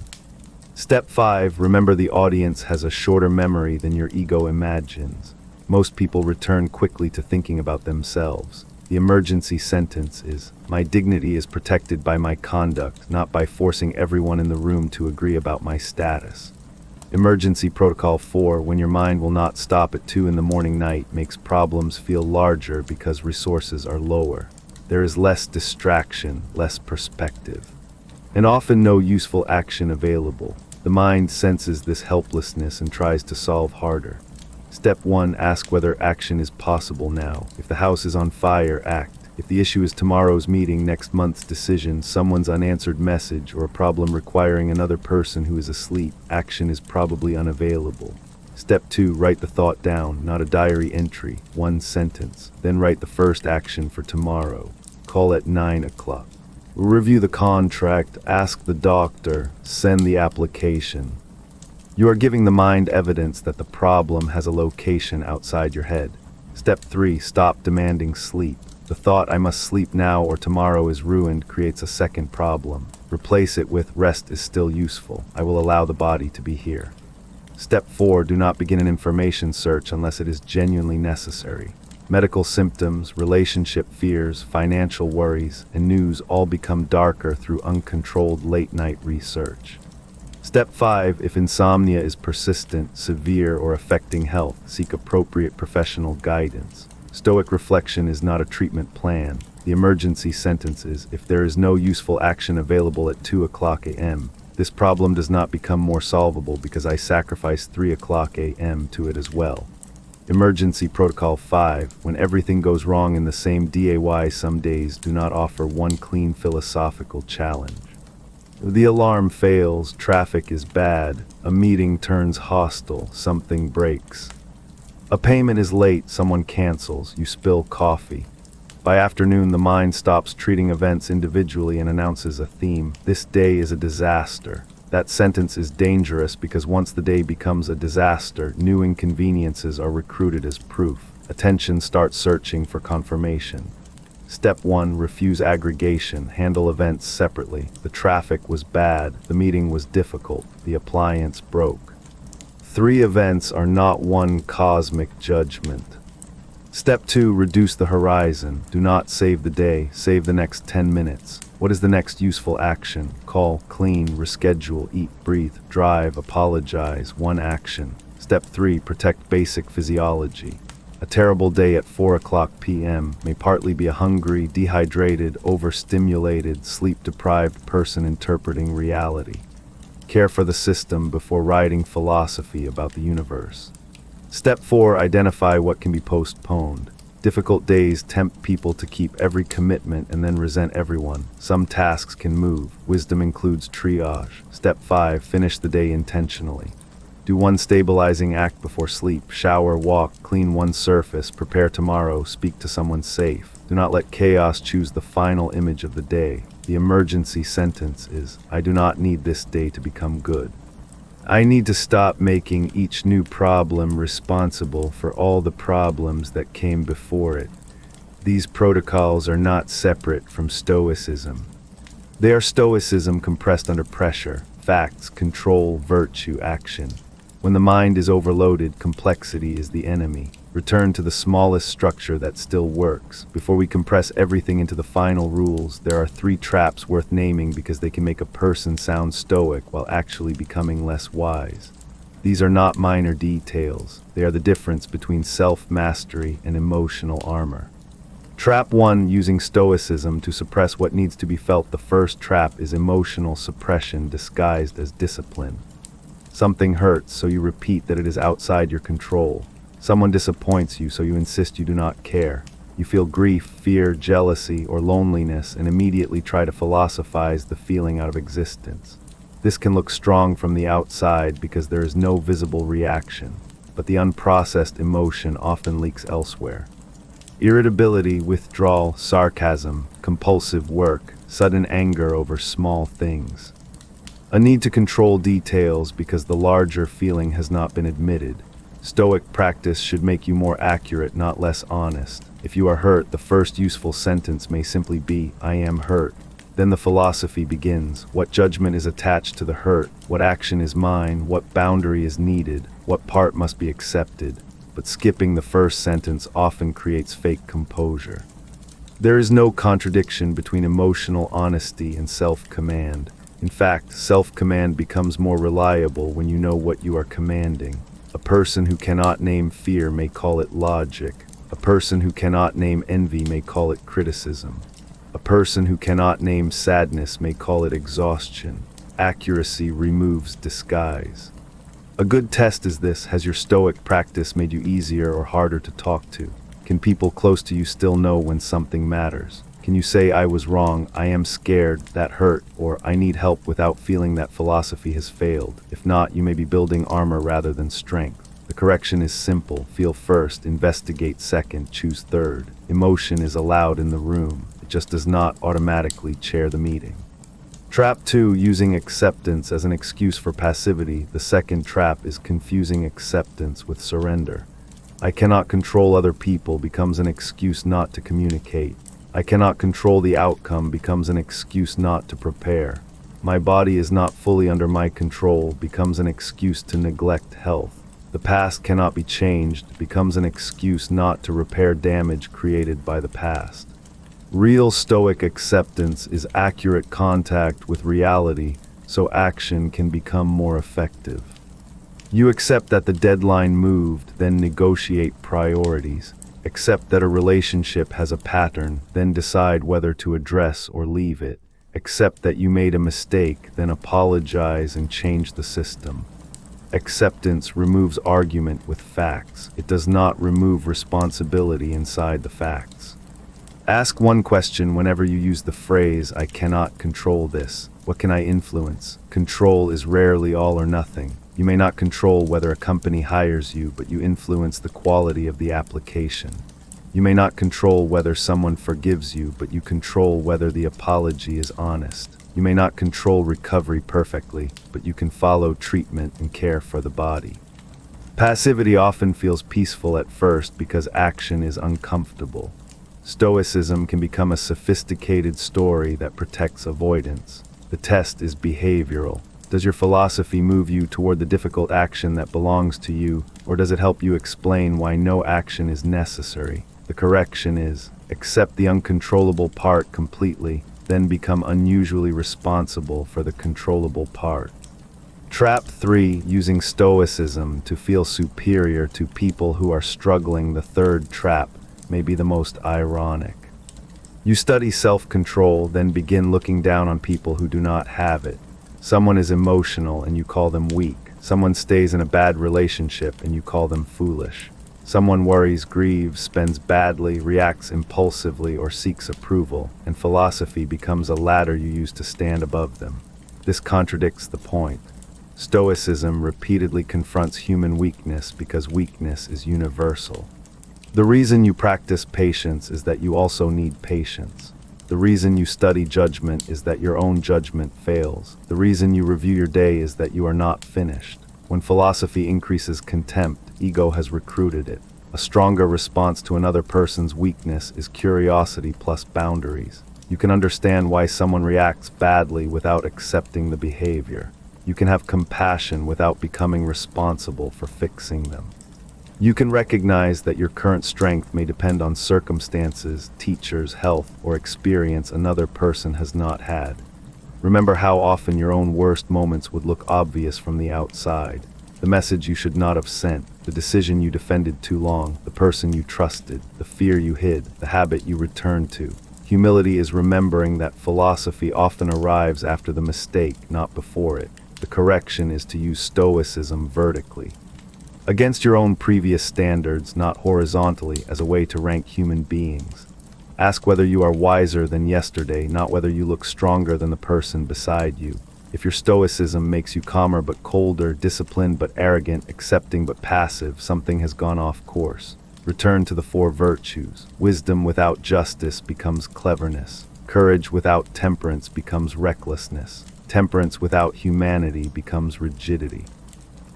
Step 5. Remember, the audience has a shorter memory than your ego imagines. Most people return quickly to thinking about themselves. The emergency sentence is, my dignity is protected by my conduct, not by forcing everyone in the room to agree about my status. Emergency Protocol 4, when your mind will not stop at 2 in the morning night, makes problems feel larger because resources are lower. There is less distraction, less perspective, and often no useful action available. The mind senses this helplessness and tries to solve harder. Step 1. Ask whether action is possible now. If the house is on fire, act. If the issue is tomorrow's meeting, next month's decision, someone's unanswered message, or a problem requiring another person who is asleep, action is probably unavailable. Step 2. Write the thought down, not a diary entry, 1 sentence. Then write the first action for tomorrow. Call at 9 o'clock. Review the contract, ask the doctor, send the application. You are giving the mind evidence that the problem has a location outside your head. Step 3. Stop demanding sleep. The thought, I must sleep now or tomorrow is ruined, creates a second problem. Replace it with, rest is still useful. I will allow the body to be here. Step 4. Do not begin an information search unless it is genuinely necessary. Medical symptoms, relationship fears, financial worries, and news all become darker through uncontrolled late-night research. Step 5. If insomnia is persistent, severe, or affecting health, seek appropriate professional guidance. Stoic reflection is not a treatment plan. The emergency sentence is, if there is no useful action available at 2 a.m., this problem does not become more solvable because I sacrifice 3 a.m. to it as well. Emergency Protocol 5. When everything goes wrong in the same day, some days do not offer one clean philosophical challenge. The alarm fails, traffic is bad, a meeting turns hostile, something breaks. A payment is late, someone cancels, you spill coffee. By afternoon, the mind stops treating events individually and announces a theme. This day is a disaster. That sentence is dangerous because once the day becomes a disaster, new inconveniences are recruited as proof. Attention starts searching for confirmation. Step 1. Refuse aggregation. Handle events separately. The traffic was bad. The meeting was difficult. The appliance broke. 3 events are not one cosmic judgment. Step 2. Reduce the horizon. Do not save the day. Save the next 10 minutes. What is the next useful action? Call, clean, reschedule, eat, breathe, drive, apologize. 1 action. Step 3. Protect basic physiology. A terrible day at 4 p.m. may partly be a hungry, dehydrated, overstimulated, sleep-deprived person interpreting reality. Care for the system before writing philosophy about the universe. Step 4. Identify what can be postponed. Difficult days tempt people to keep every commitment and then resent everyone. Some tasks can move. Wisdom includes triage. Step 5. Finish the day intentionally. Do 1 stabilizing act before sleep. Shower, walk, clean 1 surface, prepare tomorrow, speak to someone safe. Do not let chaos choose the final image of the day. The emergency sentence is, I do not need this day to become good. I need to stop making each new problem responsible for all the problems that came before it. These protocols are not separate from Stoicism. They are Stoicism compressed under pressure, facts, control, virtue, action. When the mind is overloaded, complexity is the enemy. Return to the smallest structure that still works. Before we compress everything into the final rules, there are 3 traps worth naming because they can make a person sound stoic while actually becoming less wise. These are not minor details. They are the difference between self-mastery and emotional armor. Trap 1. Using Stoicism to suppress what needs to be felt. The first trap is emotional suppression disguised as discipline. Something hurts, so you repeat that it is outside your control. Someone disappoints you, so you insist you do not care. You feel grief, fear, jealousy, or loneliness and immediately try to philosophize the feeling out of existence. This can look strong from the outside because there is no visible reaction, but the unprocessed emotion often leaks elsewhere. Irritability, withdrawal, sarcasm, compulsive work, sudden anger over small things. A need to control details because the larger feeling has not been admitted. Stoic practice should make you more accurate, not less honest. If you are hurt, the first useful sentence may simply be, I am hurt. Then the philosophy begins. What judgment is attached to the hurt? What action is mine? What boundary is needed? What part must be accepted? But skipping the first sentence often creates fake composure. There is no contradiction between emotional honesty and self-command. In fact, self-command becomes more reliable when you know what you are commanding. A person who cannot name fear may call it logic. A person who cannot name envy may call it criticism. A person who cannot name sadness may call it exhaustion. Accuracy removes disguise. A good test is this: has your Stoic practice made you easier or harder to talk to? Can people close to you still know when something matters? Can you say, I was wrong, I am scared, that hurt, or I need help without feeling that philosophy has failed? If not, you may be building armor rather than strength. The correction is simple. Feel first, investigate second, choose third. Emotion is allowed in the room. It just does not automatically chair the meeting. Trap 2. Using acceptance as an excuse for passivity. The second trap is confusing acceptance with surrender. I cannot control other people becomes an excuse not to communicate. I cannot control the outcome becomes an excuse not to prepare. My body is not fully under my control becomes an excuse to neglect health. The past cannot be changed becomes an excuse not to repair damage created by the past. Real Stoic acceptance is accurate contact with reality, so action can become more effective. You accept that the deadline moved, then negotiate priorities. Accept that a relationship has a pattern, then decide whether to address or leave it. Accept that you made a mistake, then apologize and change the system. Acceptance removes argument with facts. It does not remove responsibility inside the facts. Ask one question whenever you use the phrase, "I cannot control this. What can I influence?" Control is rarely all or nothing. You may not control whether a company hires you, but you influence the quality of the application. You may not control whether someone forgives you, but you control whether the apology is honest. You may not control recovery perfectly, but you can follow treatment and care for the body. Passivity often feels peaceful at first because action is uncomfortable. Stoicism can become a sophisticated story that protects avoidance. The test is behavioral. Does your philosophy move you toward the difficult action that belongs to you, or does it help you explain why no action is necessary? The correction is, accept the uncontrollable part completely, then become unusually responsible for the controllable part. Trap 3, using Stoicism to feel superior to people who are struggling. The third trap may be the most ironic. You study self-control, then begin looking down on people who do not have it. Someone is emotional and you call them weak. Someone stays in a bad relationship and you call them foolish. Someone worries, grieves, spends badly, reacts impulsively, or seeks approval, and philosophy becomes a ladder you use to stand above them. This contradicts the point. Stoicism repeatedly confronts human weakness because weakness is universal. The reason you practice patience is that you also need patience. The reason you study judgment is that your own judgment fails. The reason you review your day is that you are not finished. When philosophy increases contempt, ego has recruited it. A stronger response to another person's weakness is curiosity plus boundaries. You can understand why someone reacts badly without accepting the behavior. You can have compassion without becoming responsible for fixing them. You can recognize that your current strength may depend on circumstances, teachers, health, or experience another person has not had. Remember how often your own worst moments would look obvious from the outside. The message you should not have sent, the decision you defended too long, the person you trusted, the fear you hid, the habit you returned to. Humility is remembering that philosophy often arrives after the mistake, not before it. The correction is to use Stoicism vertically, against your own previous standards, not horizontally, as a way to rank human beings. Ask whether you are wiser than yesterday, not whether you look stronger than the person beside you. If your Stoicism makes you calmer but colder, disciplined but arrogant, accepting but passive, something has gone off course. Return to the 4 virtues. Wisdom without justice becomes cleverness. Courage without temperance becomes recklessness. Temperance without humanity becomes rigidity.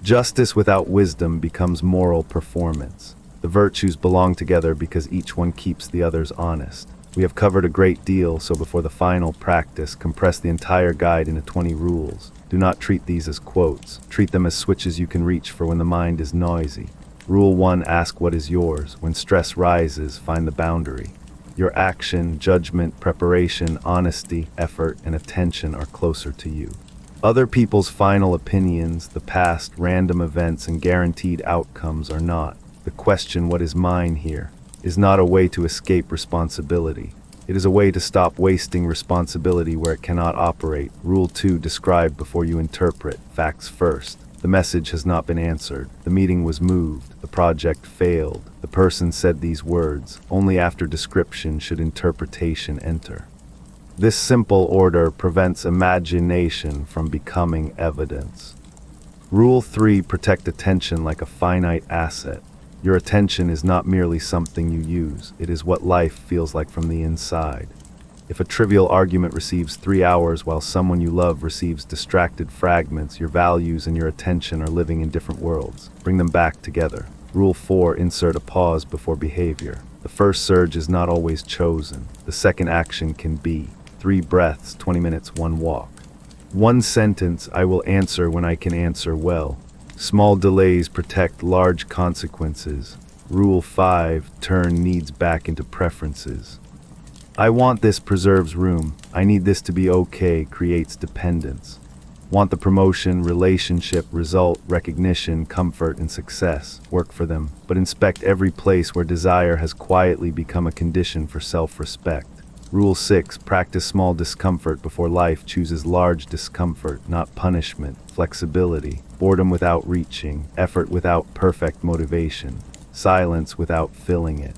Justice without wisdom becomes moral performance. The virtues belong together because each one keeps the others honest. We have covered a great deal, so before the final practice, compress the entire guide into 20 rules. Do not treat these as quotes. Treat them as switches you can reach for when the mind is noisy. Rule 1, ask what is yours. When stress rises, find the boundary. Your action, judgment, preparation, honesty, effort, and attention are closer to you. Other people's final opinions, the past, random events, and guaranteed outcomes are not. The question, what is mine here, is not a way to escape responsibility. It is a way to stop wasting responsibility where it cannot operate. Rule 2, describe before you interpret. Facts first. The message has not been answered. The meeting was moved. The project failed. The person said these words. Only after description should interpretation enter. This simple order prevents imagination from becoming evidence. Rule 3, protect attention like a finite asset. Your attention is not merely something you use, it is what life feels like from the inside. If a trivial argument receives 3 hours while someone you love receives distracted fragments, your values and your attention are living in different worlds. Bring them back together. Rule 4, insert a pause before behavior. The first surge is not always chosen. The second action can be 3 breaths, 20 minutes, 1 walk. 1 sentence, I will answer when I can answer well. Small delays protect large consequences. Rule 5, turn needs back into preferences. I want this preserves room. I need this to be okay creates dependence. Want the promotion, relationship, result, recognition, comfort, and success. Work for them, but inspect every place where desire has quietly become a condition for self-respect. Rule 6. Practice small discomfort before life chooses large discomfort, not punishment. Flexibility, boredom without reaching, effort without perfect motivation, silence without filling it.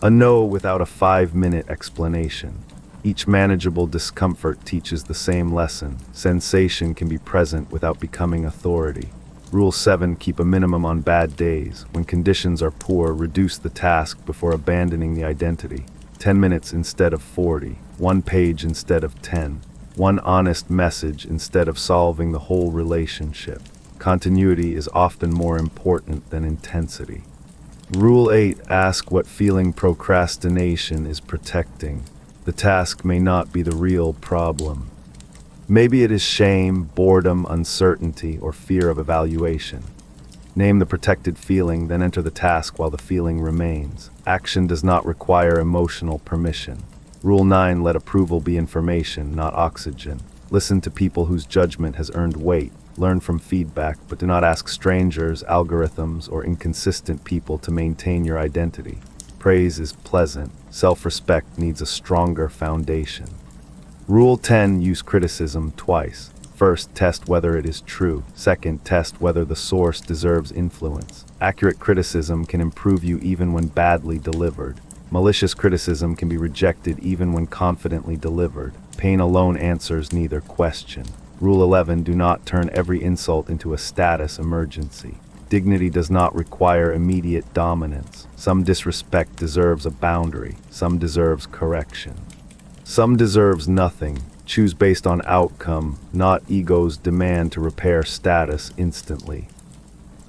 A no without a 5-minute explanation. Each manageable discomfort teaches the same lesson. Sensation can be present without becoming authority. Rule 7. Keep a minimum on bad days. When conditions are poor, reduce the task before abandoning the identity. 10 minutes instead of 40. 1 page instead of 10. 1 honest message instead of solving the whole relationship. Continuity is often more important than intensity. Rule 8. Ask what feeling procrastination is protecting. The task may not be the real problem. Maybe it is shame, boredom, uncertainty, or fear of evaluation. Name the protected feeling, then enter the task while the feeling remains. Action does not require emotional permission. Rule 9. Let approval be information, not oxygen. Listen to people whose judgment has earned weight. Learn from feedback, but do not ask strangers, algorithms, or inconsistent people to maintain your identity. Praise is pleasant. Self-respect needs a stronger foundation. Rule 10. Use criticism twice. First, test whether it is true. Second, test whether the source deserves influence. Accurate criticism can improve you even when badly delivered. Malicious criticism can be rejected even when confidently delivered. Pain alone answers neither question. Rule 11. Do not turn every insult into a status emergency. Dignity does not require immediate dominance. Some disrespect deserves a boundary. Some deserves correction. Some deserves nothing. Choose based on outcome, not ego's demand to repair status instantly.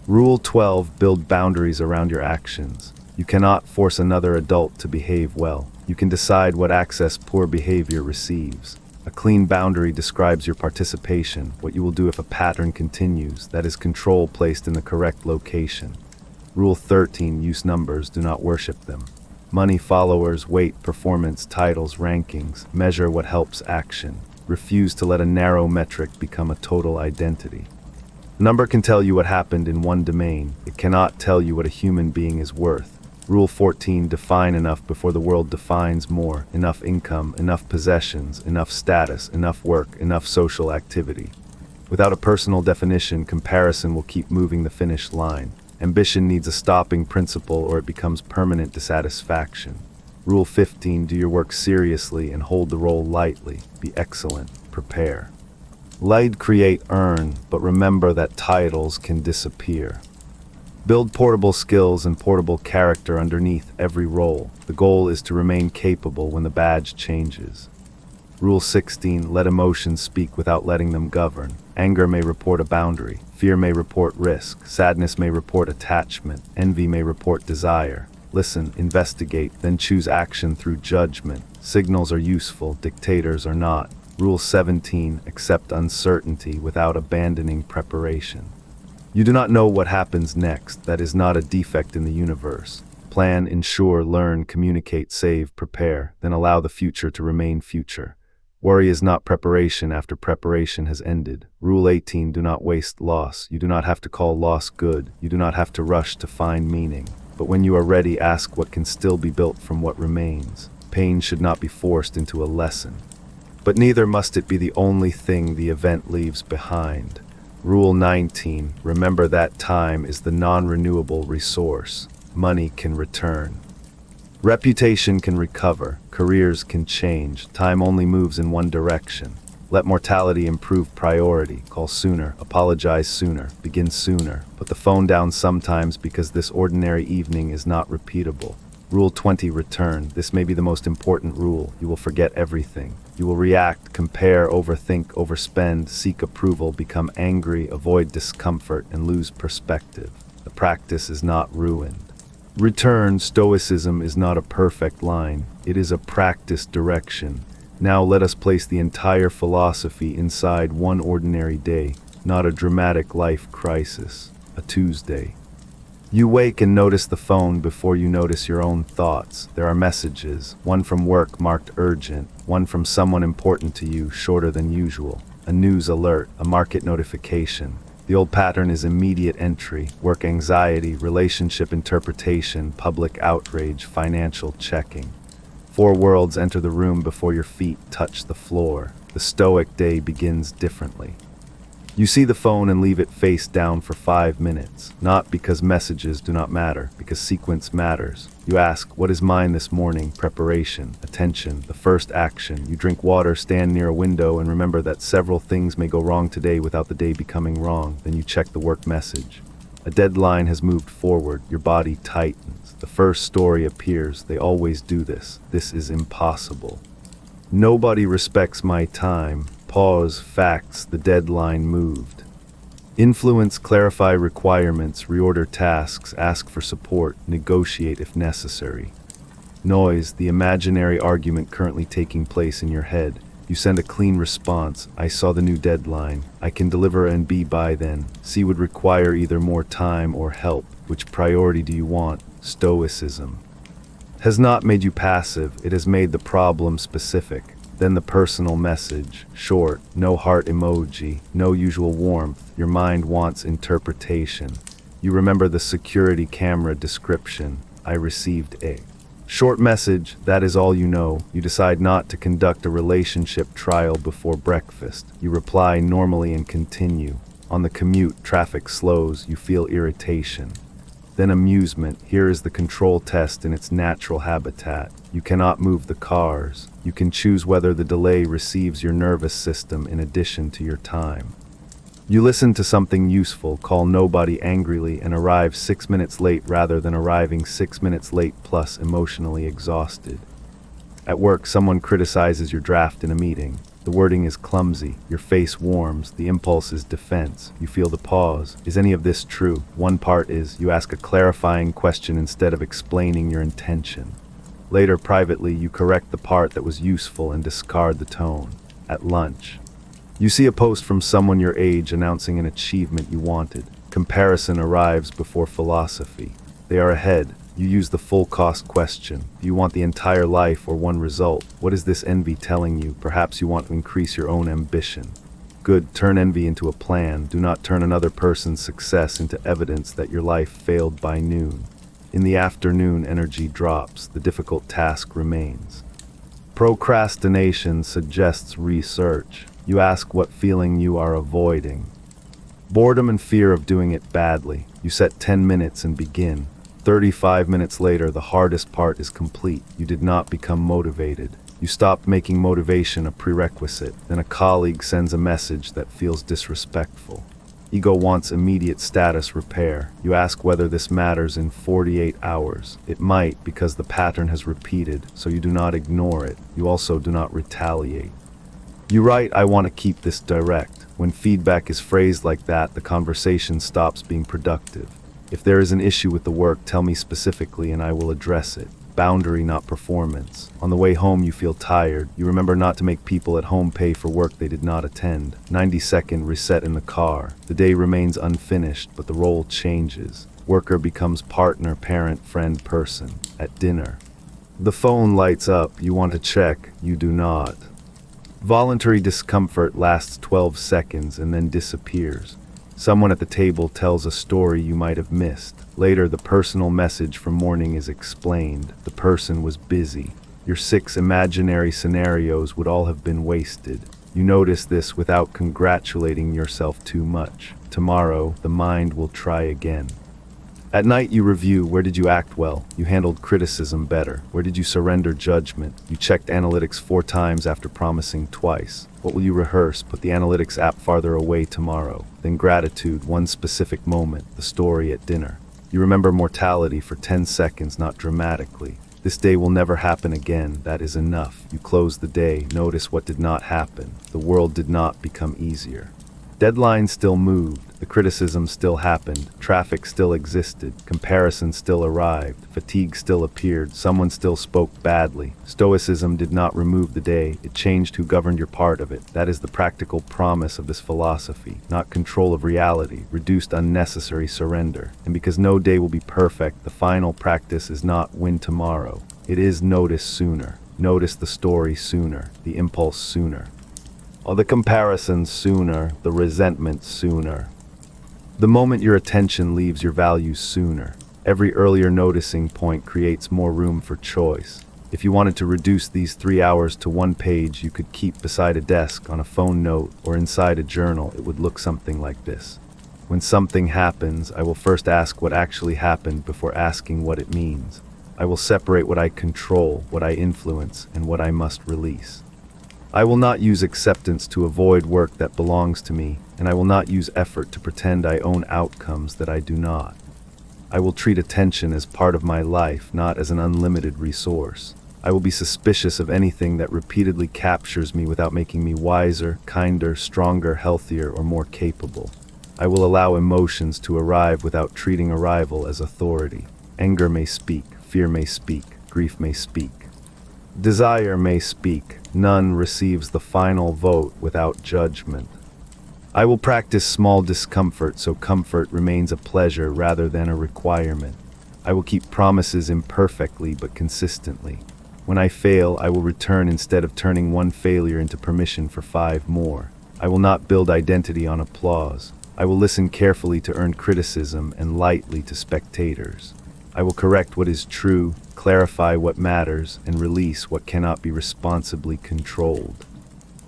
Rule 12. Build boundaries around your actions. You cannot force another adult to behave well. You can decide what access poor behavior receives. A clean boundary describes your participation, what you will do if a pattern continues, that is control placed in the correct location. Rule 13. Use numbers, do not worship them. Money, followers, weight, performance, titles, rankings. Measure what helps action. Refuse to let a narrow metric become a total identity. A number can tell you what happened in one domain. It cannot tell you what a human being is worth. Rule 14. Define enough before the world defines more. Enough income, enough possessions, enough status, enough work, enough social activity. Without a personal definition, comparison will keep moving the finish line. Ambition needs a stopping principle or it becomes permanent dissatisfaction. Rule 15. Do your work seriously and hold the role lightly. Be excellent. Prepare. Light, create, earn, but remember that titles can disappear. Build portable skills and portable character underneath every role. The goal is to remain capable when the badge changes. Rule 16. Let emotions speak without letting them govern. Anger may report a boundary. Fear may report risk. Sadness may report attachment. Envy may report desire. Listen, investigate, then choose action through judgment. Signals are useful, dictators are not. Rule 17. Accept uncertainty without abandoning preparation. You do not know what happens next. That is not a defect in the universe. Plan, ensure, learn, communicate, save, prepare, then allow the future to remain future. Worry is not preparation after preparation has ended. Rule 18. Do not waste loss. You do not have to call loss good. You do not have to rush to find meaning. But when you are ready, ask what can still be built from what remains. Pain should not be forced into a lesson. But neither must it be the only thing the event leaves behind. Rule 19. Remember that time is the non-renewable resource. Money can return. Reputation can recover. Careers can change. Time only moves in one direction. Let mortality improve priority. Call sooner. Apologize sooner. Begin sooner. Put the phone down sometimes because this ordinary evening is not repeatable. Rule 20. Return. This may be the most important rule. You will forget everything. You will react, compare, overthink, overspend, seek approval, become angry, avoid discomfort, and lose perspective. The practice is not ruined. Return. Stoicism is not a perfect line. It is a practice direction. Now let us place the entire philosophy inside one ordinary day, not a dramatic life crisis, a Tuesday. You wake and notice the phone before you notice your own thoughts. There are messages, one from work marked urgent, one from someone important to you, shorter than usual, a news alert, a market notification. The old pattern is immediate entry, work anxiety, relationship interpretation, public outrage, financial checking. 4 worlds enter the room before your feet touch the floor. The Stoic day begins differently. You see the phone and leave it face down for 5 minutes, not because messages do not matter, because sequence matters. You ask, what is mine this morning? Preparation, attention, the first action. You drink water, stand near a window, and remember that several things may go wrong today without the day becoming wrong. Then you check the work message. A deadline has moved forward. Your body tightens. The first story appears. They always do this. This is impossible. Nobody respects my time. Pause, facts, the deadline moved. Influence, clarify requirements, reorder tasks, ask for support, negotiate if necessary. Noise, the imaginary argument currently taking place in your head. You send a clean response. I saw the new deadline. I can deliver and be by then. C would require either more time or help. Which priority do you want? Stoicism has not made you passive, it has made the problem specific. Then the personal message, short, no heart emoji, no usual warmth. Your mind wants interpretation. You remember the security camera description. I received a short message, that is all you know. You decide not to conduct a relationship trial before breakfast. You reply normally and continue. On the commute, traffic slows, you feel irritation. Then amusement. Here is the control test in its natural habitat. You cannot move the cars. You can choose whether the delay receives your nervous system in addition to your time. You listen to something useful, call nobody angrily, and arrive 6 minutes late rather than arriving 6 minutes late plus emotionally exhausted. At work, someone criticizes your draft in a meeting. The wording is clumsy, your face warms, the impulse is defense. You feel the pause. Is any of this true? One part is, you ask a clarifying question instead of explaining your intention. Later, privately, you correct the part that was useful and discard the tone. At lunch, you see a post from someone your age announcing an achievement you wanted. Comparison arrives before philosophy. They are ahead. You use the full cost question. Do you want the entire life or one result? What is this envy telling you? Perhaps you want to increase your own ambition. Good, turn envy into a plan. Do not turn another person's success into evidence that your life failed by noon. In the afternoon, energy drops. The difficult task remains. Procrastination suggests research. You ask what feeling you are avoiding. Boredom and fear of doing it badly. You set 10 minutes and begin. 35 minutes later, the hardest part is complete. You did not become motivated. You stopped making motivation a prerequisite. Then a colleague sends a message that feels disrespectful. Ego wants immediate status repair. You ask whether this matters in 48 hours. It might, because the pattern has repeated, so you do not ignore it. You also do not retaliate. You write, I want to keep this direct. When feedback is phrased like that, the conversation stops being productive. If there is an issue with the work, tell me specifically and I will address it. Boundary, not performance. On the way home, you feel tired. You remember not to make people at home pay for work they did not attend. 90-second reset in the car. The day remains unfinished, but the role changes. Worker becomes partner, parent, friend, person. At dinner, the phone lights up. You want to check. You do not. Voluntary discomfort lasts 12 seconds and then disappears. Someone at the table tells a story you might have missed. Later, the personal message from morning is explained. The person was busy. Your 6 imaginary scenarios would all have been wasted. You notice this without congratulating yourself too much. Tomorrow, the mind will try again. At night, you review. Where did you act well? You handled criticism better. Where did you surrender judgment? You checked analytics 4 times after promising twice. What will you rehearse? Put the analytics app farther away tomorrow. Then gratitude, one specific moment, the story at dinner. You remember mortality for 10 seconds, not dramatically. This day will never happen again. That is enough. You close the day. Notice what did not happen. The world did not become easier. Deadline still moved. The criticism still happened, traffic still existed, comparison still arrived, fatigue still appeared, someone still spoke badly. Stoicism did not remove the day, it changed who governed your part of it. That is the practical promise of this philosophy, not control of reality, reduced unnecessary surrender. And because no day will be perfect, the final practice is not win tomorrow. It is notice sooner. Notice the story sooner, the impulse sooner. Or the comparison sooner, the resentment sooner. The moment your attention leaves your values sooner. Every earlier noticing point creates more room for choice. If you wanted to reduce these 3 hours to 1 page you could keep beside a desk, on a phone note, or inside a journal, it would look something like this. When something happens, I will first ask what actually happened before asking what it means. I will separate what I control, what I influence, and what I must release. I will not use acceptance to avoid work that belongs to me, and I will not use effort to pretend I own outcomes that I do not. I will treat attention as part of my life, not as an unlimited resource. I will be suspicious of anything that repeatedly captures me without making me wiser, kinder, stronger, healthier, or more capable. I will allow emotions to arrive without treating arrival as authority. Anger may speak, fear may speak, grief may speak. Desire may speak, none receives the final vote without judgment. I will practice small discomfort so comfort remains a pleasure rather than a requirement. I will keep promises imperfectly but consistently. When I fail, I will return instead of turning one failure into permission for 5 more. I will not build identity on applause. I will listen carefully to earn criticism and lightly to spectators. I will correct what is true, clarify what matters, and release what cannot be responsibly controlled.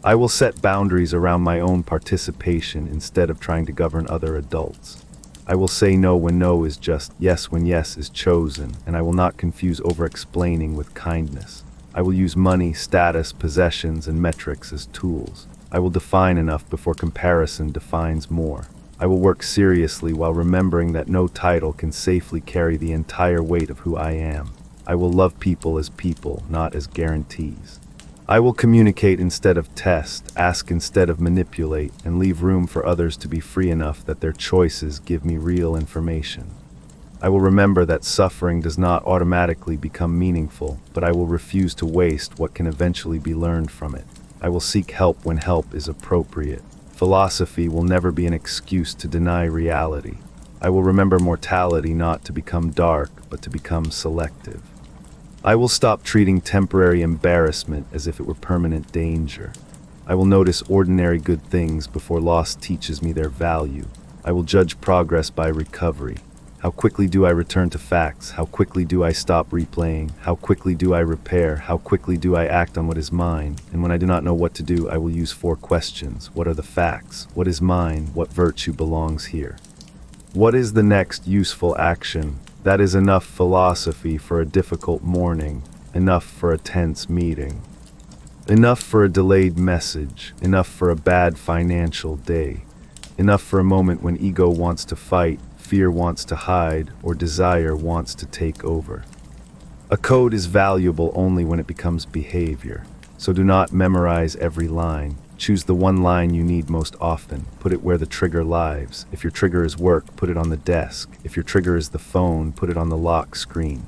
I will set boundaries around my own participation instead of trying to govern other adults. I will say no when no is just yes when yes is chosen, and I will not confuse over-explaining with kindness. I will use money, status, possessions, and metrics as tools. I will define enough before comparison defines more. I will work seriously while remembering that no title can safely carry the entire weight of who I am. I will love people as people, not as guarantees. I will communicate instead of test, ask instead of manipulate, and leave room for others to be free enough that their choices give me real information. I will remember that suffering does not automatically become meaningful, but I will refuse to waste what can eventually be learned from it. I will seek help when help is appropriate. Philosophy will never be an excuse to deny reality. I will remember mortality not to become dark, but to become selective. I will stop treating temporary embarrassment as if it were permanent danger. I will notice ordinary good things before loss teaches me their value. I will judge progress by recovery. How quickly do I return to facts? How quickly do I stop replaying? How quickly do I repair? How quickly do I act on what is mine? And when I do not know what to do, I will use 4 questions. What are the facts? What is mine? What virtue belongs here? What is the next useful action? That is enough philosophy for a difficult morning, enough for a tense meeting, enough for a delayed message, enough for a bad financial day, enough for a moment when ego wants to fight, fear wants to hide, or desire wants to take over. A code is valuable only when it becomes behavior, so do not memorize every line. Choose the one line you need most often. Put it where the trigger lies. If your trigger is work, put it on the desk. If your trigger is the phone, put it on the lock screen.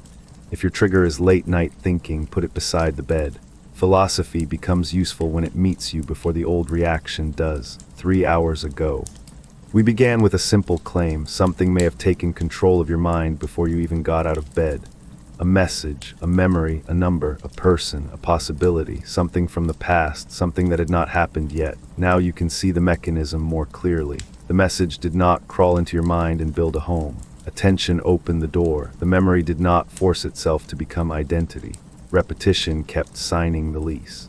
If your trigger is late night thinking, put it beside the bed. Philosophy becomes useful when it meets you before the old reaction does. 3 hours ago. We began with a simple claim. Something may have taken control of your mind before you even got out of bed. A message, a memory, a number, a person, a possibility, something from the past, something that had not happened yet. Now you can see the mechanism more clearly. The message did not crawl into your mind and build a home. Attention opened the door. The memory did not force itself to become identity. Repetition kept signing the lease.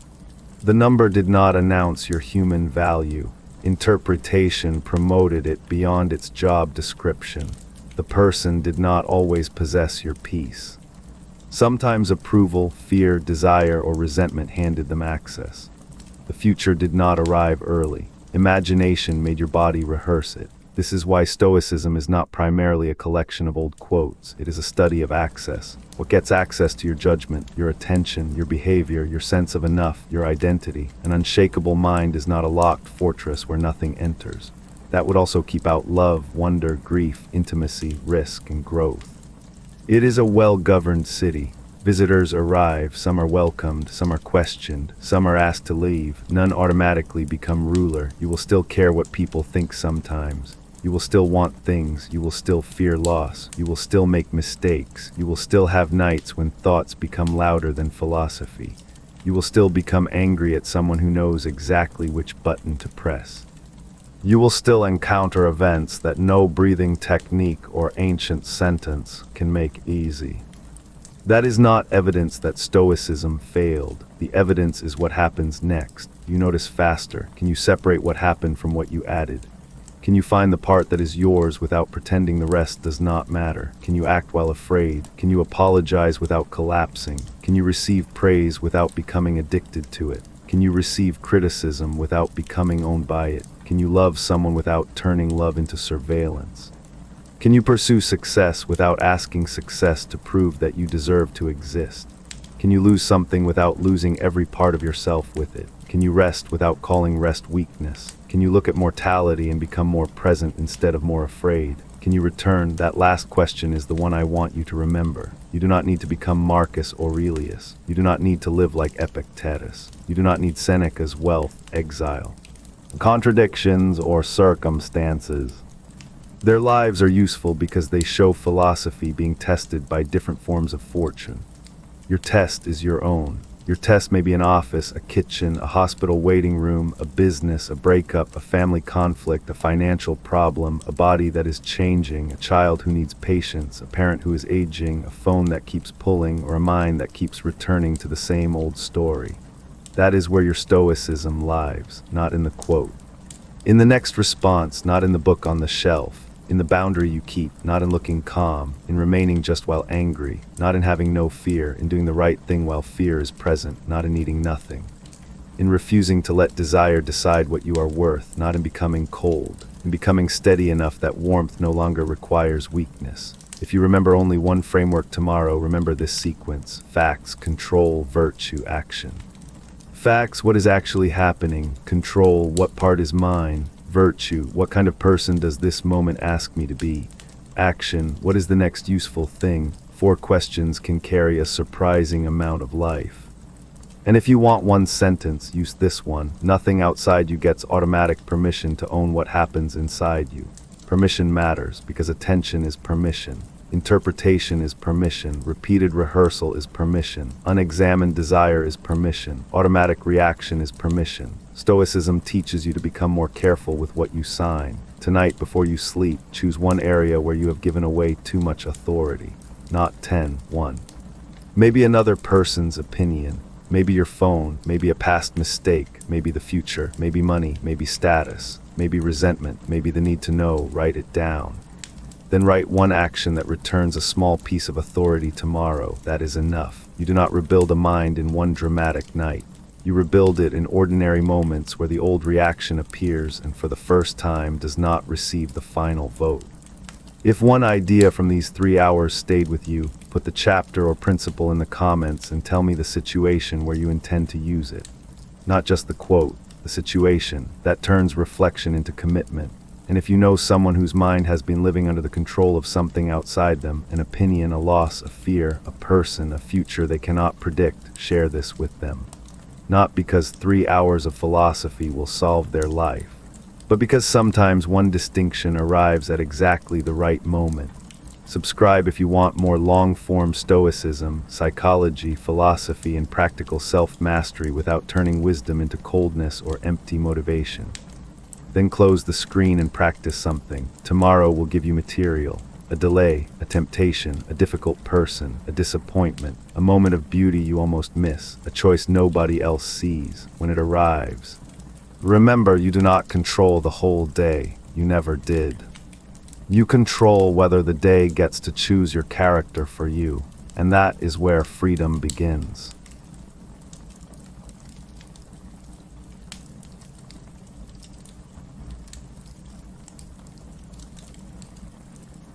The number did not announce your human value. Interpretation promoted it beyond its job description. The person did not always possess your peace. Sometimes approval, fear, desire, or resentment handed them access. The future did not arrive early. Imagination made your body rehearse it. This is why Stoicism is not primarily a collection of old quotes. It is a study of access. What gets access to your judgment, your attention, your behavior, your sense of enough, your identity. An unshakable mind is not a locked fortress where nothing enters. That would also keep out love, wonder, grief, intimacy, risk, and growth. It is a well-governed city. Visitors arrive, some are welcomed, some are questioned, some are asked to leave. None automatically become ruler. You will still care what people think sometimes. You will still want things. You will still fear loss. You will still make mistakes. You will still have nights when thoughts become louder than philosophy. You will still become angry at someone who knows exactly which button to press. You will still encounter events that no breathing technique or ancient sentence can make easy. That is not evidence that Stoicism failed. The evidence is what happens next. You notice faster. Can you separate what happened from what you added? Can you find the part that is yours without pretending the rest does not matter? Can you act while afraid? Can you apologize without collapsing? Can you receive praise without becoming addicted to it? Can you receive criticism without becoming owned by it? Can you love someone without turning love into surveillance? Can you pursue success without asking success to prove that you deserve to exist? Can you lose something without losing every part of yourself with it? Can you rest without calling rest weakness? Can you look at mortality and become more present instead of more afraid? Can you return? That last question is the one I want you to remember. You do not need to become Marcus Aurelius. You do not need to live like Epictetus. You do not need Seneca's wealth, exile, contradictions, or circumstances. Their lives are useful because they show philosophy being tested by different forms of fortune. Your test is your own. Your test may be an office, a kitchen, a hospital waiting room, a business, a breakup, a family conflict, a financial problem, a body that is changing, a child who needs patience, a parent who is aging, a phone that keeps pulling, or a mind that keeps returning to the same old story. That is where your Stoicism lies, not in the quote. In the next response, not in the book on the shelf. In the boundary you keep, not in looking calm, in remaining just while angry, not in having no fear, in doing the right thing while fear is present, not in needing nothing. In refusing to let desire decide what you are worth, not in becoming cold, in becoming steady enough that warmth no longer requires weakness. If you remember only one framework tomorrow, remember this sequence: facts, control, virtue, action. Facts, what is actually happening. Control, what part is mine. Virtue, what kind of person does this moment ask me to be? Action, what is the next useful thing? 4 questions can carry a surprising amount of life. And if you want one sentence, use this one. Nothing outside you gets automatic permission to own what happens inside you. Permission matters because attention is permission. Interpretation is permission. Repeated rehearsal is permission. Unexamined desire is permission. Automatic reaction is permission. Stoicism teaches you to become more careful with what you sign. Tonight, before you sleep, choose one area where you have given away too much authority. Not 10, 1. Maybe another person's opinion. Maybe your phone. Maybe a past mistake. Maybe the future. Maybe money. Maybe status. Maybe resentment. Maybe the need to know. Write it down. Then write one action that returns a small piece of authority tomorrow. That is enough. You do not rebuild a mind in one dramatic night. You rebuild it in ordinary moments where the old reaction appears and for the first time does not receive the final vote. If one idea from these 3 hours stayed with you, put the chapter or principle in the comments and tell me the situation where you intend to use it. Not just the quote, the situation. That turns reflection into commitment. And if you know someone whose mind has been living under the control of something outside them, an opinion, a loss, a fear, a person, a future they cannot predict, share this with them. Not because 3 hours of philosophy will solve their life, but because sometimes one distinction arrives at exactly the right moment. Subscribe if you want more long-form Stoicism, psychology, philosophy, and practical self-mastery without turning wisdom into coldness or empty motivation. Then close the screen and practice something. Tomorrow will give you material. A delay, a temptation, a difficult person, a disappointment, a moment of beauty you almost miss, a choice nobody else sees. When it arrives, remember, you do not control the whole day. You never did. You control whether the day gets to choose your character for you, and that is where freedom begins.